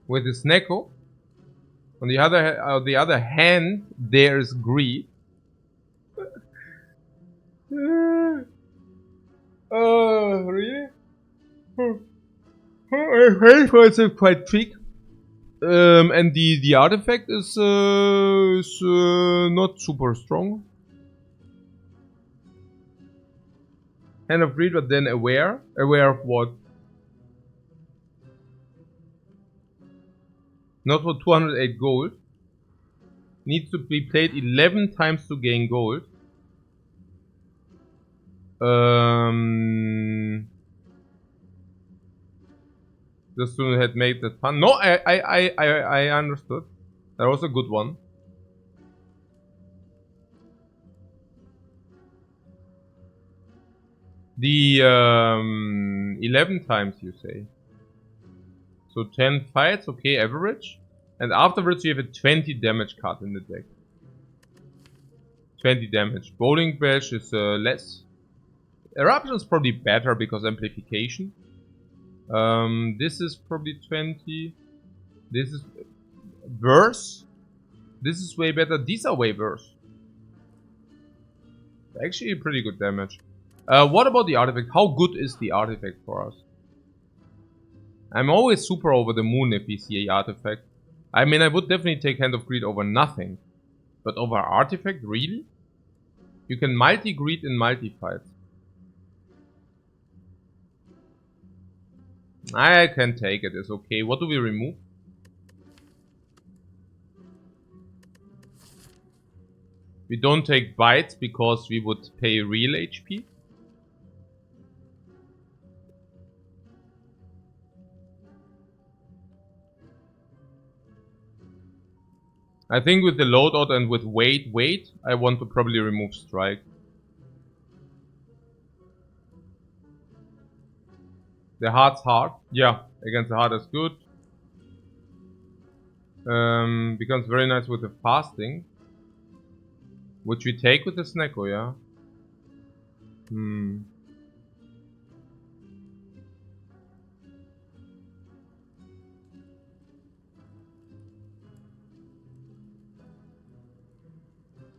With this Neko? On the other hand, there's Greed. Really? It's quite trick. And the artifact is not super strong. Hand of Greed, but then aware. Aware of what? Not for 208 gold. Needs to be played 11 times to gain gold. The student had made that fun. No, I understood. That was a good one. The 11 times you say. So 10 fights, okay, average. And afterwards you have a 20 damage card in the deck. 20 damage. Bowling Bash is less. Eruption is probably better because amplification. This is probably 20. This is worse. This is way better. These are way worse. Actually pretty good damage. What about the artifact? How good is the artifact for us? I'm always super over the moon if we see a artifact. I mean, I would definitely take Hand of Greed over nothing. But over artifact, really? You can multi-greed in multi-fights. I can take it, it's okay. What do we remove? We don't take bites because we would pay real HP. I think with the loadout and with weight, I want to probably remove strike. The heart's hard. Yeah, against the heart is good. Becomes very nice with the fasting. Which we take with the Snecko, yeah?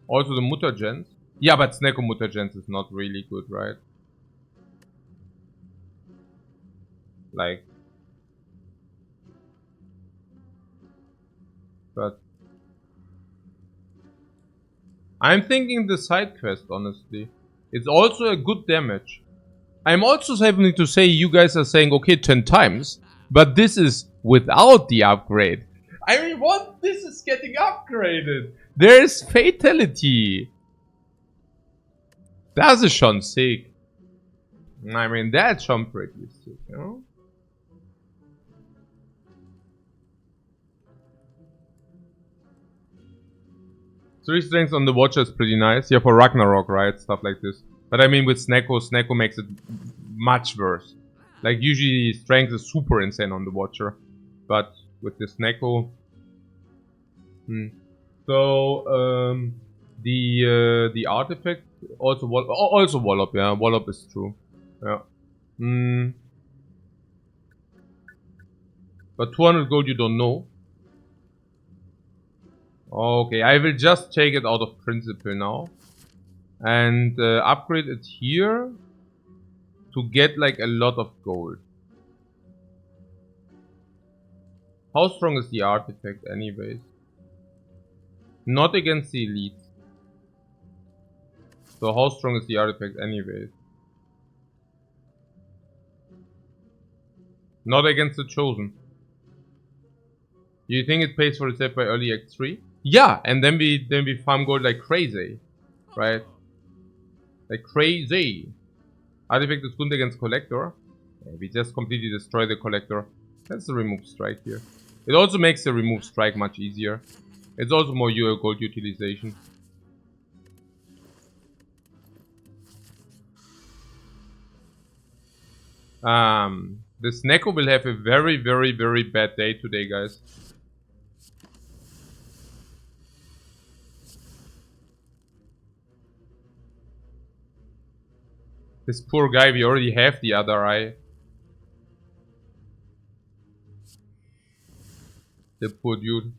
Also the Mutagens. Yeah, but Snecko Mutagens is not really good, right? Like... But... I'm thinking the side quest, honestly. It's also a good damage. I'm also having to say, you guys are saying, okay, 10 times. But this is without the upgrade. I mean, what? This is getting upgraded. There's Fatality. Das ist schon sick. I mean, that's schon pretty sick, you know? Three strengths on the Watcher is pretty nice. Yeah, for Ragnarok, right? Stuff like this. But I mean, with Snecko makes it much worse. Like, usually strength is super insane on the Watcher. But with the Snecko... So, the artifact also Wallop, yeah, Wallop is true. Yeah. But 200 gold you don't know. Okay, I will just take it out of principle now. And upgrade it here to get like a lot of gold. How strong is the artifact anyways? Not against the elite. So how strong is the artifact anyways? Not against the chosen. You think it pays for itself by early Act 3? Yeah, and then we farm gold like crazy. Right? Like crazy. Artifact is good against collector. Yeah, we just completely destroy the collector. That's the remove strike here. It also makes the remove strike much easier. It's also more gold utilization. This Neko will have a very, very, very bad day today, guys. This poor guy, we already have the other eye. The poor dude.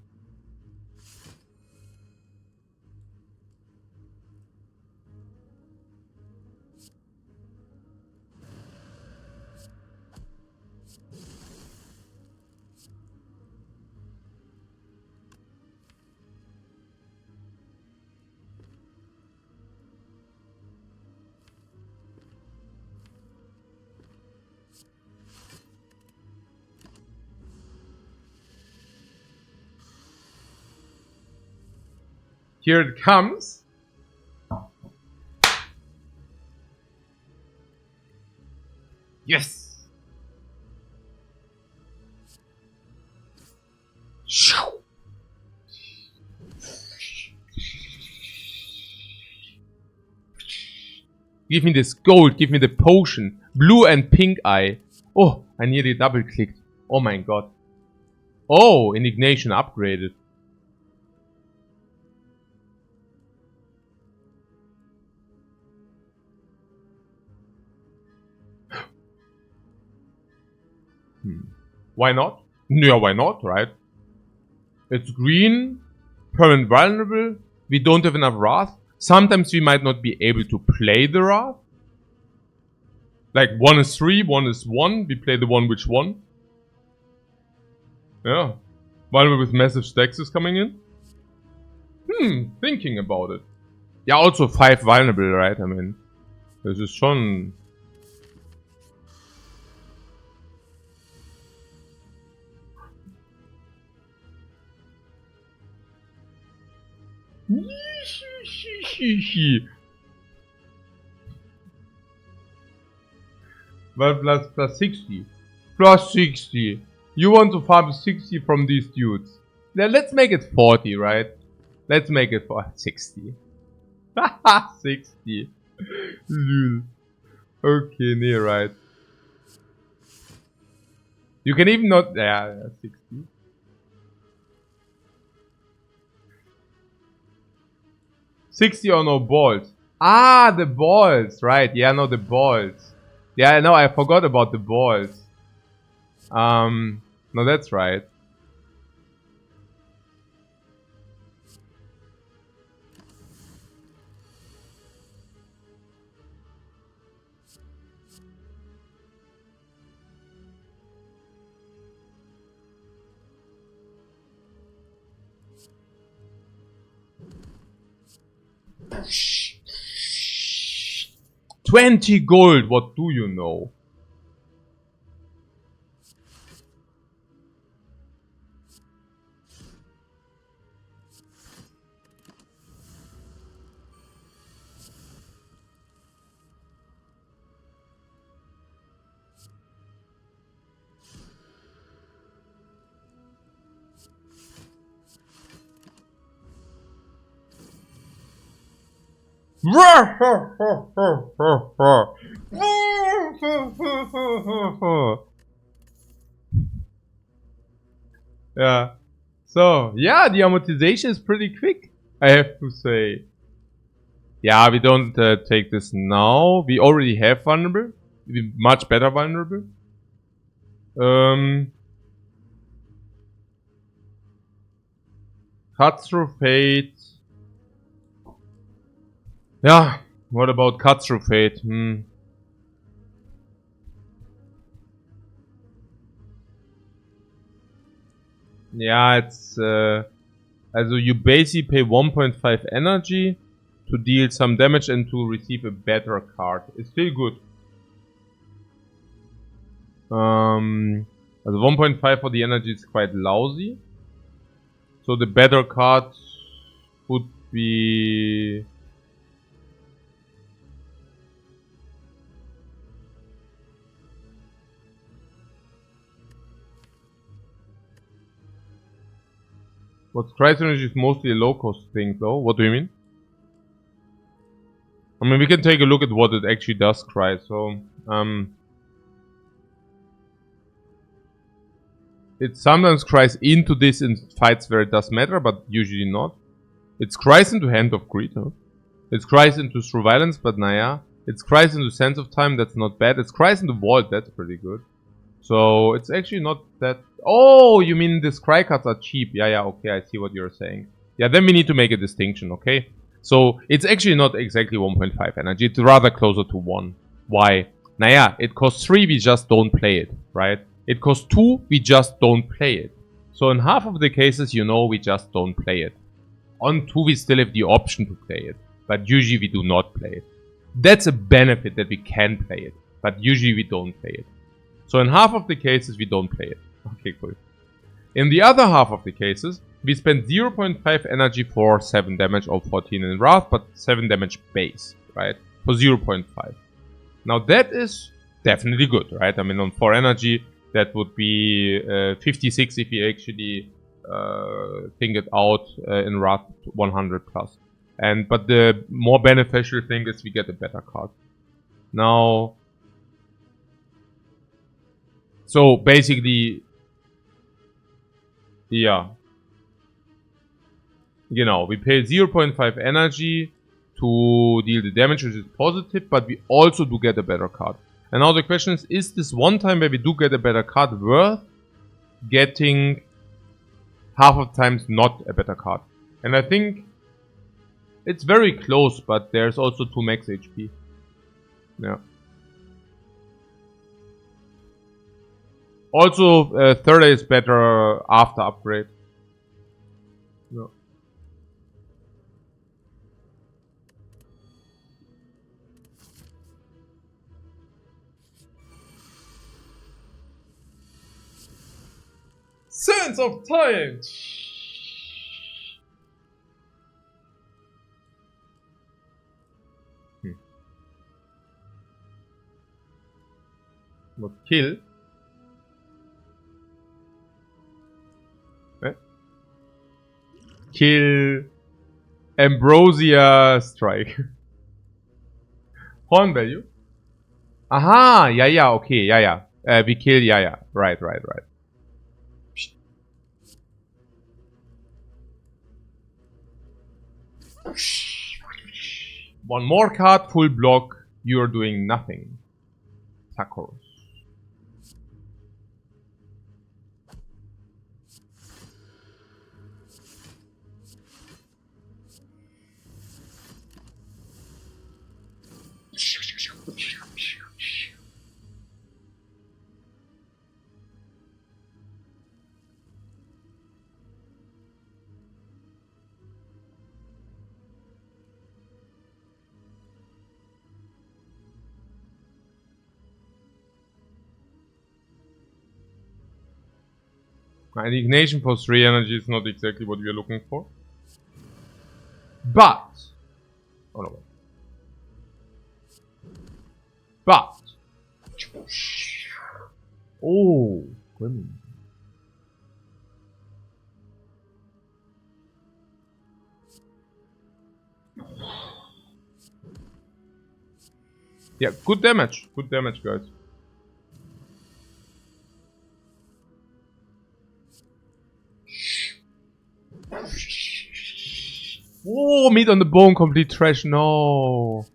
Here it comes. Yes. Give me this gold, give me the potion. Blue and pink eye. Oh, I nearly double clicked. Oh my god. Oh, indignation upgraded. Why not? Yeah, why not, right? It's green, permanent vulnerable, we don't have enough wrath. Sometimes we might not be able to play the wrath. Like 1 is 3, 1 is 1, we play the one which won. Yeah. Vulnerable with massive stacks is coming in. Thinking about it. Yeah, also 5 vulnerable, right? I mean, this is schon... Well, plus 60. Plus 60. You want to farm 60 from these dudes. Now let's make it 40, right? Let's make it for 60. 60. Okay, near right. You can even not... Yeah, 60. $60 or no balls. Ah, the balls. Right. Yeah, no, the balls. Yeah, no, I forgot about the balls. No, that's right. $20 gold, what do you know? Yeah. So, yeah, the amortization is pretty quick, I have to say. Yeah, we don't take this now. We already have vulnerable. We much better vulnerable. Cuts through fate. Yeah, what about cuts through fate? Yeah, it's also you basically pay 1.5 energy to deal some damage and to receive a better card. It's still good. Also 1.5 for the energy is quite lousy. So the better card would be... What's Christ energy is mostly a low cost thing though. What do you mean? I mean, we can take a look at what it actually does, Christ. So, it sometimes cries into this in fights where it does matter, but usually not. It's cries into Hand of Greed, huh? It's cries into Surveillance, but naya. It's cries into Sense of Time, that's not bad. It's cries into Vault, that's pretty good. So, it's actually not that... Oh, you mean these cry cards are cheap. Yeah, okay, I see what you're saying. Yeah, then we need to make a distinction, okay? So, it's actually not exactly 1.5 energy, it's rather closer to 1. Why? Naya, it costs 3, we just don't play it, right? It costs 2, we just don't play it. So in half of the cases, you know, we just don't play it. On 2, we still have the option to play it, but usually we do not play it. That's a benefit that we can play it, but usually we don't play it. So in half of the cases, we don't play it. Okay, cool. In the other half of the cases, we spend 0.5 energy for 7 damage or 14 in Wrath, but 7 damage base, right? For 0.5. Now that is definitely good, right? I mean, on 4 energy, that would be 56 if you actually think it out in Wrath 100 plus. But the more beneficial thing is we get a better card. Now, so basically, yeah, you know, we pay 0.5 energy to deal the damage, which is positive, but we also do get a better card. And now the question is this one time where we do get a better card worth getting half of times not a better card? And I think it's very close, but there's also 2 max HP. Yeah. Also, third is better after upgrade. No. Sense of Time! What, kill? Eh? Kill Ambrosia Strike. Horn value? Aha! Yeah, okay, yeah. We kill, yeah. Right. One more card, full block, you're doing nothing. Sakura. Indignation for 3 energy is not exactly what we are looking for. But... Oh no. But... Oh, women. Yeah, good damage. Good damage, guys. Oh, meat on the bone, complete trash. No.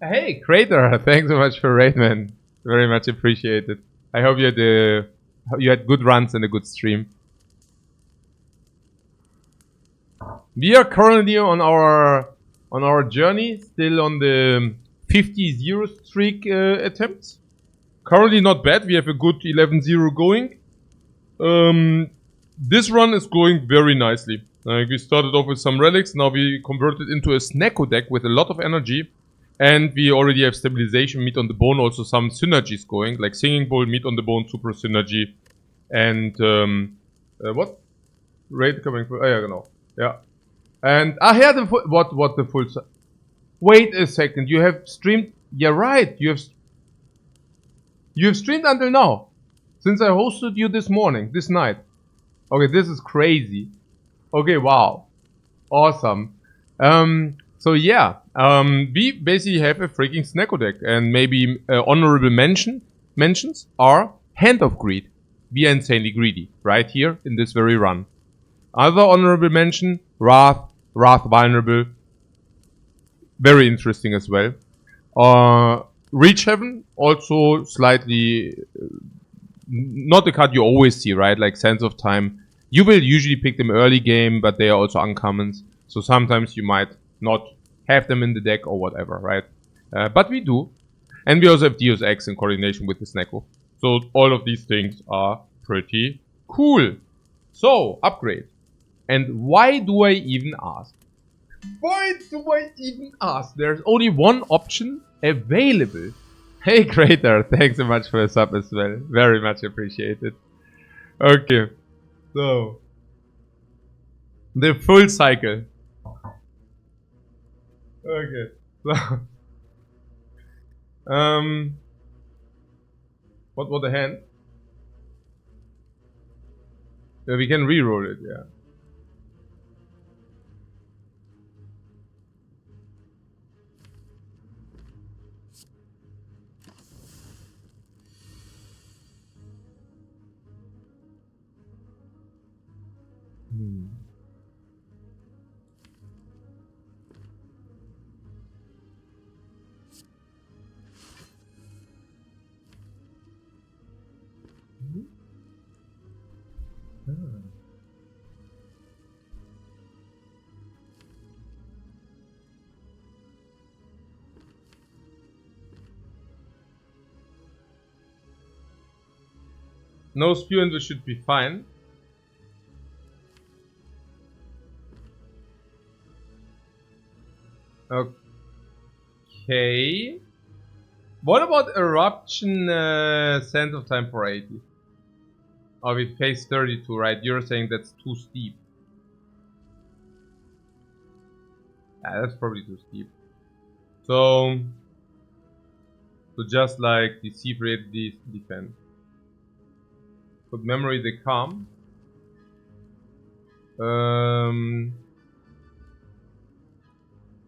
Hey, Crater, thanks so much for raid, man. Very much appreciated. I hope you had a you had good runs and a good stream. We are currently on our journey, still on the 50-0 streak attempts. Currently not bad. We have a good 11-0 going. This run is going very nicely. We started off with some relics. Now we converted into a Snecko deck with a lot of energy. And we already have stabilization, meat on the bone, also some synergies going, like singing bowl, meat on the bone, super synergy, and what? Raid coming for? Oh yeah, no, yeah. And here the full, what the full? Wait a second, you have streamed? Yeah, right. You have streamed until now, since I hosted you this morning, this night. Okay, this is crazy. Okay, wow, awesome. So yeah, we basically have a freaking Snecko deck, and maybe honorable mentions are Hand of Greed. We are insanely greedy, right here in this very run. Other honorable mention, Wrath Vulnerable, very interesting as well. Reach Heaven, also slightly not the card you always see, right? Like Sense of Time. You will usually pick them early game, but they are also uncommons. So sometimes you might not have them in the deck or whatever, right? But we do. And we also have Deus Ex in coordination with the Snecko. So all of these things are pretty cool. So, upgrade. And why do I even ask? Why do I even ask? There's only one option available. Hey Crater, thanks so much for the sub as well. Very much appreciated. Okay. So. The full cycle. Okay. So. What was the hand? Yeah, we can re-roll it, yeah. No spew and this should be fine. Okay. What about Eruption Sense of Time for 80? Oh, we face 32, right? You're saying that's too steep. Yeah, that's probably too steep. So just like Deceive Rate Defense. Put Memory the Calm.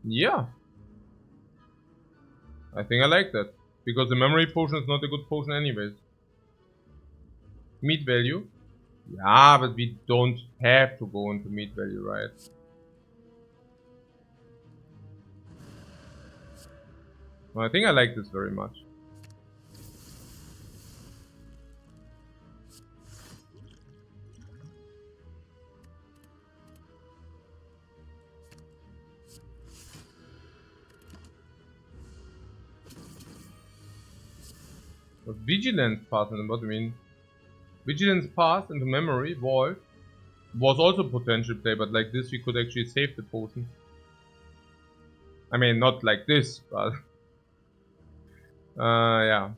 Yeah. I think I like that. Because the Memory Potion is not a good potion anyways. Meat value. Yeah, but we don't have to go into meat value, right? Well, I think I like this very much. But Vigilance Pass, and what do you mean? Vigilance Pass into Memory Vault was also potential play, but like this we could actually save the potion. I mean, not like this, but yeah.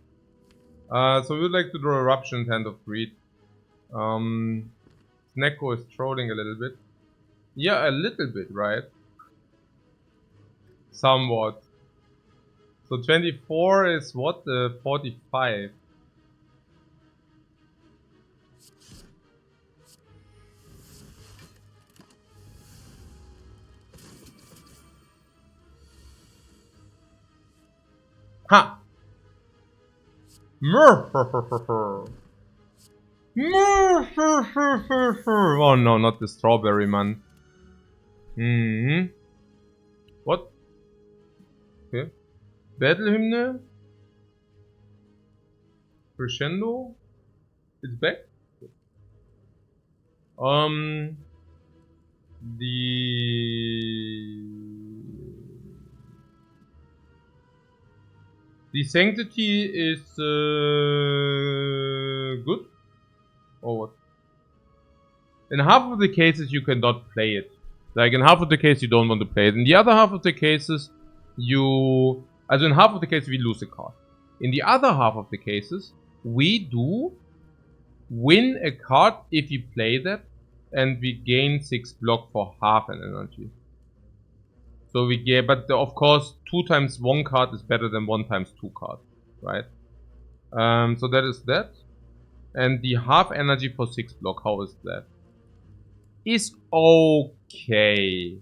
So we would like to draw Eruption, Hand of Greed. Snecko is trolling a little bit. Yeah, a little bit, right? Somewhat. So 24 is what? 45. Ha! Oh no, not the strawberry man. What? Okay. Battle Hymn? Crescendo? It's back? The sanctity is good. Or what? In half of the cases you cannot play it. Like in half of the cases you don't want to play it. In the other half of the cases you... Also in half of the cases we lose a card. In the other half of the cases we do win a card if we play that. And we gain 6 block for half an energy. So we get... But of course 2 times 1 card is better than 1 times 2 card. Right? So that is that. And the half energy for 6 block, how is that? Is okay.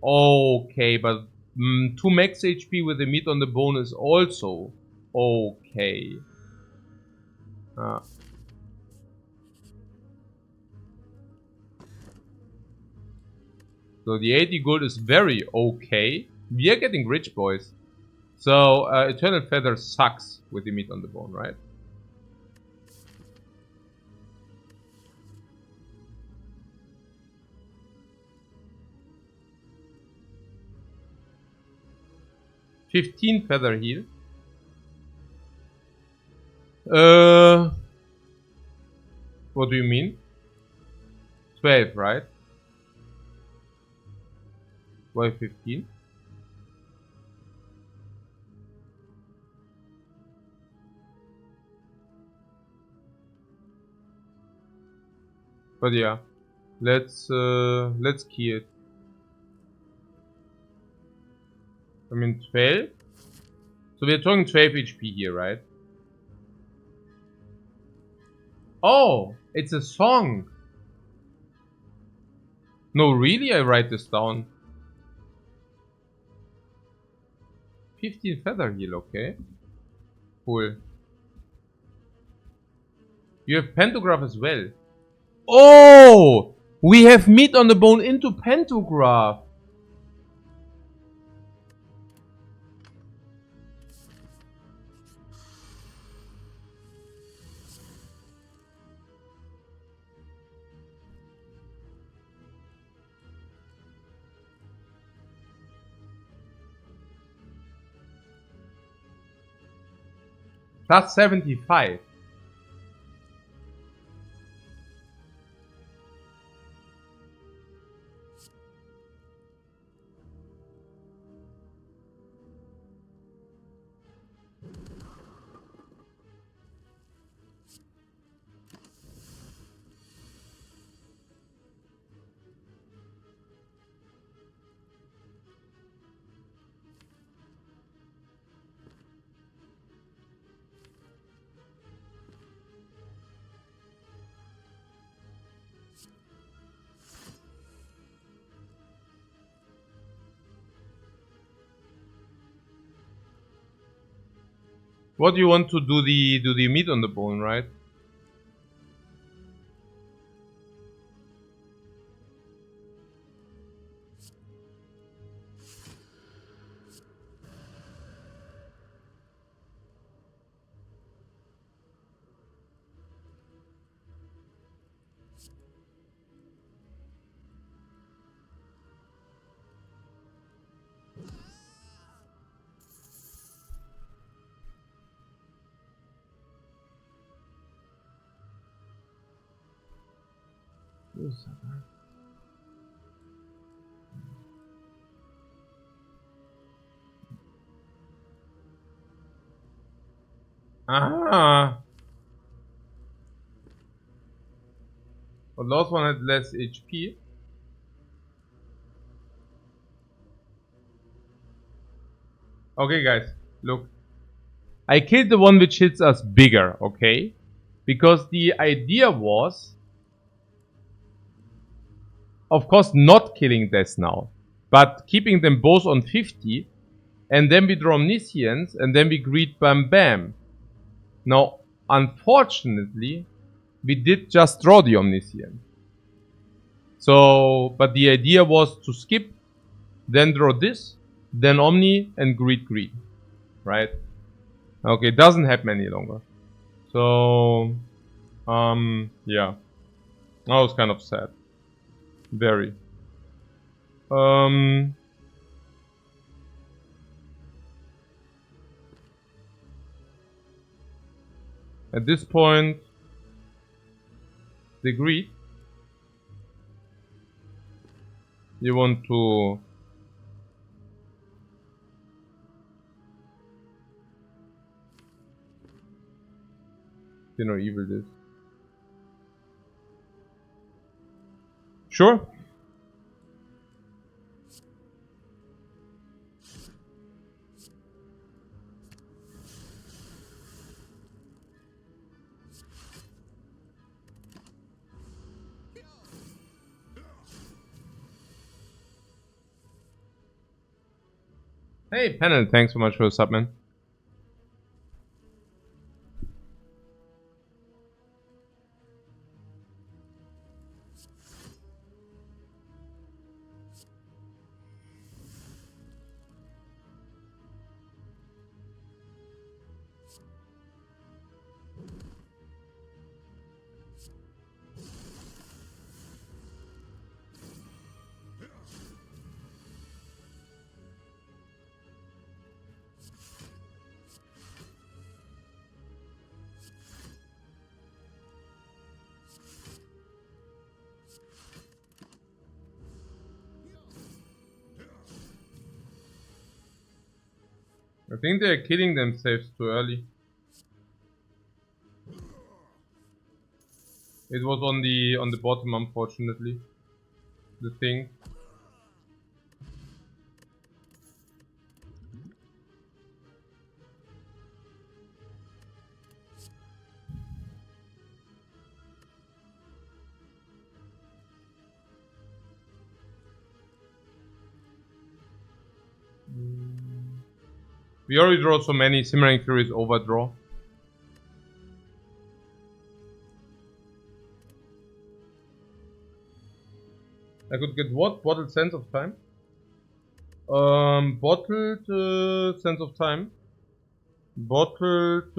Okay, but 2 max HP with the meat on the bone is also okay. So the 80 gold is very okay. We are getting rich, boys. So Eternal Feather sucks with the meat on the bone, right? $15 feather heal. What do you mean? 12, right? Why 15? But yeah, let's key it. I mean 12. So we're talking 12 HP here, right? Oh, it's a song. No, really? I write this down. 15 feather heal, okay. Cool. You have pantograph as well. Oh! We have meat on the bone into pantograph. Plus 75. What do you want to do the meat on the bone, right? Ah. But last one had less HP. Okay, guys, look. I killed the one which hits us bigger, okay? Because the idea was, of course, not killing this now, but keeping them both on 50, and then we draw Omniscience, and then we greet Bam Bam. Now, unfortunately, we did just draw the Omniscience. So, but the idea was to skip, then draw this, then Omni, and greet, right? Okay, it doesn't happen any longer. So, yeah. That was kind of sad. Very. At this point, they agreed. You want to evil this. Sure. Hey, Panel, thanks so much for the sub, man. I think they're killing themselves too early. It was on the bottom, unfortunately. The thing. We already draw so many. Simmering Fury is overdraw. I could get what? Bottled Sense of Time? Bottled Sense of Time. Bottled,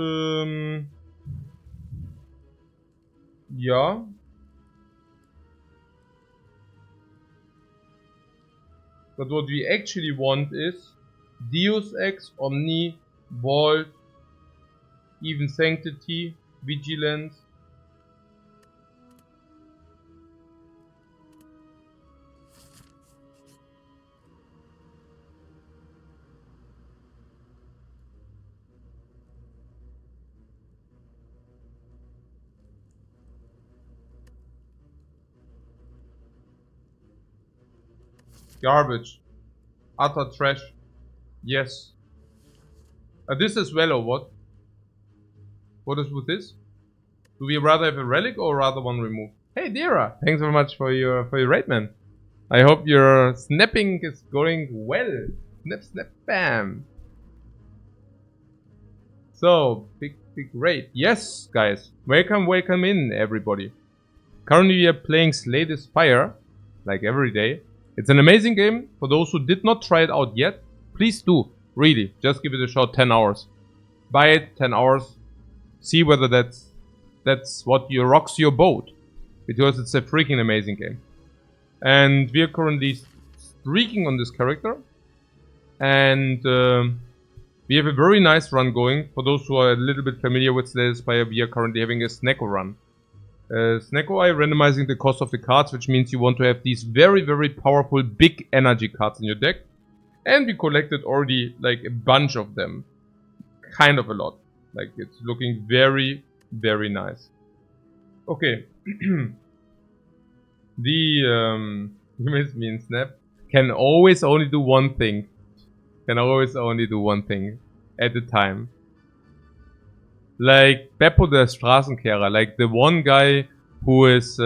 yeah. But what we actually want is Deus Ex, Omni, Vault, Even Sanctity, Vigilance. Garbage. Utter trash. Yes. This as well, or what? What is with this? Do we rather have a relic or rather one removed? Hey Dira, thanks very much for your raid, man. I hope your snapping is going well. Snap, snap, bam. So, big raid. Yes, guys. Welcome in, everybody. Currently we are playing Slay the Spire, like every day. It's an amazing game. For those who did not try it out yet, please do. Really, just give it a shot. 10 hours. Buy it, 10 hours. See whether that's what rocks your boat. Because it's a freaking amazing game. And we are currently streaking on this character. And we have a very nice run going. For those who are a little bit familiar with Slay the Spire, we are currently having a Snecko run. Snecko Eye randomizing the cost of the cards, which means you want to have these very, very powerful big energy cards in your deck. And we collected already like a bunch of them. Kind of a lot. Like it's looking very, very nice. Okay. The miss me in Snap can always only do one thing. Can always only do one thing at a time. Like Beppo the Straßenkehrer, like the one guy who is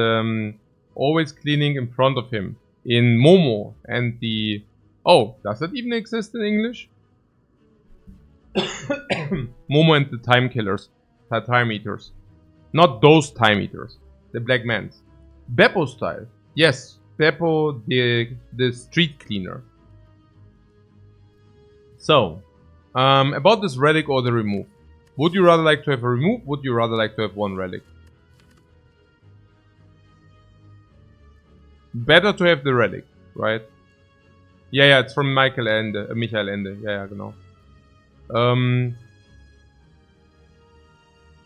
always cleaning in front of him in Momo and the... Oh, does that even exist in English? Momo and the Time Killers, the Time Eaters. Not those Time Eaters, the Black Mans. Beppo style, yes, Beppo the street cleaner. So, about this relic or the remove. Would you rather like to have a remove? Would you rather like to have one relic? Better to have the relic, right? Yeah, it's from Michael Ende, Michael Ende. Ja, genau.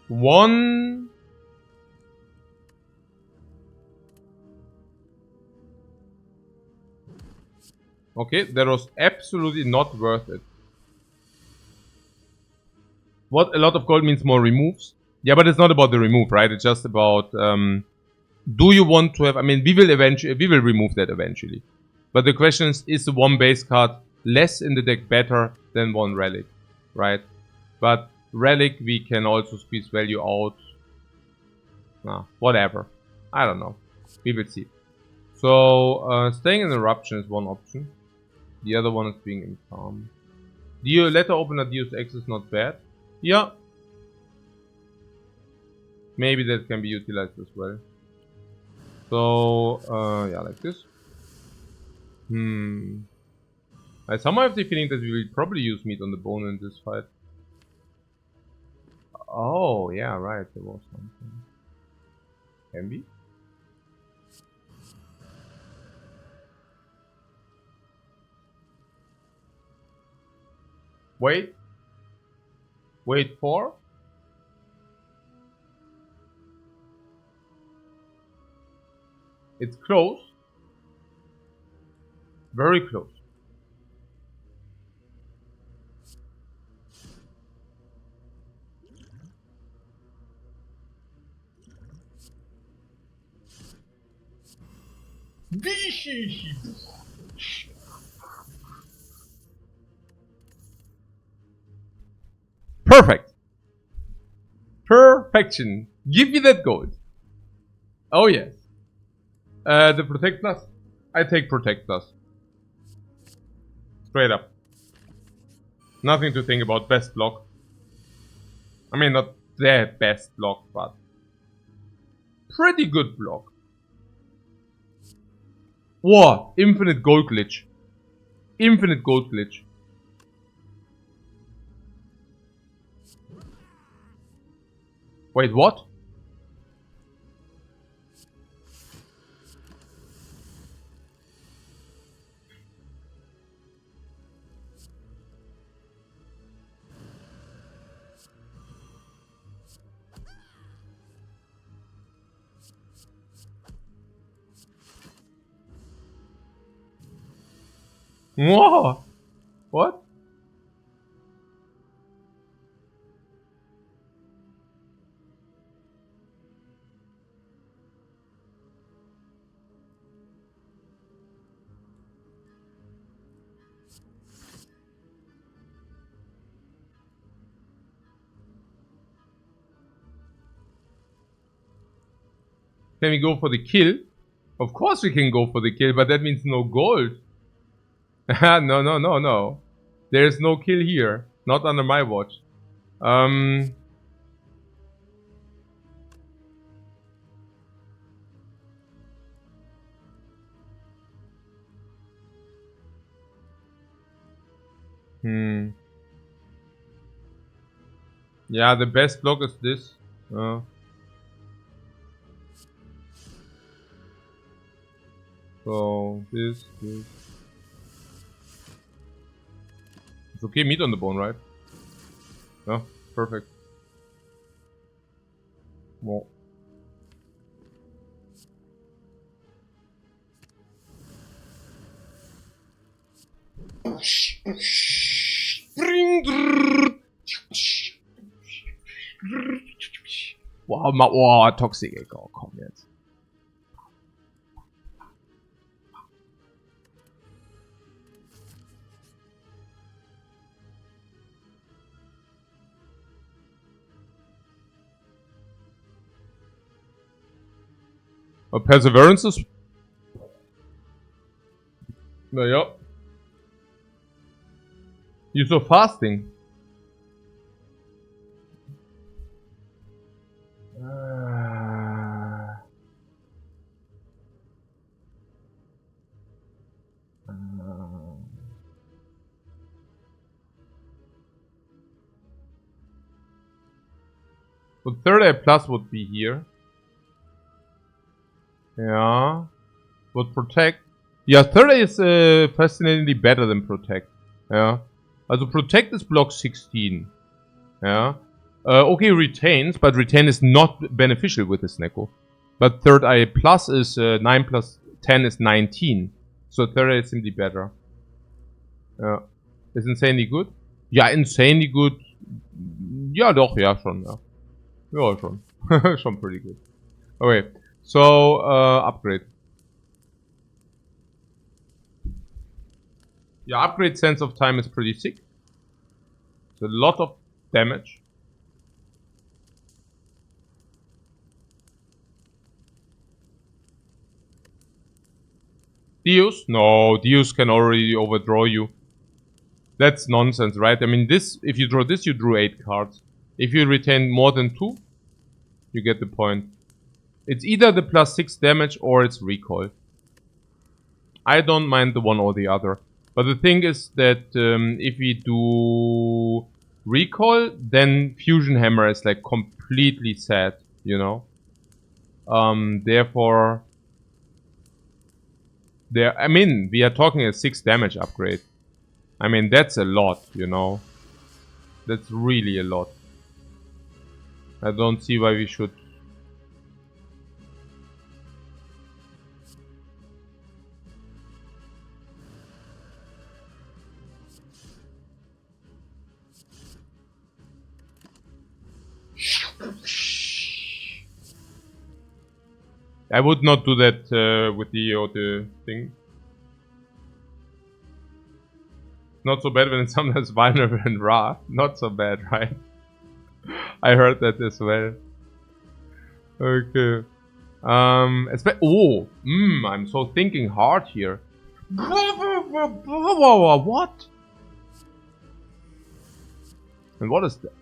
One... Okay, that was absolutely not worth it. What? A lot of gold means more removes? Yeah, but it's not about the remove, right? It's just about... do you want to have... I mean, we will remove that eventually. But the question is the one base card less in the deck better than one relic, right? But relic, we can also squeeze value out. Nah, whatever. I don't know. We will see. So, staying in Eruption is one option. The other one is being in Calm. The letter opener Deus Ex is not bad. Yeah. Maybe that can be utilized as well. So, yeah, like this. I somehow have the feeling that we will probably use meat on the bone in this fight. Oh, yeah, right. There was something. Can we? Wait. Wait for? It's close. Very close. Perfect. Perfection. Give me that gold. Oh yes. The Protect Plus. I take Protect Plus. Straight up. Nothing to think about. Best block. I mean, not the best block, but pretty good block. Whoa! Infinite gold glitch. Infinite gold glitch. Wait, what? Whoa! What? Can we go for the kill? Of course we can go for the kill, but that means no gold. No. There's no kill here. Not under my watch. Yeah, the best block is this. So, this. It's okay, meat on the bone, right? Yeah, perfect. Well. Wow, Toxic Egg. Oh, komm jetzt. Perseverance ist... Naja. You're so fasting. So third eye plus would be here. Yeah. What protect? Yeah, third eye is fascinatingly better than protect. Yeah. Also protect is block 16. Yeah. Okay, retains, but retain is not beneficial with this Neko. But third eye plus is 9 plus 10 is 19. So third eye is simply better. Ja. Ist insanely good? Ja, insanely good. Ja, doch, ja, schon, ja. Ja, schon. Schon pretty good. Okay, so, upgrade. Yeah, upgrade sense of time is pretty sick. It's a lot of damage. Deus? No, Deus can already overdraw you. That's nonsense, right? I mean, this, if you draw this, you drew 8 cards. If you retain more than 2, you get the point. It's either the plus 6 damage or it's recoil. I don't mind the one or the other. But the thing is that if we do recoil, then Fusion Hammer is like completely sad, you know? Therefore, I mean, we are talking a 6 damage upgrade. I mean, that's a lot, you know? That's really a lot. I don't see why we should. I would not do that with the thing. Not so bad when it's sometimes vulnerable and raw. Not so bad, right? I heard that as well. Okay. I'm so thinking hard here. What? And what is that?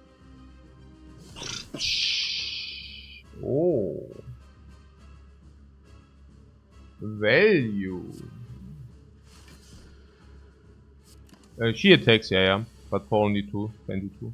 Oh. Value. She attacks, yeah, but for only 22.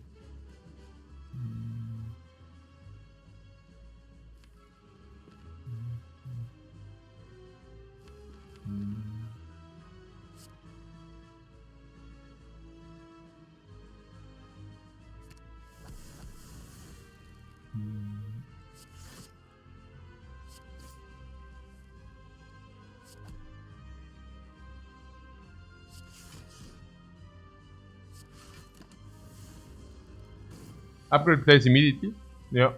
Upgrade plays immediately. Yeah.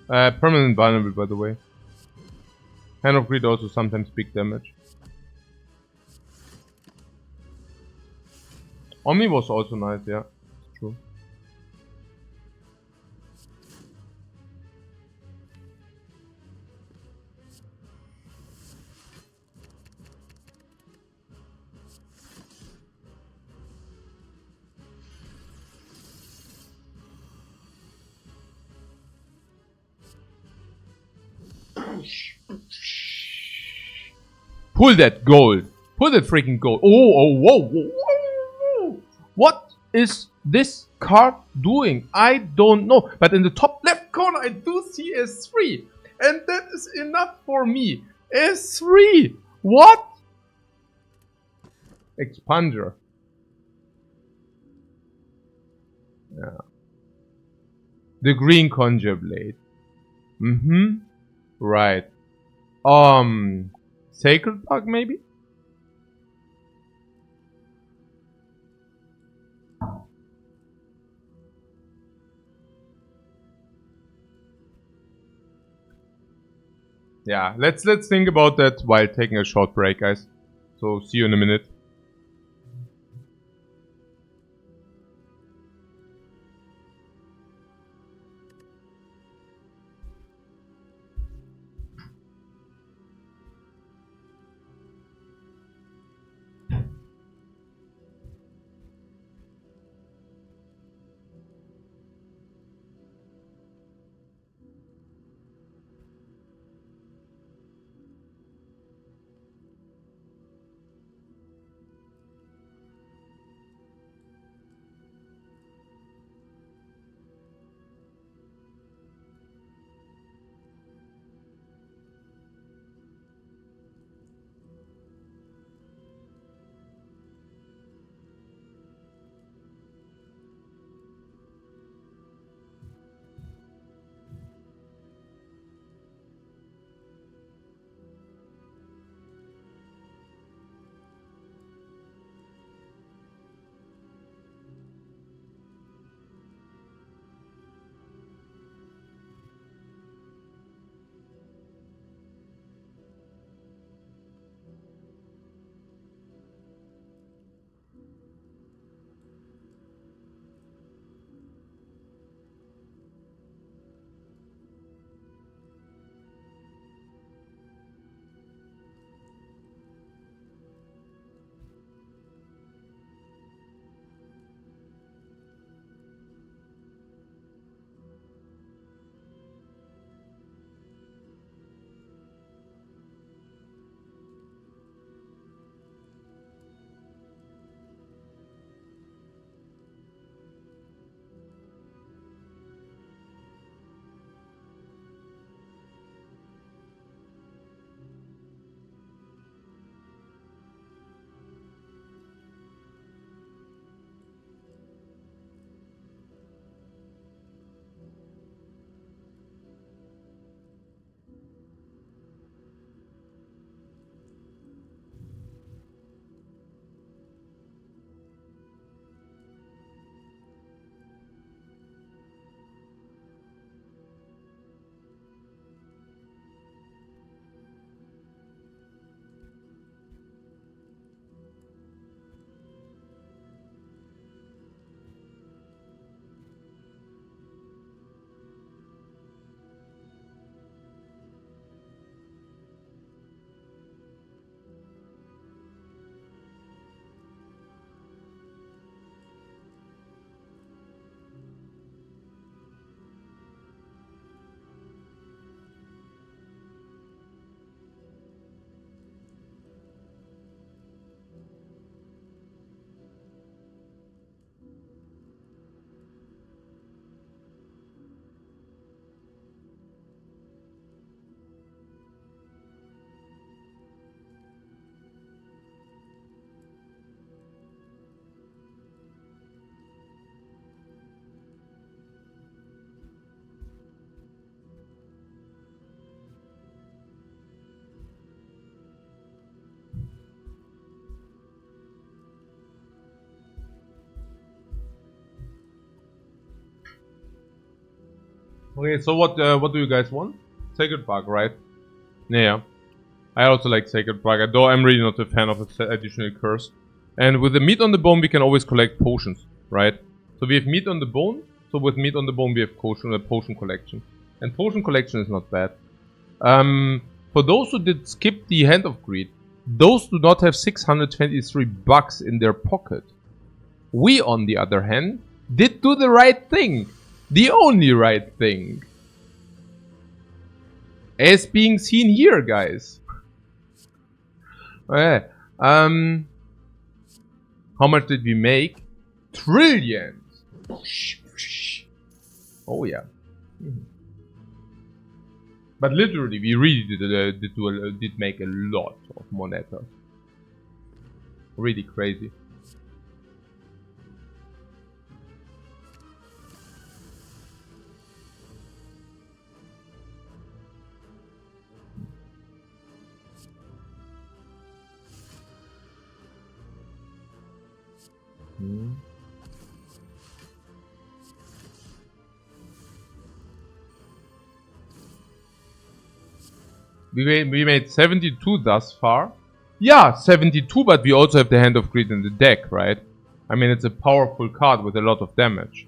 Permanent vulnerable, by the way. Hand of Greed also sometimes big damage. Omni was also nice, yeah. True. Pull that gold. Pull that freaking gold. Whoa. What is this card doing? I don't know. But in the top left corner, I do see S3. And that is enough for me. S3. What? Expander. Yeah. The green conjure blade. Right. Sacred Park maybe? Yeah, let's think about that while taking a short break, guys. So see you in a minute. Okay, so what do you guys want? Sacred Bark, right? Yeah. I also like Sacred Bark, though I'm really not a fan of additional curse. And with the meat on the bone, we can always collect potions, right? So we have meat on the bone. So with meat on the bone, we have potion collection. And potion collection is not bad. For those who did skip the Hand of Greed, those do not have 623 bucks in their pocket. We, on the other hand, did do the right thing. The only right thing. As being seen here, guys. Okay. How much did we make? Trillions. Oh yeah. But literally, we really did make a lot of moneta. Really crazy. We made 72 thus far. Yeah, 72, but we also have the Hand of Greed in the deck, right? I mean, it's a powerful card with a lot of damage.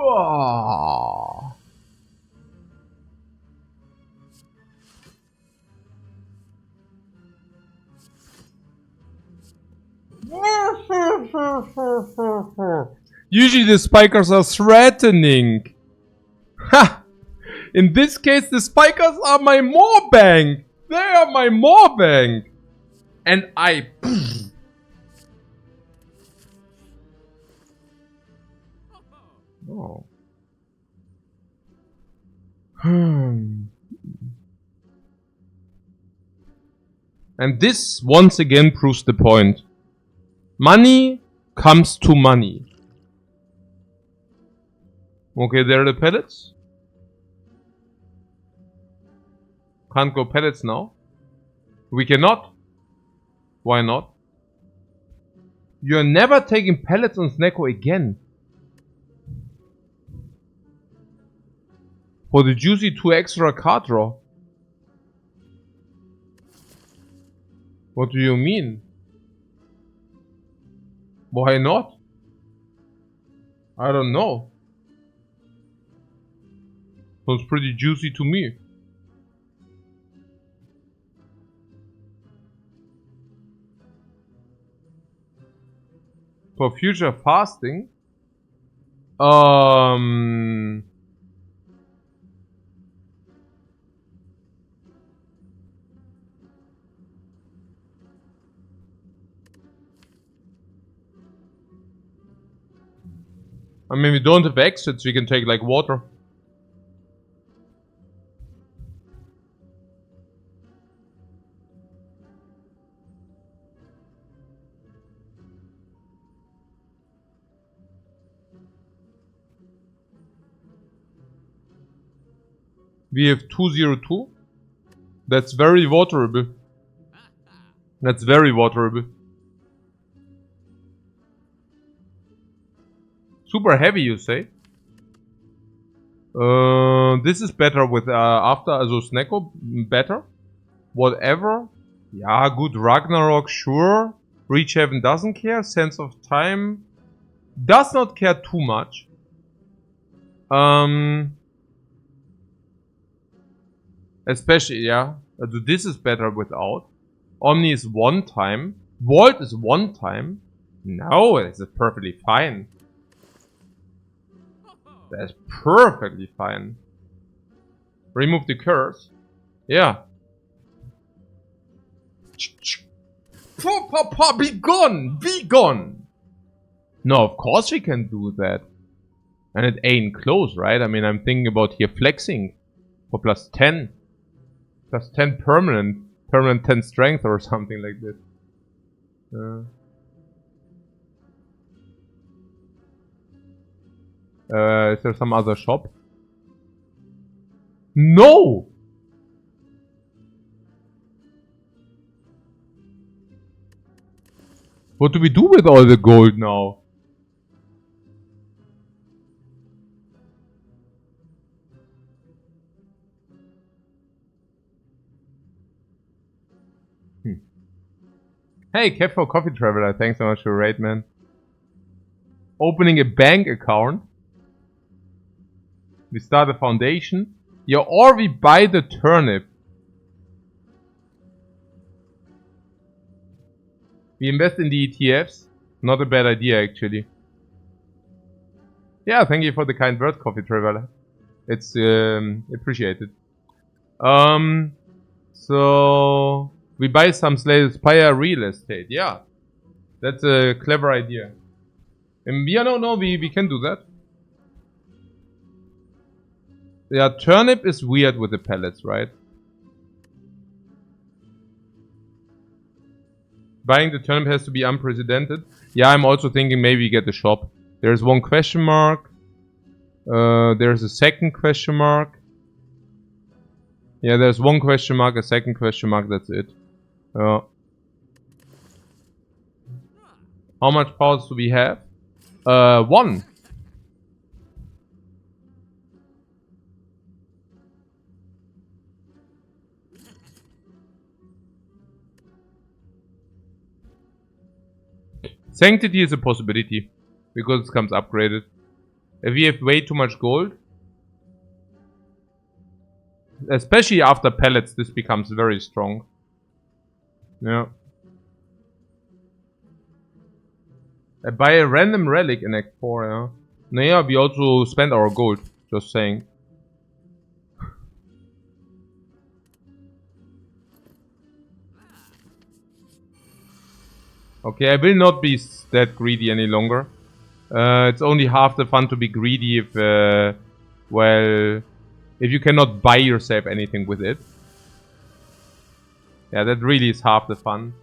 Oh. Usually the spikers are threatening. Ha! In this case, the spikers are my more bank. They are my more bank. And I... Oh. And this once again proves the point. Money comes to money. Okay, there are the pellets. Can't go pellets now. We cannot. Why not? You're never taking pellets on Snecko again. For the juicy 2 extra card draw. What do you mean? Why not? I don't know. Sounds pretty juicy to me. For future fasting? I mean, we don't have exits, we can take like water. We have 202. That's very waterable. That's very waterable. Super heavy, you say? This is better with after, also Snecko, better. Whatever. Yeah, good Ragnarok, sure. Reach Heaven doesn't care. Sense of Time does not care too much. Especially, yeah. This is better without. Omni is one time. Vault is one time. No, it's perfectly fine. That's perfectly fine. Remove the curse. Yeah. Papa, be gone! Be gone! No, of course we can do that. And it ain't close, right? I mean, I'm thinking about here flexing for plus 10. Plus 10 permanent. Permanent 10 strength or something like this. Is there some other shop? No! What do we do with all the gold now? Hey, Kev for Coffee Traveler, thanks so much for your raid, man. Opening a bank account. We start a foundation. Yeah, or we buy the turnip. We invest in the ETFs. Not a bad idea, actually. Yeah, thank you for the kind word, Coffee Traveler. It's appreciated. So we buy some Spire real estate. Yeah, that's a clever idea. Yeah, no, we can do that. Yeah, turnip is weird with the pellets, right? Buying the turnip has to be unprecedented. Yeah, I'm also thinking maybe get the shop. There's one question mark. There's a second question mark. Yeah, there's one question mark, a second question mark, that's it. How much powers do we have? One. Sanctity is a possibility, because it comes upgraded. If we have way too much gold, especially after pellets, this becomes very strong. Yeah. I buy a random relic in Act 4, yeah. No, yeah, we also spend our gold, just saying. Okay, I will not be that greedy any longer. It's only half the fun to be greedy if, well, if you cannot buy yourself anything with it. Yeah, that really is half the fun.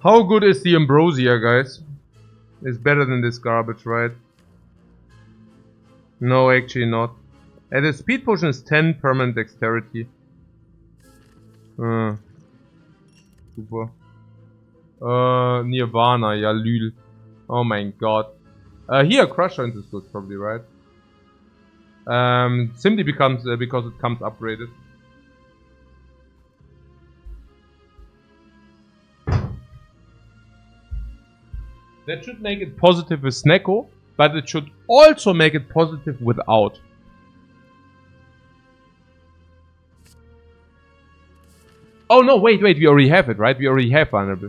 How good is the ambrosia, guys? It's better than this garbage, right? No, actually not. And the speed potion is 10 permanent dexterity. Super. Nirvana, ja, lül. Oh my god. Here, Crush Rent is good, probably, right? Simply becomes because it comes upgraded. That should make it positive with Snecko, but it should also make it positive without. Oh no, wait, we already have it, right? We already have vulnerable.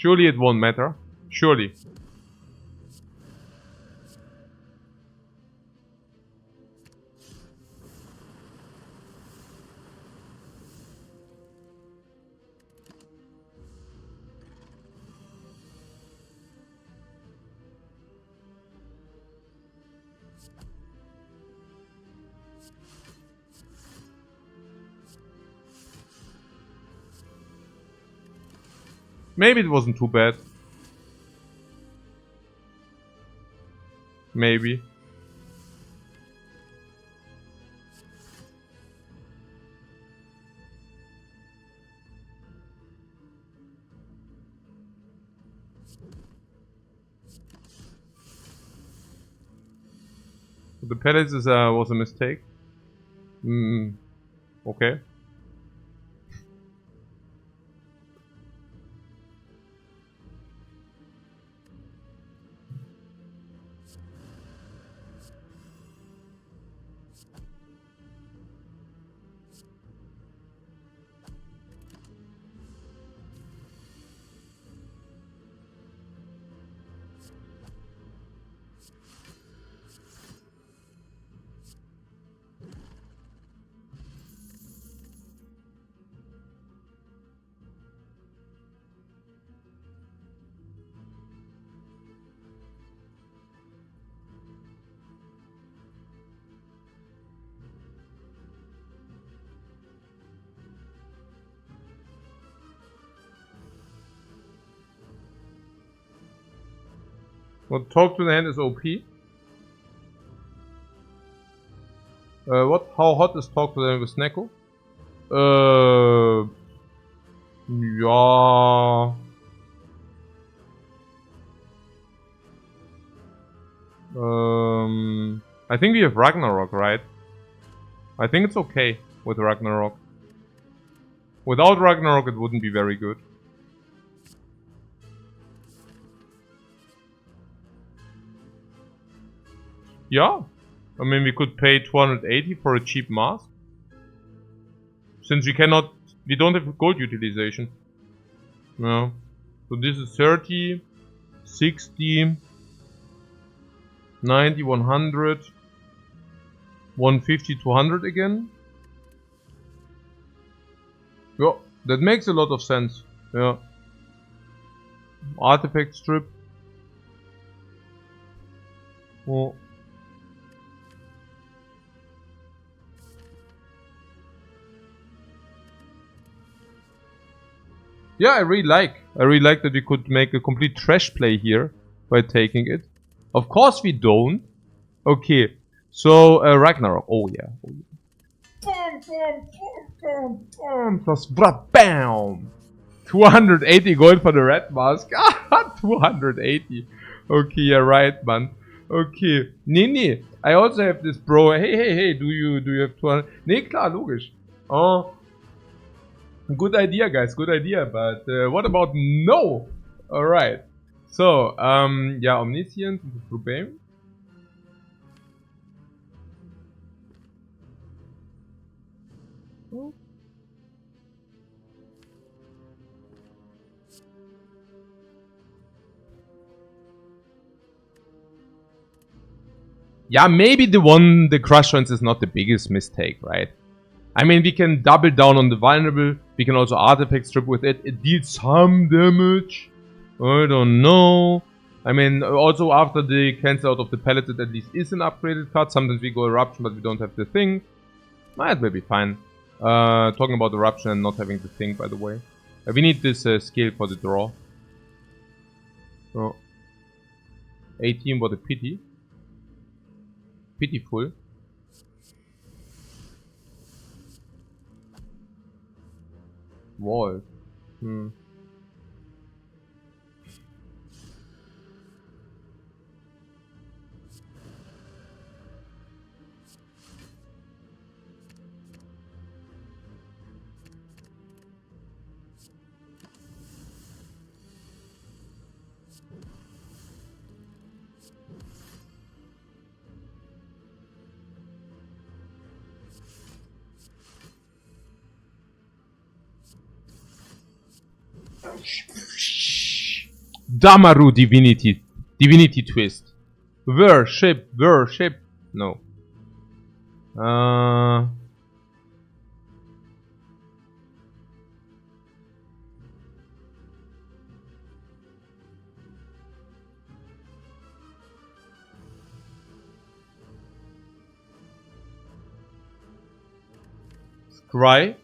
Surely it won't matter. Surely. Maybe it wasn't too bad. Maybe. The pellets was a mistake. Okay. What talk to the hand is OP? What? How hot is talk to the hand with Snecko? Yeah. I think we have Ragnarok, right? I think it's okay with Ragnarok. Without Ragnarok, it wouldn't be very good. Yeah. I mean, we could pay 280 for a cheap mask. Since we don't have gold utilization. No. So this is 30, 60, 90, 100, 150, 200 again. Yeah, that makes a lot of sense. Yeah. Artifact strip. Oh. Yeah, I really like that we could make a complete trash play here by taking it. Of course we don't. Okay, so Ragnarok. Oh yeah. Plus bam. 280 gold for the red mask. 280. Okay, you're right, man. Okay, nee. I also have this bro. Hey. Do you have 200? Nee, klar, logisch. Oh. Good idea, guys. Good idea. But what about no? Alright. So, yeah, Omniscience into Flubame. Yeah, maybe the Crush Runs is not the biggest mistake, right? I mean, we can double down on the vulnerable. We can also artifact strip with it. It deals some damage. I don't know. I mean, also after the cancel out of the pallet, it at least is an upgraded card. Sometimes we go Eruption, but we don't have the thing. It will be fine. Talking about Eruption and not having the thing, by the way. We need this skill for the draw. So, 18, what a pity. Pitiful. Wall. Damaru Divinity Twist. Worship. No. Scry.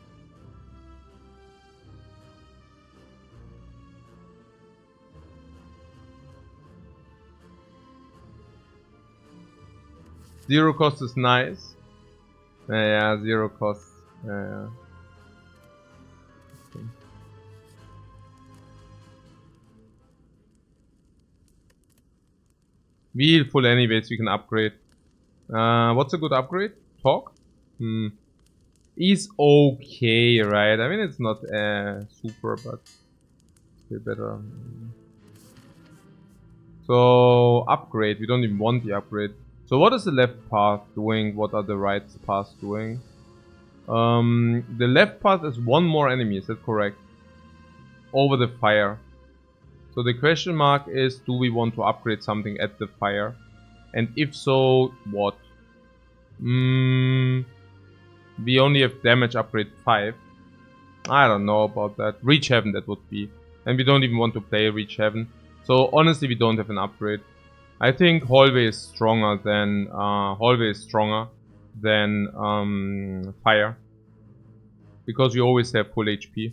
Zero cost is nice. Yeah, zero cost. Yeah. Okay. Wheel full anyways, we can upgrade. What's a good upgrade? Talk? Is okay, right? I mean, it's not super, but still better. So, upgrade. We don't even want the upgrade. So, what is the left path doing? What are the right paths doing? The left path is one more enemy, is that correct? Over the fire. So, the question mark is, do we want to upgrade something at the fire? And if so, what? We only have damage upgrade 5. I don't know about that. Reach Heaven, that would be. And we don't even want to play Reach Heaven. So honestly, we don't have an upgrade. I think Hallway is stronger than Fire. Because we always have full HP.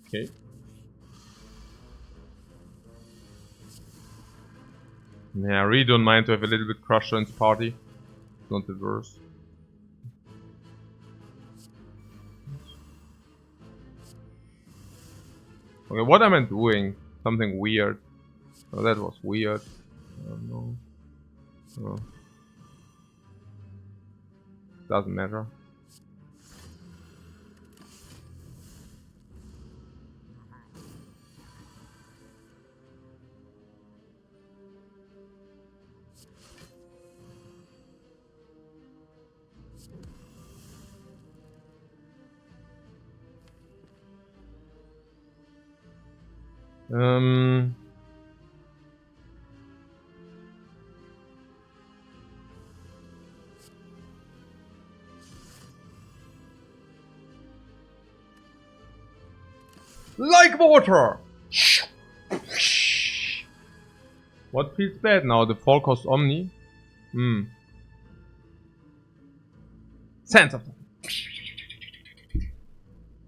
Okay. Yeah, I really don't mind to have a little bit Crusher in the party. It's not the worst. Okay, what am I doing? Something weird. Oh, that was weird. I don't know. Oh. Doesn't matter. Like water! What feels bad now? The fall cost Omni? Sense of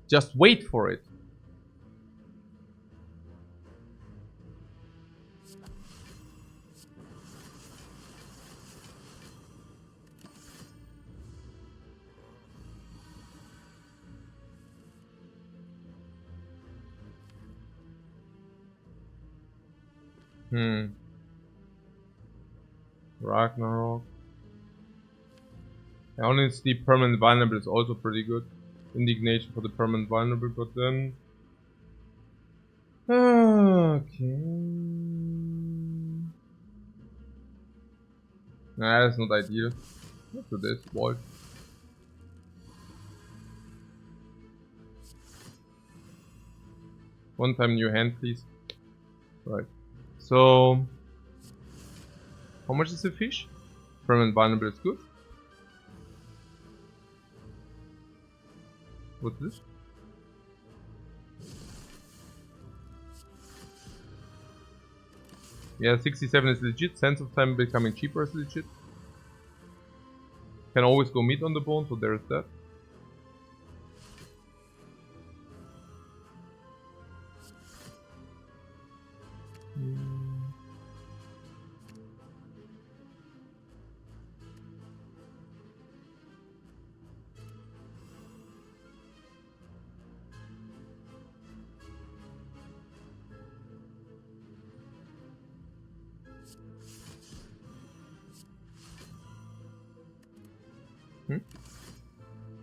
just wait for it. Ragnarok. I only see permanent vulnerable is also pretty good. Indignation for the permanent vulnerable, but then... Okay... Nah, that's not ideal. Let's do this, Wall. One time new hand, please. Right. So... How much is the fish? Permanent vulnerable is good. What's this? Yeah, 67 is legit. Sense of time becoming cheaper is legit. Can always go meat on the bone, so there's that.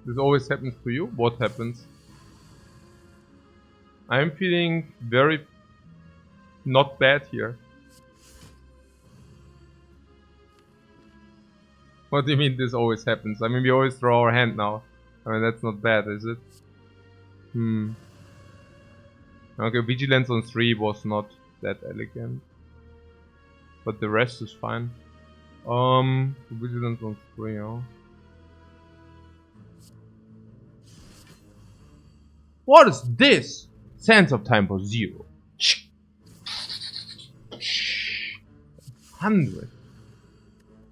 This always happens to you? What happens? I'm feeling very not bad here. What do you mean this always happens? I mean, we always draw our hand now. I mean, that's not bad, is it? Okay, vigilance on 3 was not that elegant. But the rest is fine. Vigilance on 3, yeah. What is this? Sense of time for 0. 100.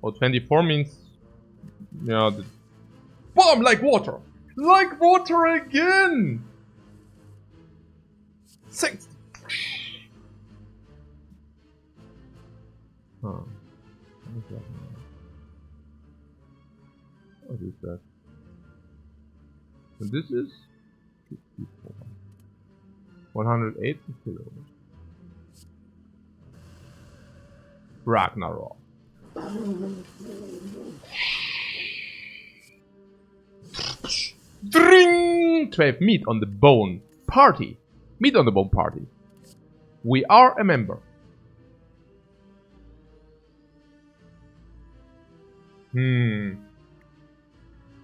Or 24 means... Yeah, the bomb like water! Like water again! 6. Huh. What is that? And this is 180 kilos. Ragnarok. Dring! 12 meat on the bone party. Meat on the bone party. We are a member.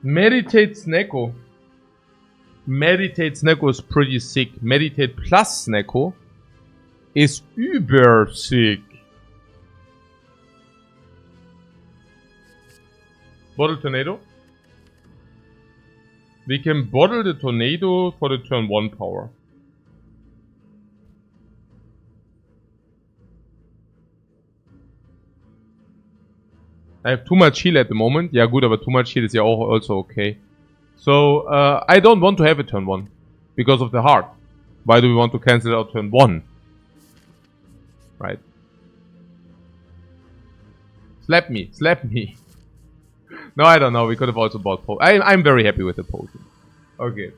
Meditate Snecko. Meditate Snecko is pretty sick. Meditate plus Snecko is über sick. Bottle Tornado. We can bottle the Tornado for the turn 1 power. I have too much heal at the moment. Yeah, good, but too much heal is yeah also okay. So, I don't want to have a turn 1. Because of the heart. Why do we want to cancel out turn 1? Right. Slap me, slap me. No, I don't know. We could have also bought potion. I'm very happy with the potion. Okay.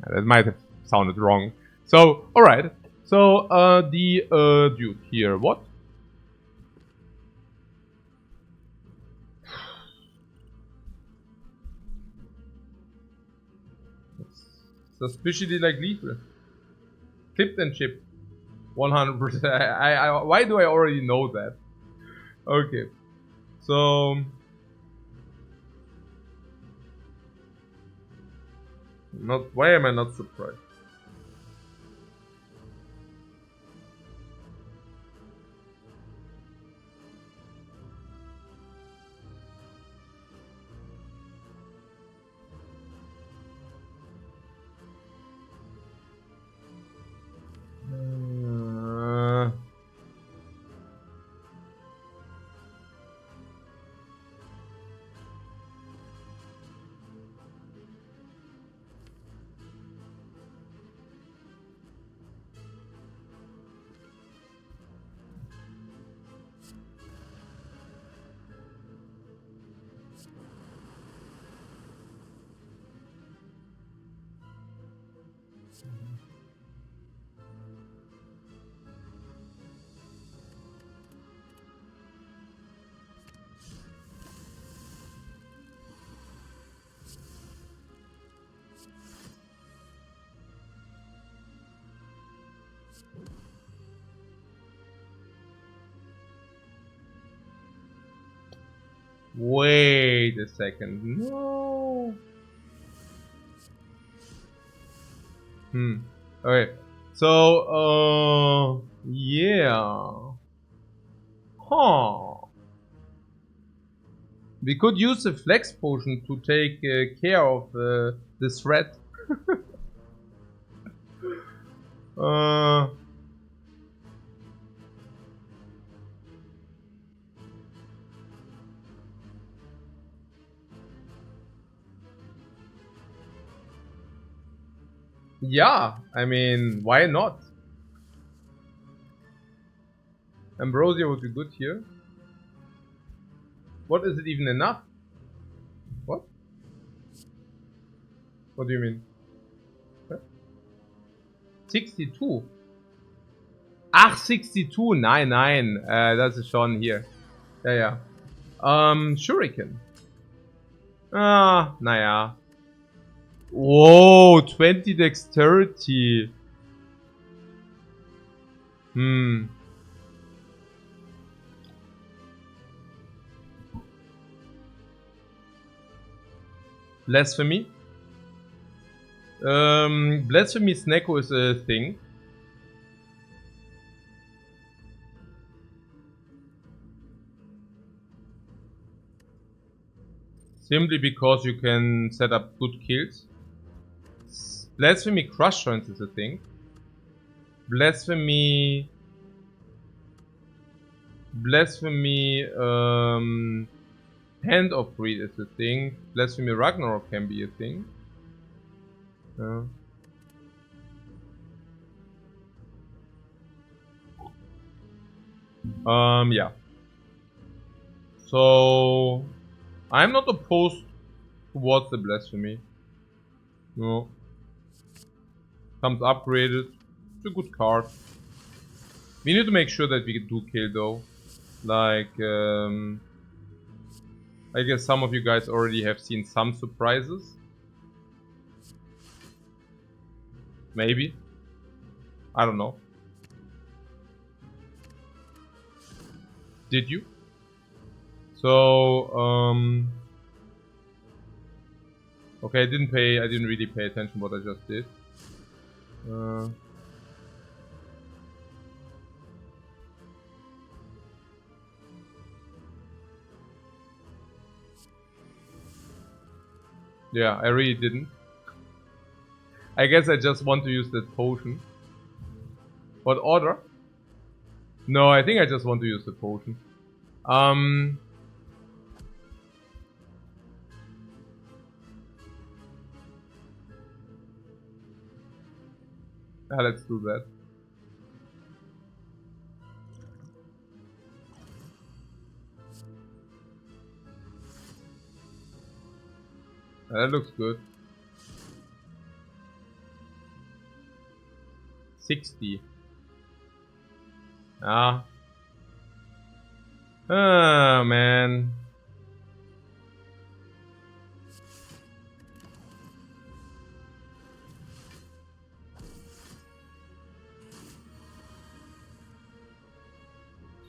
That might have sounded wrong. So, alright. So, the Duke here. What? Suspiciously like lethal. Clipped and chipped. 100%. Why do I already know that? Okay. So... Why am I not surprised? Wait a second. No. Okay. So, yeah. Huh. We could use the flex potion to take care of this threat. Yeah, I mean, why not? Ambrosia would be good here. What, is it even enough? What? What do you mean? What? 62? Ach, 62, nein, das ist schon hier. Ja. Shuriken. Ah, naja. Whoa, 20 dexterity. Blasphemy. Blasphemy Snecko is a thing. Simply because you can set up good kills. Blasphemy crush joints is a thing. Blasphemy Hand of Greed is a thing. Blasphemy Ragnarok can be a thing. Yeah. So I'm not opposed towards the Blasphemy. No. Comes upgraded. It's a good card. We need to make sure that we do kill though. Like, I guess some of you guys already have seen some surprises. Maybe. I don't know. Did you? So, okay, I didn't really pay attention what I just did. Yeah, I really didn't. I guess I just want to use that potion. What order? No, I think I just want to use the potion. Yeah, let's do that. That looks good. 60. Ah. Ah, man.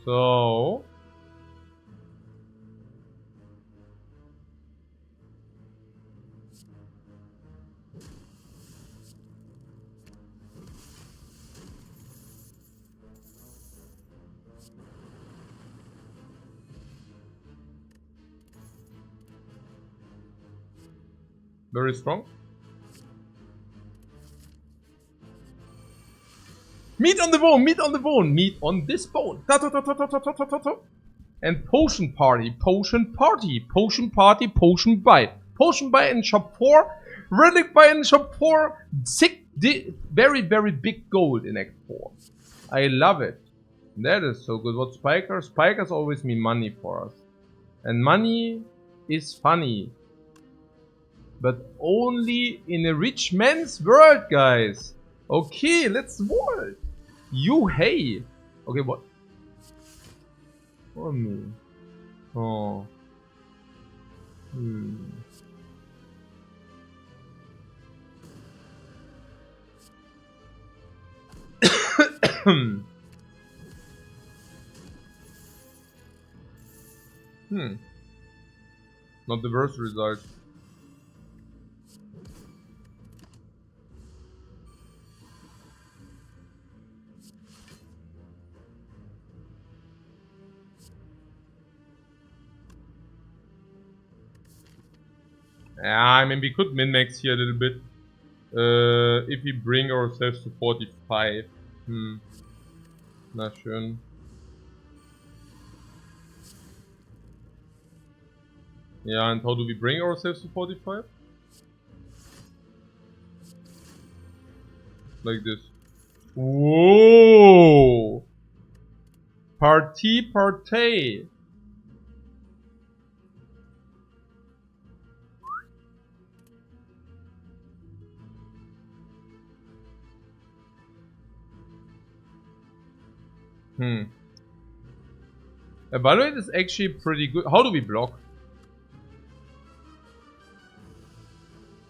So... very strong. Meat on the bone, meat on the bone, meat on this bone. Ta -ta -ta -ta -ta -ta -ta -ta -ta. And potion party, potion party, potion party, potion bite. Potion bite in shop 4, relic bite in shop 4, very, very big gold in Act 4. I love it. That is so good. What Spikers? Spikers always mean money for us. And money is funny. But only in a rich man's world, guys. Okay, let's world. You hey. Okay, what? Oh me. Oh. Not the worst result. Yeah, I mean, we could min-max here a little bit. If we bring ourselves to 45. Na schön. Yeah, and how do we bring ourselves to 45? Like this. Whoa! Partay! Evaluate is actually pretty good. How do we block?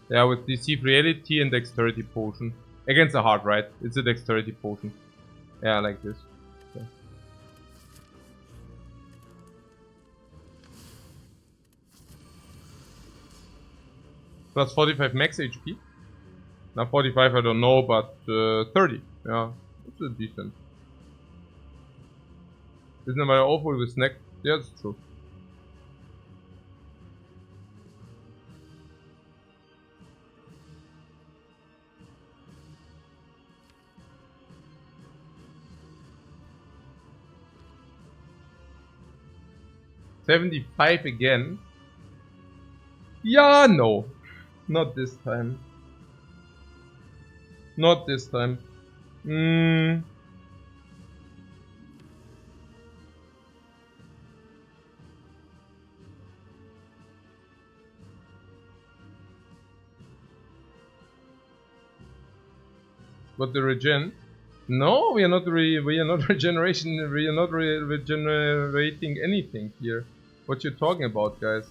Yeah, with Deceive Reality and Dexterity Potion. Against a heart, right? It's a Dexterity Potion. Yeah, like this. Okay. Plus 45 max HP. Now 45 I don't know, but 30. Yeah, it's a decent. Isn't it my awful with snack? Yeah, that's true. 75 again? Yeah, no. Not this time. Not this time. But the regen? No, we are not regeneration. We are not regenerating anything here. What you talking about, guys?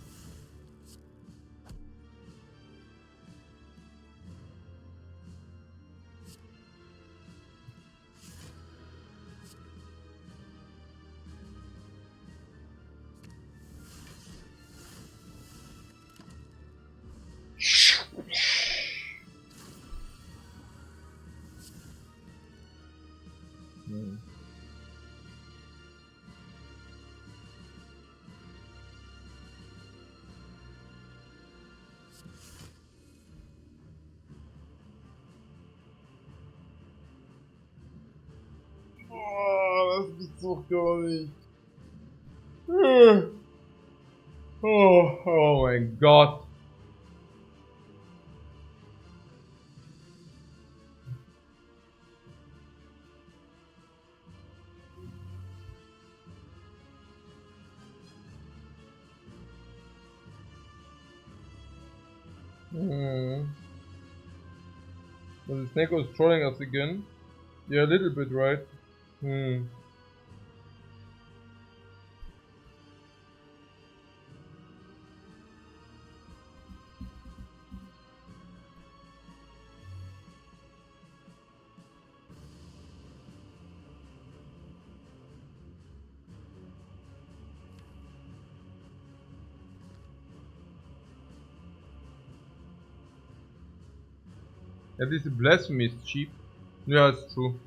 Oh, das gibt's doch gar nicht. Oh my god. The snake was trolling us again. Yeah, a little bit, right? At least the blasphemy is cheap. Yeah, it's true.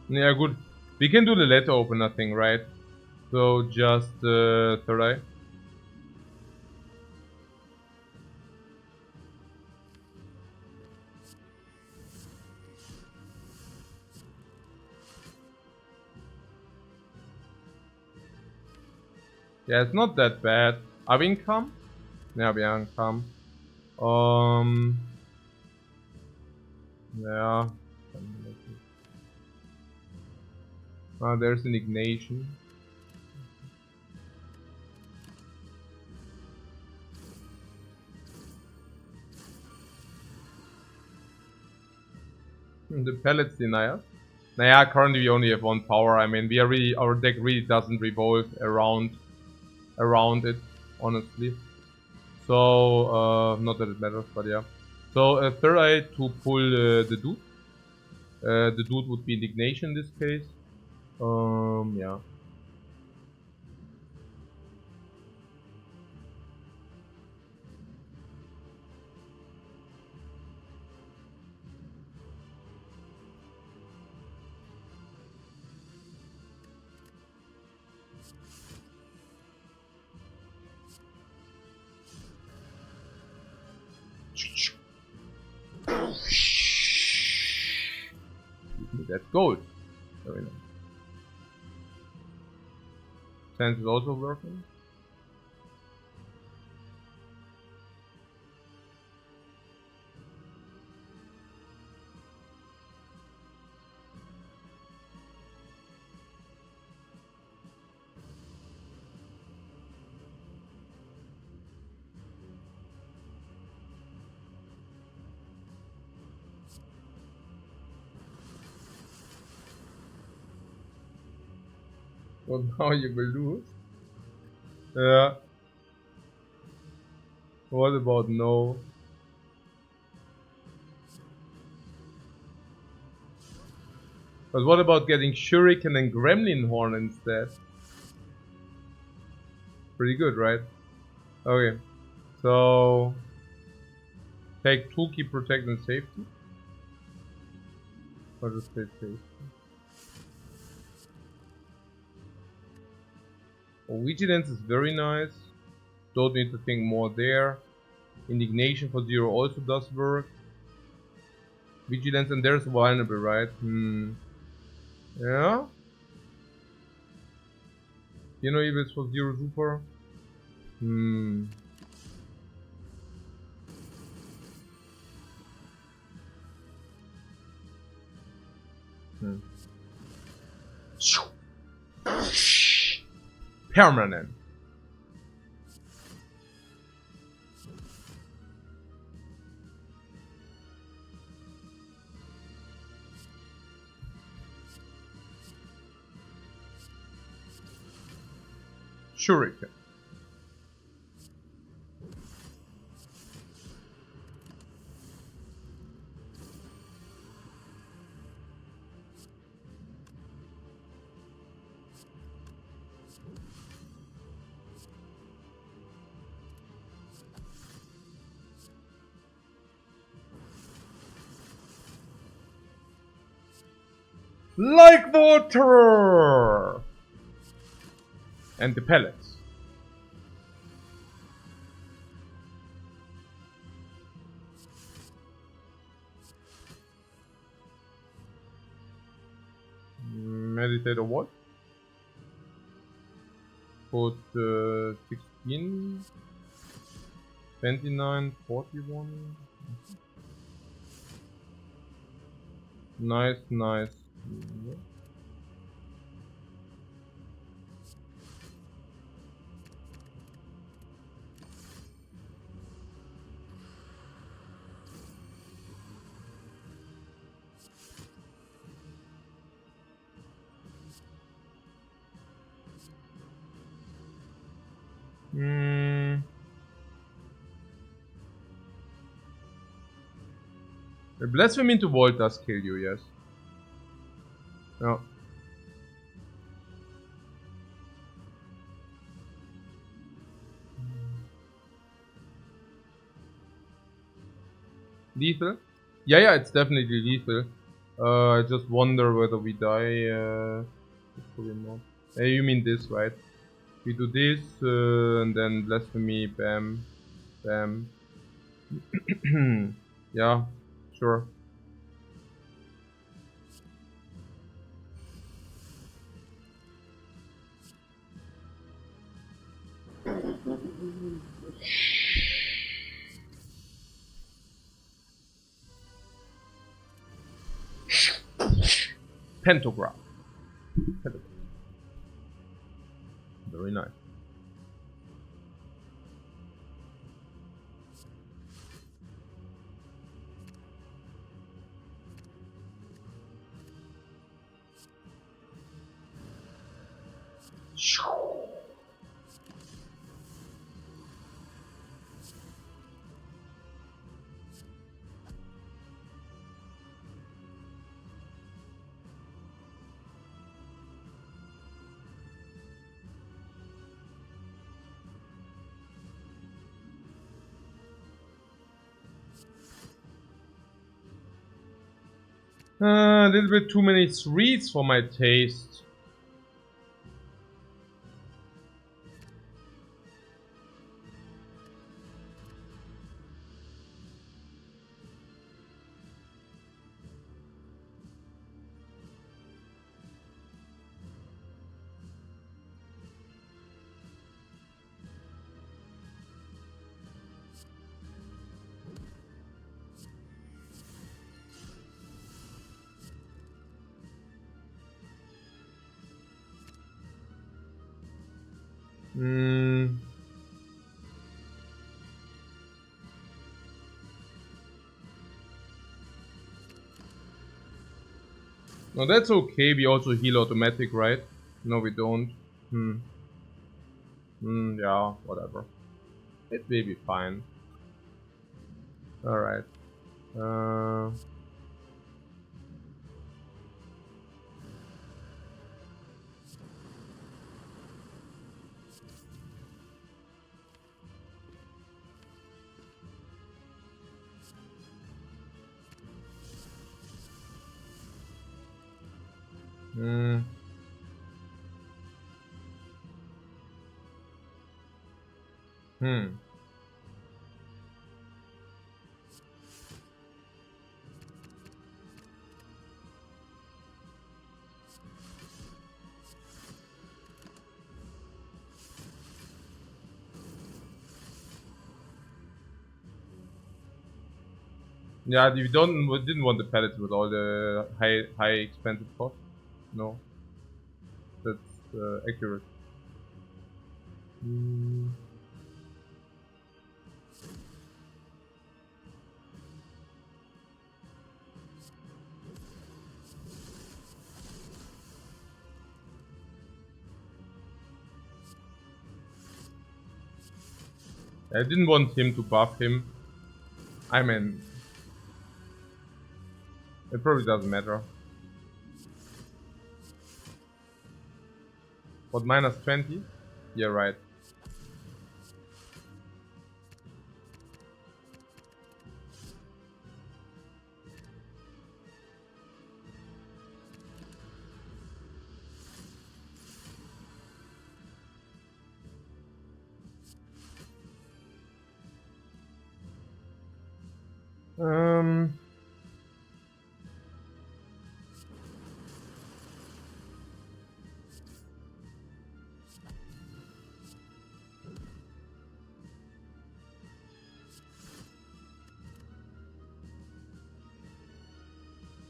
Yeah, good. We can do the letter opener thing, right? So just third eye. Yeah, it's not that bad. Are we in calm? Yeah, we are in calm. Yeah. There's an ignition. The pellets denier. Naja, currently we only have one power. I mean, our deck really doesn't revolve around it, honestly. So, not that it matters, but yeah. So, third eye to pull the dude. The dude would be indignation in this case. Yeah. That's gold. Very nice. Sense is also working. Well, now you will lose. Yeah. What about no? But what about getting Shuriken and Gremlin Horn instead? Pretty good, right? Okay. So take 2, keep protect and safety. Or just take safety. Oh, vigilance is very nice. Don't need to think more there. Indignation for 0 also does work. Vigilance, and there's vulnerable, right? Yeah. You know, if it's for 0 super. Permanent. Shuriken. Like water! And the pellets. Meditate or what? Put 16, 29, 41. Nice, nice. Blasphemy into Vault does kill you, yes. Yeah. Lethal? Yeah, it's definitely lethal. I just wonder whether we die. Probably not. You mean this, right? We do this, and then blasphemy, bam, bam. Yeah, sure. Pentagram. Very nice. A little bit too many threes for my taste. No, that's okay. We also heal automatic, right? No, we don't. Yeah, whatever. It will be fine. Alright. Hmm. Yeah, we didn't want the pallets with all the high expensive costs. No, that's accurate. Hmm. I didn't want him to buff him. I mean, it probably doesn't matter. What, minus 20? Yeah, right. Um,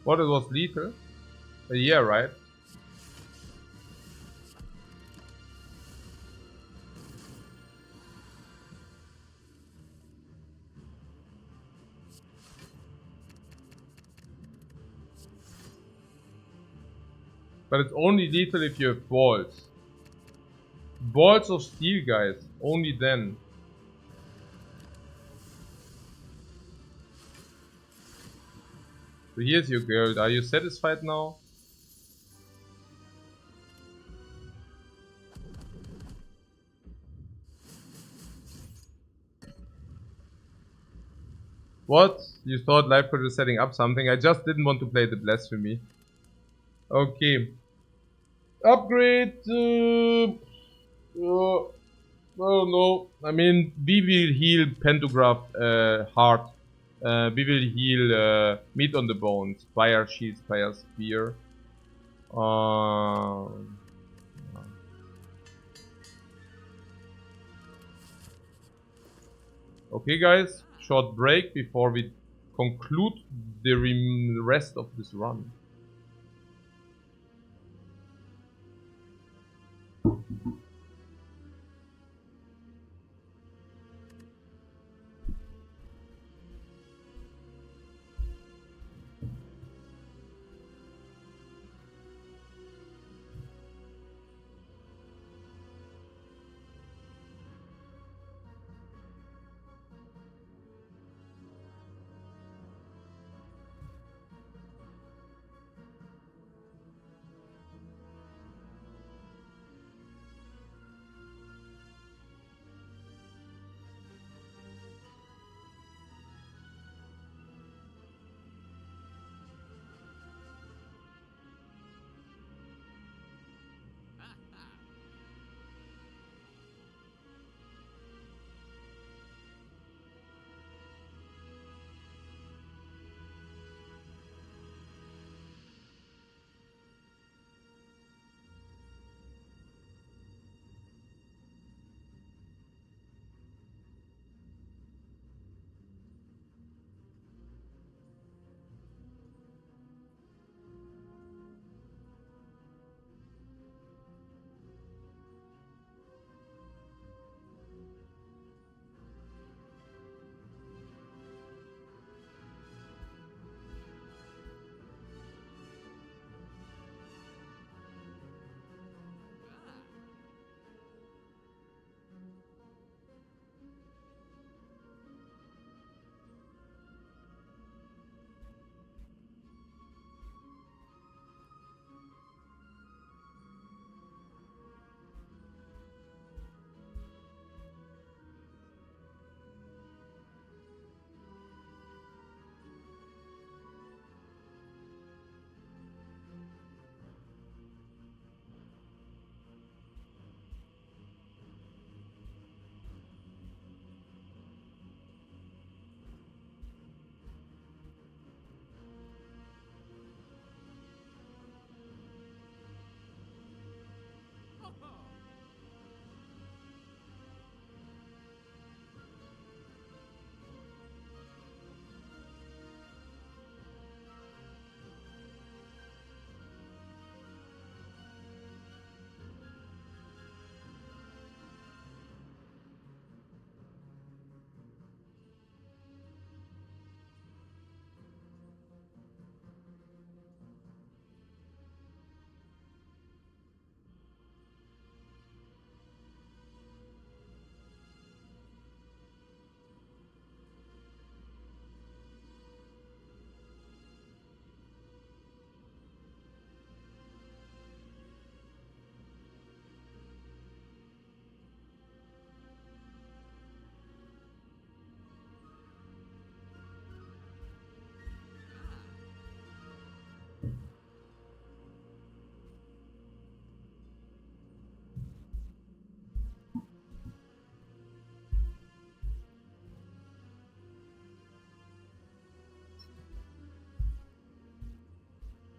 what, it was lethal? Yeah, right. But it's only lethal if you have balls. Balls of steel, guys. Only then. So here's your gold. Are you satisfied now? What? You thought Lifecoach was setting up something? I just didn't want to play the blasphemy. Okay. Upgrade. I don't know. I mean, we will heal Pantograph heart. We will heal meat on the bones. Spire shield, Spire spear. Okay, guys. Short break before we conclude the rest of this run.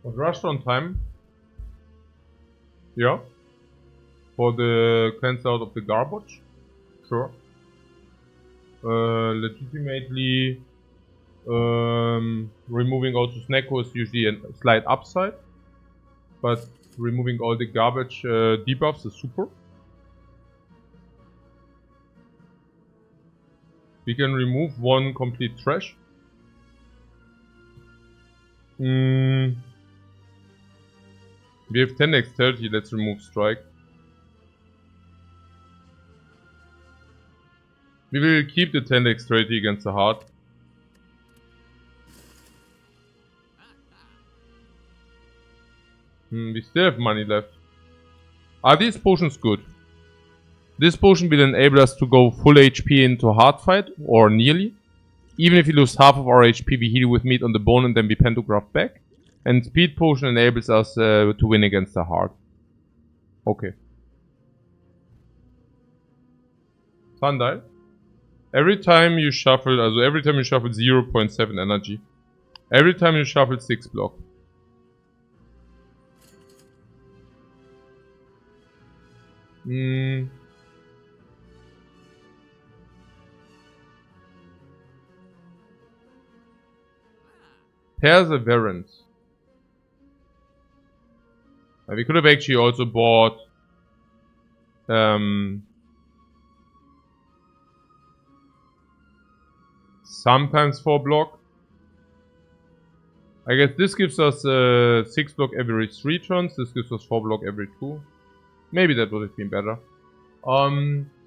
Was rushed on time? Yeah. For the cancel out of the garbage? Sure. Legitimately removing also Snacko is usually a slight upside. But removing all the garbage debuffs is super. We can remove one complete trash. We have 10 dexterity, let's remove strike. We will keep the 10 dexterity against the heart. We still have money left. Are these potions good? This potion will enable us to go full HP into a hard fight, or nearly. Even if we lose half of our HP, we heal with meat on the bone and then we pantograph back. And speed potion enables us to win against the heart. Okay. Sundial. Every time you shuffle, 0.7 energy. Every time you shuffle 6 block. Perseverance. We could have actually also bought sometimes 4 block. I guess this gives us 6 block every 3 turns. This gives us 4 block every 2. Maybe that would have been better.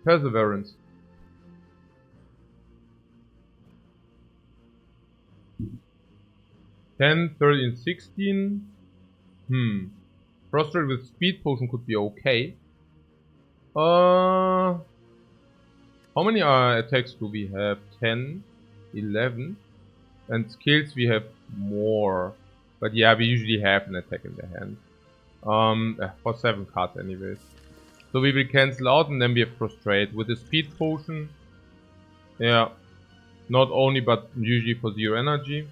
Perseverance. $10, 13, 16. Prostrate with speed potion could be okay. How many attacks do we have? 10, 11. And skills we have more. But yeah, we usually have an attack in the hand. For 7 cards anyways. So we will cancel out and then we have prostrate. With the speed potion. Yeah. Not only but usually for 0 energy.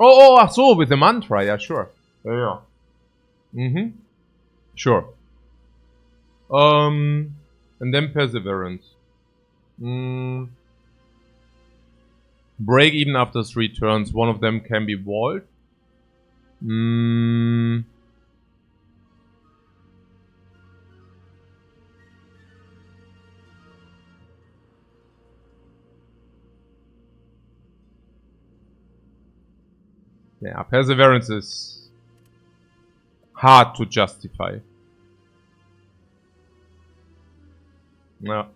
Oh, so with the mantra, yeah, sure. Yeah. Sure. And then perseverance. Break even after 3 turns. One of them can be walled. Yeah, perseverance is hard to justify. Yeah.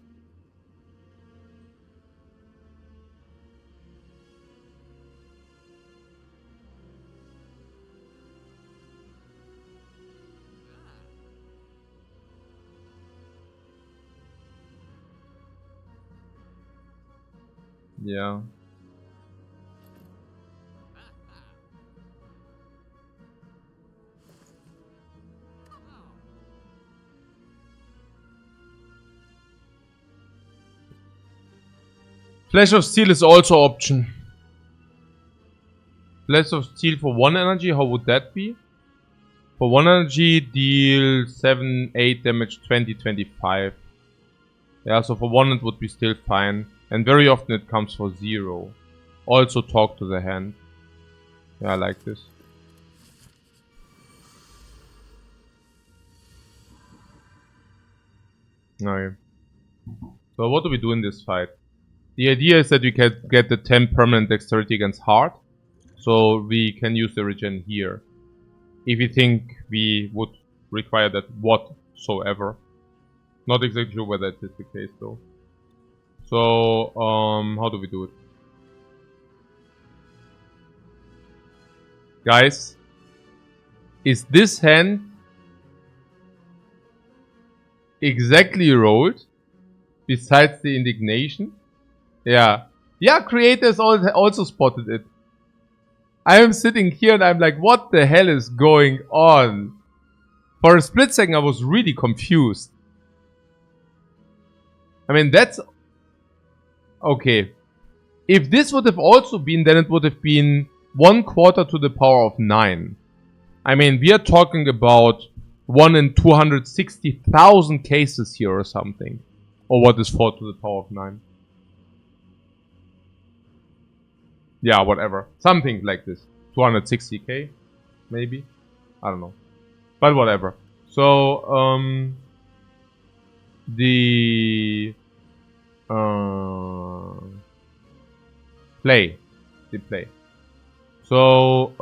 Yeah. Flash of Steel is also option. Flash of Steel for 1 energy, how would that be? For 1 energy, deal 7, 8 damage, 20, 25. Yeah, so for 1 it would be still fine. And very often it comes for 0. Also talk to the hand. Yeah, I like this. Okay. So what do we do in this fight? The idea is that we can get the 10 permanent dexterity against heart. So we can use the regen here. If we think we would require that whatsoever. Not exactly sure whether it is the case though. So, how do we do it? Guys, is this hand exactly rolled? Besides the indignation? Yeah. Yeah, creators also spotted it. I am sitting here and I'm like, what the hell is going on? For a split second, I was really confused. I mean, that's... Okay. If this would have also been, then it would have been 1/4 to the power of 9. I mean, we are talking about 1 in 260,000 cases here or something. Or what is 4 to the power of 9? Yeah, whatever. Something like this. 260k, maybe? I don't know. But whatever. So, the... play. The play. So,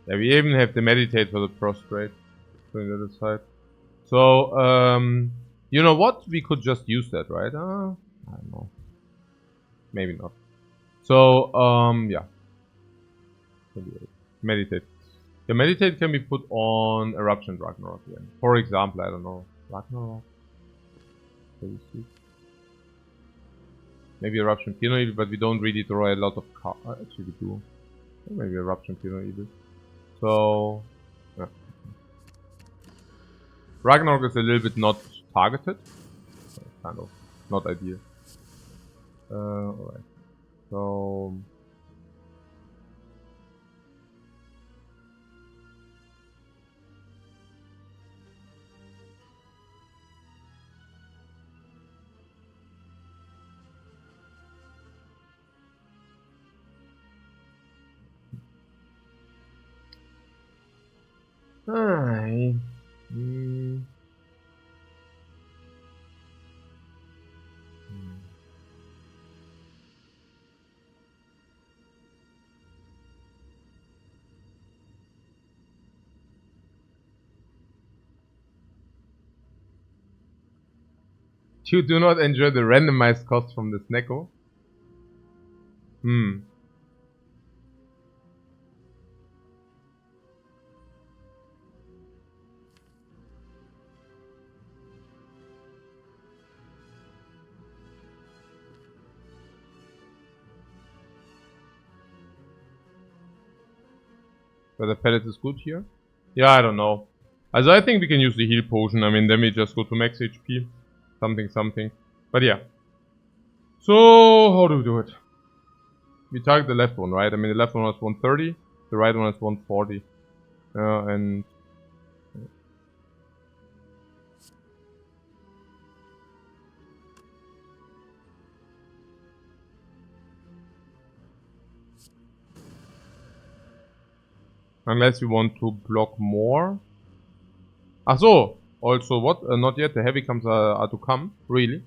yeah, we even have the meditate for the prostrate. Going to the other side. So, you know what? We could just use that, right? I don't know. Maybe not. So, yeah. Meditate. The meditate can be put on Eruption Ragnarok again. For example, I don't know. Ragnarok? Maybe Eruption Pino Evil, but we don't really draw a lot of cards. Actually, we do. Maybe Eruption Pino Evil. So, yeah. Ragnarok is a little bit not targeted. Kind of not ideal. Alright. So... Hi. You do not enjoy the randomized cost from the Snecko? But the pellet is good here? Yeah, I don't know. Also, I think we can use the heal potion. I mean, then we just go to max HP. Something. But yeah. So, how do we do it? We target the left one, right? I mean, the left one has 130. The right one has 140. And... Unless you want to block more. Ach so! Also, what? Not yet. The heavy comes are to come. Really?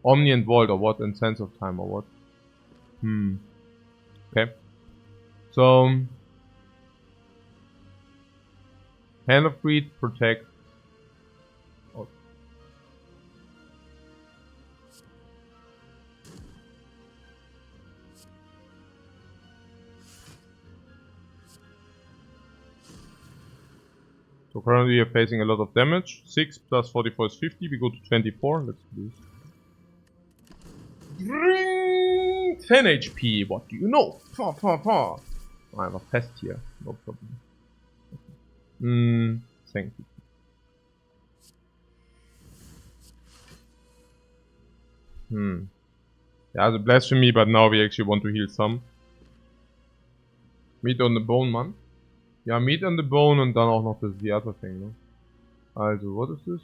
Omni and Vault or what? And Sense of Time or what? Okay. So... Hand of Greed, Protect. Oh. So currently we are facing a lot of damage. 6 plus 44 is 50. We go to 24. Let's do this. 10 HP. What do you know? I have a pest here. No problem. Thank you. Yeah, the blasphemy, but now we actually want to heal some. Meat on the bone, man. Ja, Meat on the bone und dann auch noch das the other thing, ne? Also, what is this?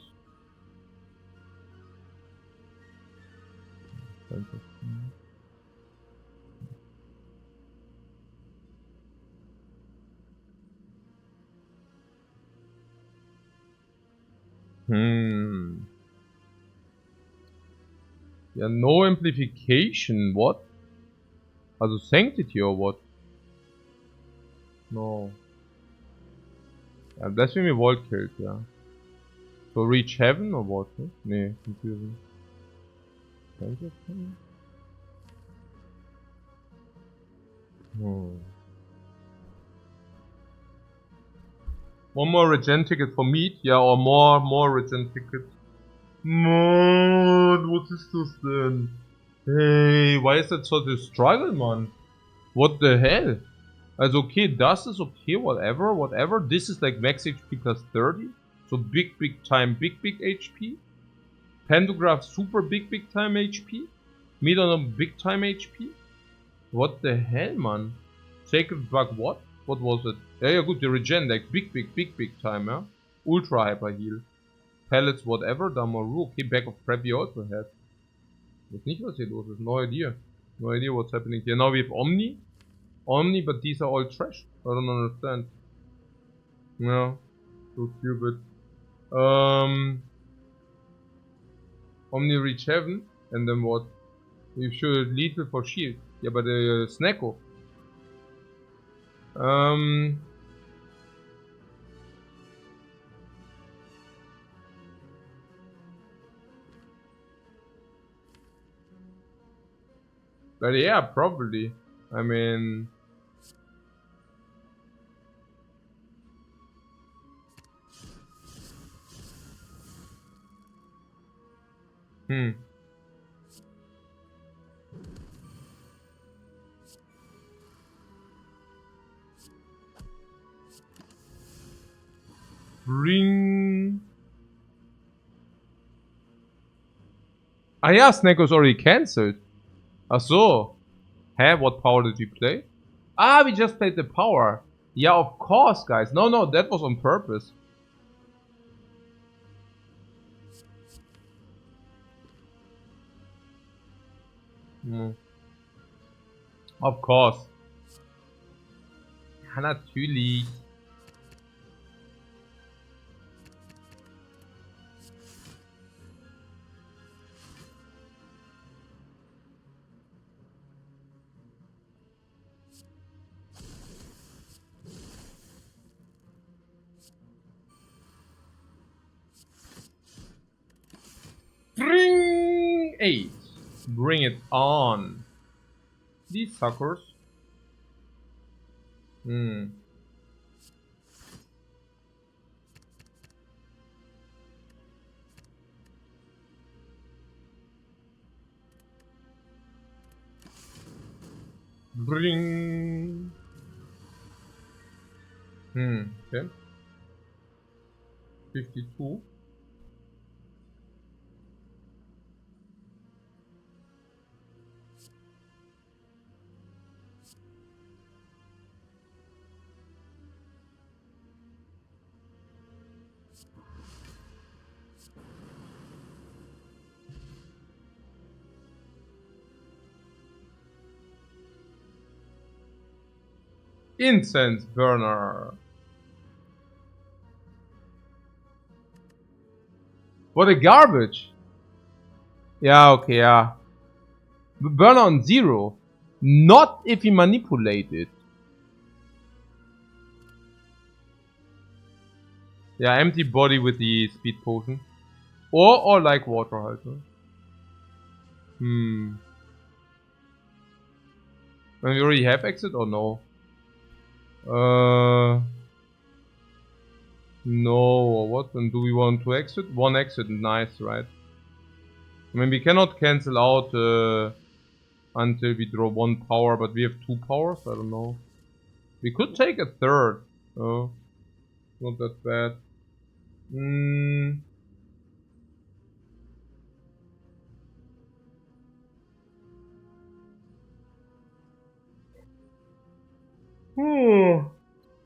Yeah, no amplification. What? Also Sanctity or what? No. Ja, deswegen wir Vault killt, ja. So reach heaven or what? Ne? Nee, confusing. One more regen ticket for meat, yeah, or more regen tickets. Man, what is this then? Hey, why is that such a struggle, man? What the hell? Also okay, das ist okay, whatever. This is like max HP plus 30. So big time, big HP. Pantograph super big time HP. Meter big time HP. What the hell, man? Sacred Bug what? What was it? Ja, gut, the regen, like big time, ja. Ultra hyper heal. Pellets, whatever, Damaru. Okay, back of prep we also had. Weiß nicht, was hier los ist. No idea. No idea what's happening here. Now we have Omni, but these are all trash. I don't understand. No. So stupid. Omni reach heaven, and then what? You should lethal for shield. Yeah, but Snacko. But yeah, probably. I mean... Bring... Ah yeah, Snacko's already cancelled. Ach so. Hä, what power did we play? Ah, we just played the power. Yeah, of course, guys. No, that was on purpose. Of course. Ja, natürlich. Bring 8. Bring it on. These suckers. Bring. Okay. 52. Incense burner. What a garbage. Yeah, okay, yeah. Burner on 0. Not if you manipulate it. Yeah, empty body with the speed potion. Or like water halt. When we already have exit or no? No, or what? Then do we want to exit? One exit, nice, right? I mean, we cannot cancel out until we draw 1 power, but we have 2 powers, I don't know. We could take a third. Oh, not that bad.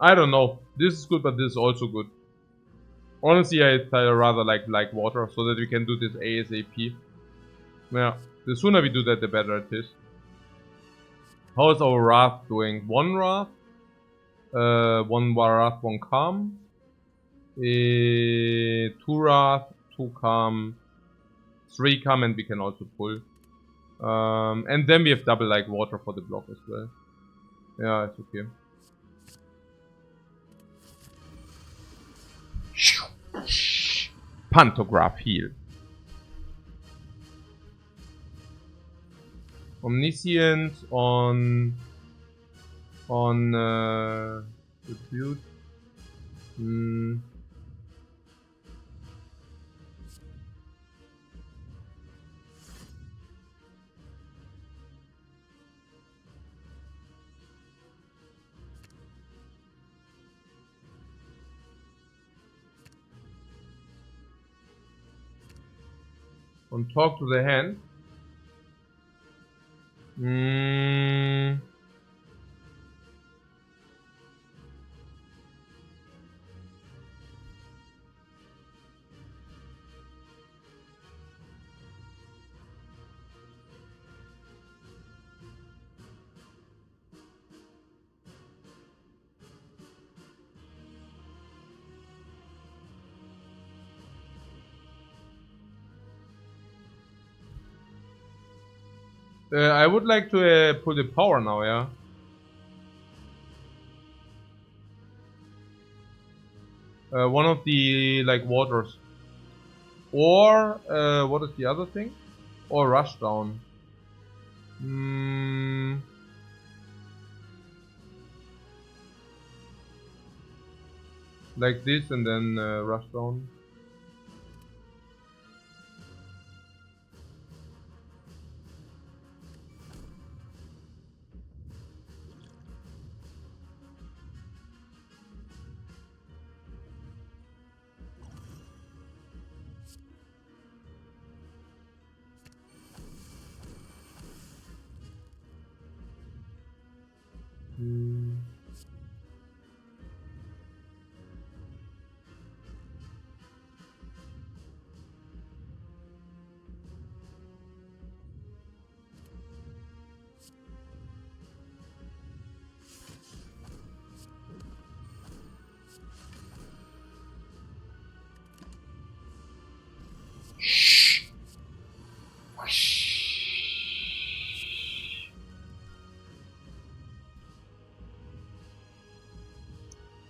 I don't know. This is good, but this is also good. Honestly, I'd rather like water, so that we can do this ASAP. Yeah, the sooner we do that, the better it is. How is our Wrath doing? 1 Wrath? 1 Wrath, 1 Calm. 2 Wrath, 2 Calm, 3 Calm, and we can also pull. And then we have double like water for the block as well. Yeah, it's okay. Pantograph heal. Omniscient on Tribute. On talk to the hand. I would like to pull the power now, yeah. One of the like waters. Or what is the other thing? Or rush down. Like this and then rush down.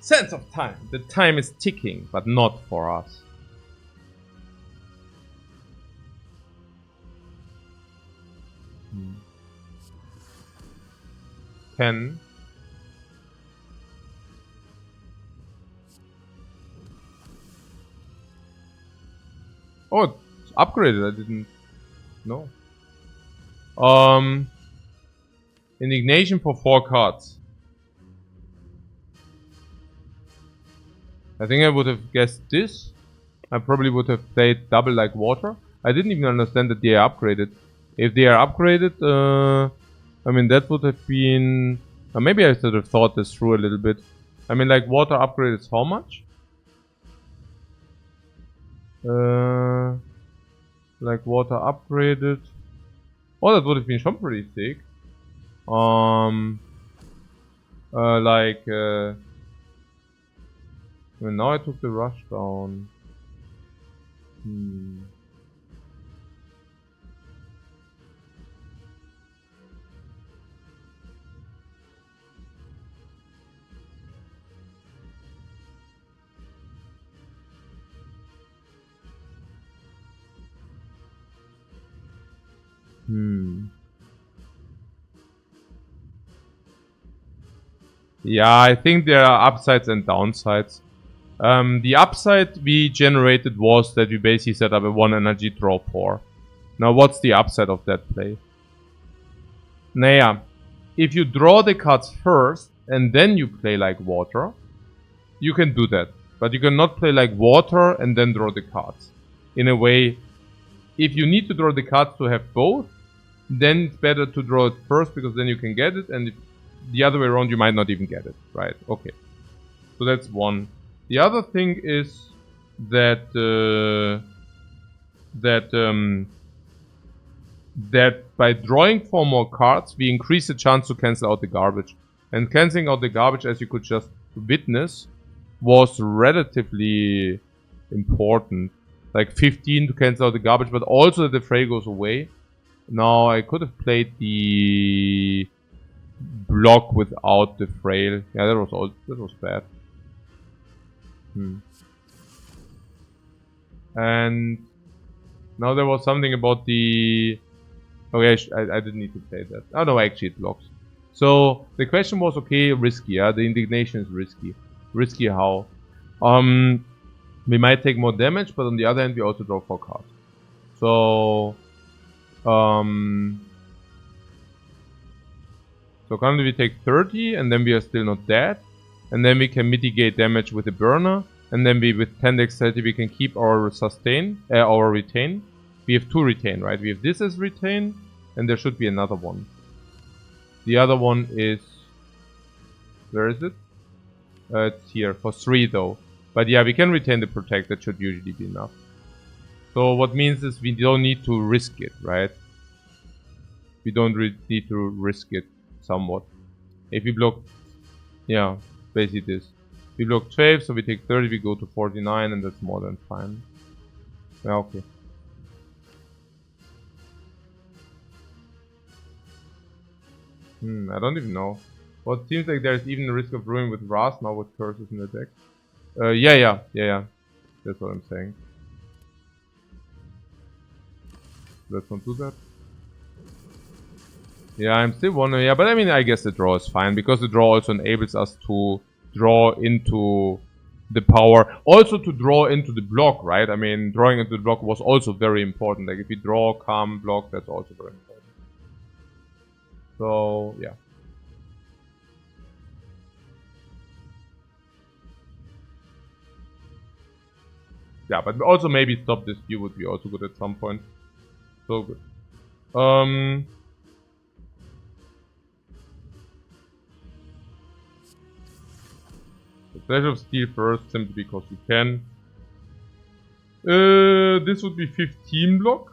Sense of time. The time is ticking, but not for us. Hmm. 10. Oh, it's upgraded. I didn't know. Indignation for 4 cards. I think I would have guessed this. I probably would have played double like water. I didn't even understand that they are upgraded. If they are upgraded, I mean that would have been... maybe I should have thought this through a little bit. I mean like water upgraded is how much? Like water upgraded... Oh, that would have been some pretty thick. Well, now I took the rush down. Yeah, I think there are upsides and downsides. The upside we generated was that we basically set up a 1 energy draw pour. Now what's the upside of that play? Naja, if you draw the cards first and then you play like water, you can do that. But you cannot play like water and then draw the cards. In a way, if you need to draw the cards to have both, then it's better to draw it first because then you can get it, and if the other way around you might not even get it, right? Okay. So that's one. The other thing is that that by drawing 4 more cards, we increase the chance to cancel out the garbage. And cancelling out the garbage, as you could just witness, was relatively important. Like 15 to cancel out the garbage, but also that the fray goes away. Now I could have played the block without the frail. Yeah, that was bad. And now there was something about the... Okay, I didn't need to play that. Oh no, actually it blocks. So the question was, okay, risky, yeah? The indignation is risky. Risky how? We might take more damage, but on the other hand, we also draw 4 cards. So, so currently we take 30, and then we are still not dead. And then we can mitigate damage with the burner. And then we, with 10 dexterity, we can keep our sustain, our retain. We have 2 retain, right? We have this as retain, and there should be another one. The other one is... Where is it? It's here, for 3 though. But yeah, we can retain the protect, that should usually be enough. So what means is we don't need to risk it, right? We don't need to risk it somewhat. If we block... Yeah, basically this. We block 12, so we take 30, we go to 49, and that's more than fine. Yeah, okay. I don't even know. Well, it seems like there's even a risk of ruin with Ras now with curses in the deck. Yeah. That's what I'm saying. Let's not do that. Yeah, I'm still wondering. Yeah, but I mean, I guess the draw is fine because the draw also enables us to draw into the power. Also to draw into the block, right? I mean, drawing into the block was also very important. Like if you draw, calm, block, that's also very important. So, yeah. Yeah, but also maybe stop this view would be also good at some point. So good. The Pleasure of Steel first, simply because we can. This would be 15 block.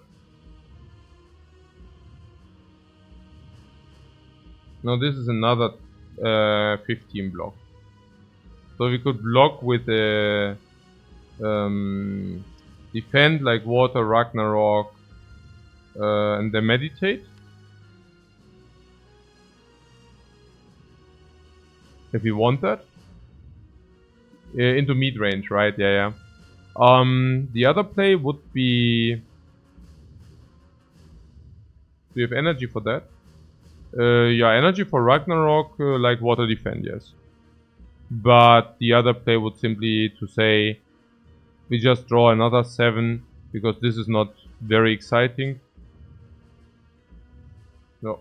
No, this is another 15 block. So we could block with a defend like Water, Ragnarok, and then meditate. If we want that. Into mid range, right? Yeah. The other play would be... Do you have energy for that? Yeah, energy for Ragnarok, like Water Defend, yes. But the other play would simply to say... We just draw another 7, because this is not very exciting. No.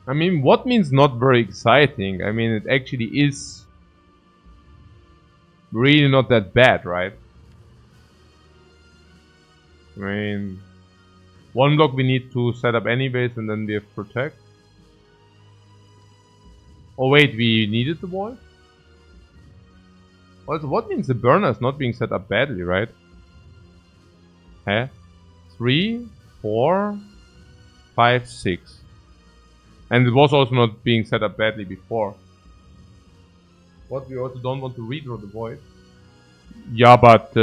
I mean, what means not very exciting? I mean, it actually is really not that bad, right? I mean, 1 block we need to set up anyways, and then we have protect. Oh wait, we needed the wall? Also, what means the burner is not being set up badly, right? Huh? 3, 4, 5, 6. And it was also not being set up badly before. What, we also don't want to redraw the void? Yeah, but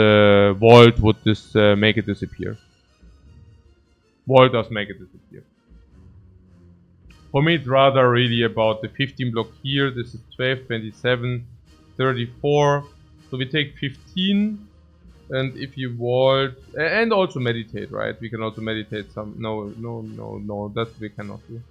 Vault would just make it disappear. Vault does make it disappear. For me, it's rather really about the 15 block here. This is 12, 27, 34. So we take 15. And if you vault... And also meditate, right? We can also meditate some... No. That we cannot do.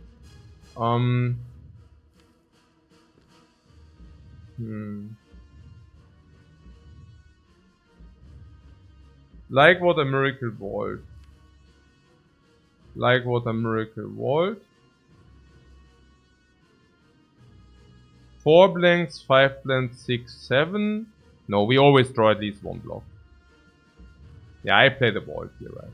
Like what a miracle vault. Like what a miracle vault. 4 blanks, 5 blanks, 6, 7. No, we always draw at least 1 block. Yeah, I play the vault here, right?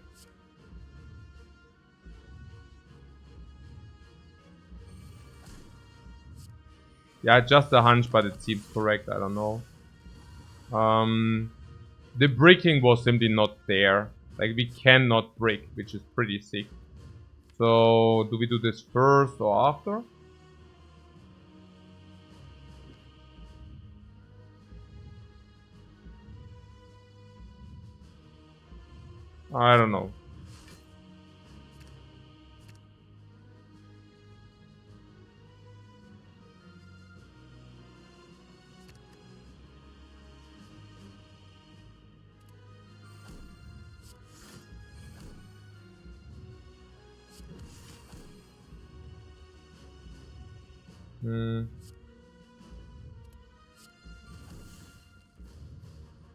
Yeah, just a hunch, but it seems correct. I don't know. The bricking was simply not there. Like, we cannot brick, which is pretty sick. So, do we do this first or after? I don't know.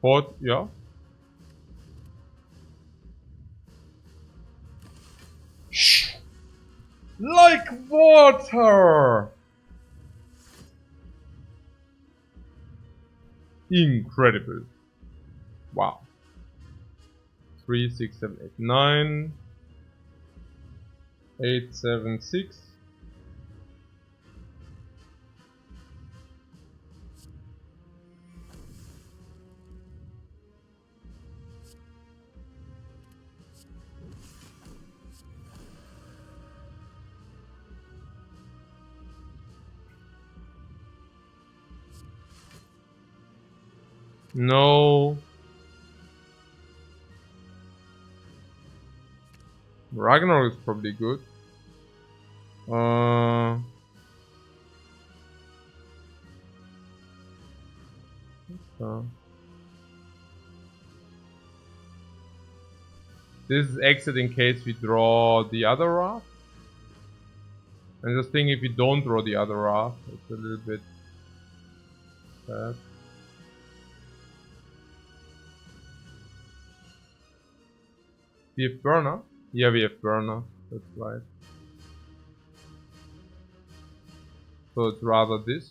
But, yeah. Like water! Incredible. Wow. 3, 6, 7, 8, 9. 8, 7, 6. No. Ragnarok is probably good. This is exit in case we draw the other raft. And just think if we don't draw the other raft, it's a little bit sad. We have burner? Yeah, we have burner. That's right. So it's rather this.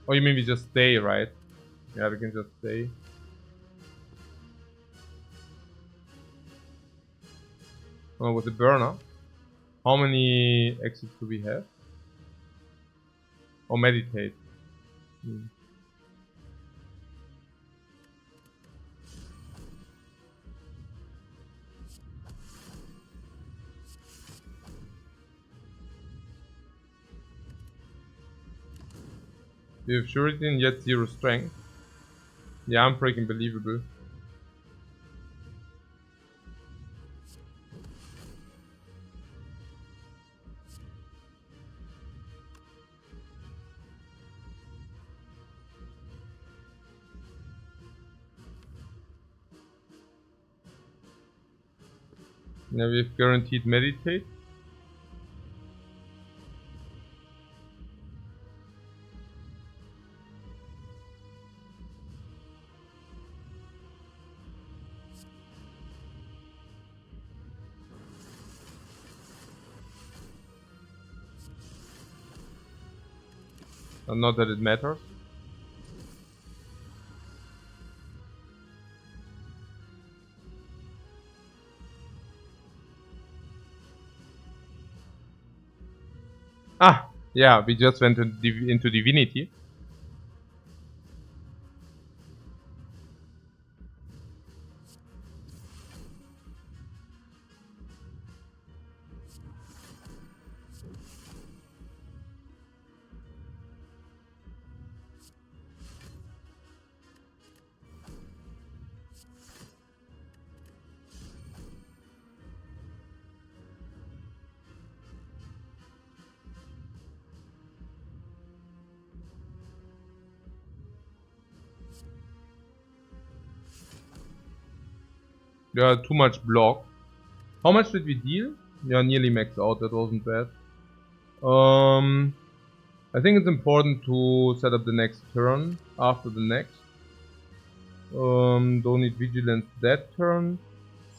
Oh, you mean we just stay, right? Yeah, we can just stay. Oh, with the burner. How many exits do we have? Or meditate? We have surety and yet 0 strength. Yeah, I'm freaking believable. Now we have guaranteed meditate. Not that it matters. Ah, yeah, we just went into divinity. Yeah, too much block. How much did we deal? Yeah, nearly maxed out. That wasn't bad. I think it's important to set up the next turn after the next. Don't need vigilance that turn.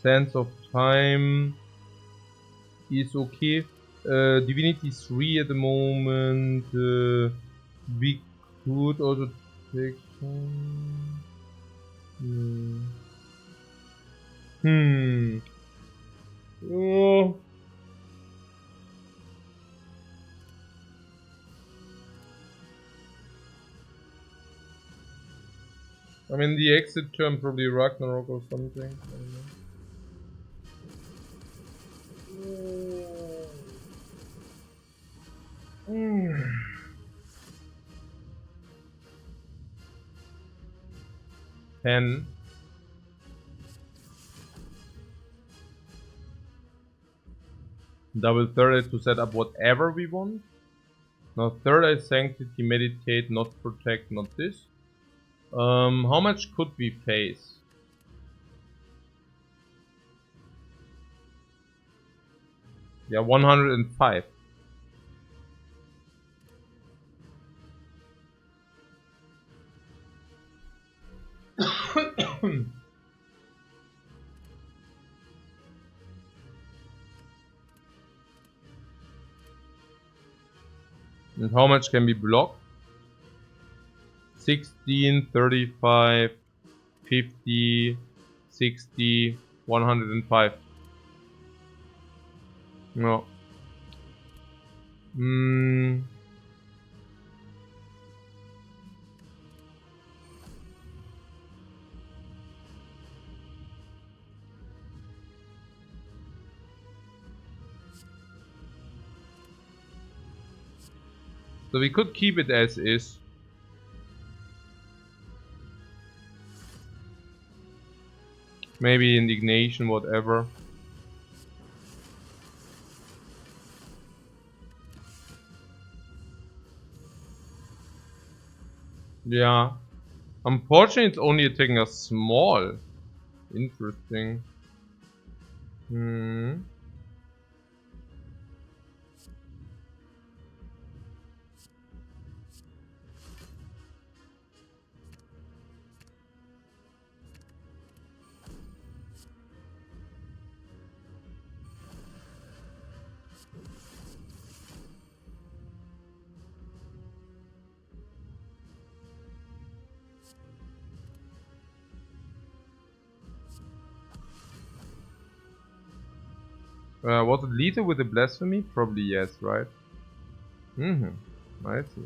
Sense of time is okay. Divinity 3 at the moment. We could also take some. Oh. I mean, the exit term probably Ragnarok or something. I don't know. 10. Double third eye to set up whatever we want. Now third eye sanctity, meditate, not protect, not this. How much could we face? Yeah, 105. And how much can be blocked? 16, 35, 50, 60, 105. No. So we could keep it as is. Maybe indignation, whatever. Yeah. Unfortunately, it's only attacking us small. Interesting. Was it lethal with the blasphemy? Probably yes, right? I see.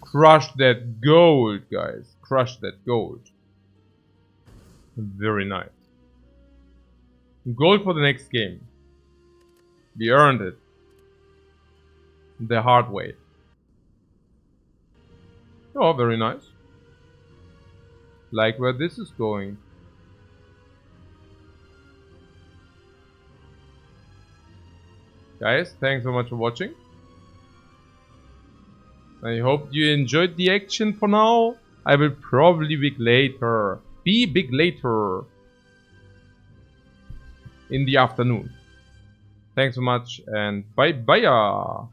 Crush that gold, guys. Crush that gold. Very nice. Gold for the next game. We earned it. The hard way. Oh, very nice. Like where this is going. Guys, thanks so much for watching. I hope you enjoyed the action for now. I will probably be big later in the afternoon. Thanks so much and bye bye.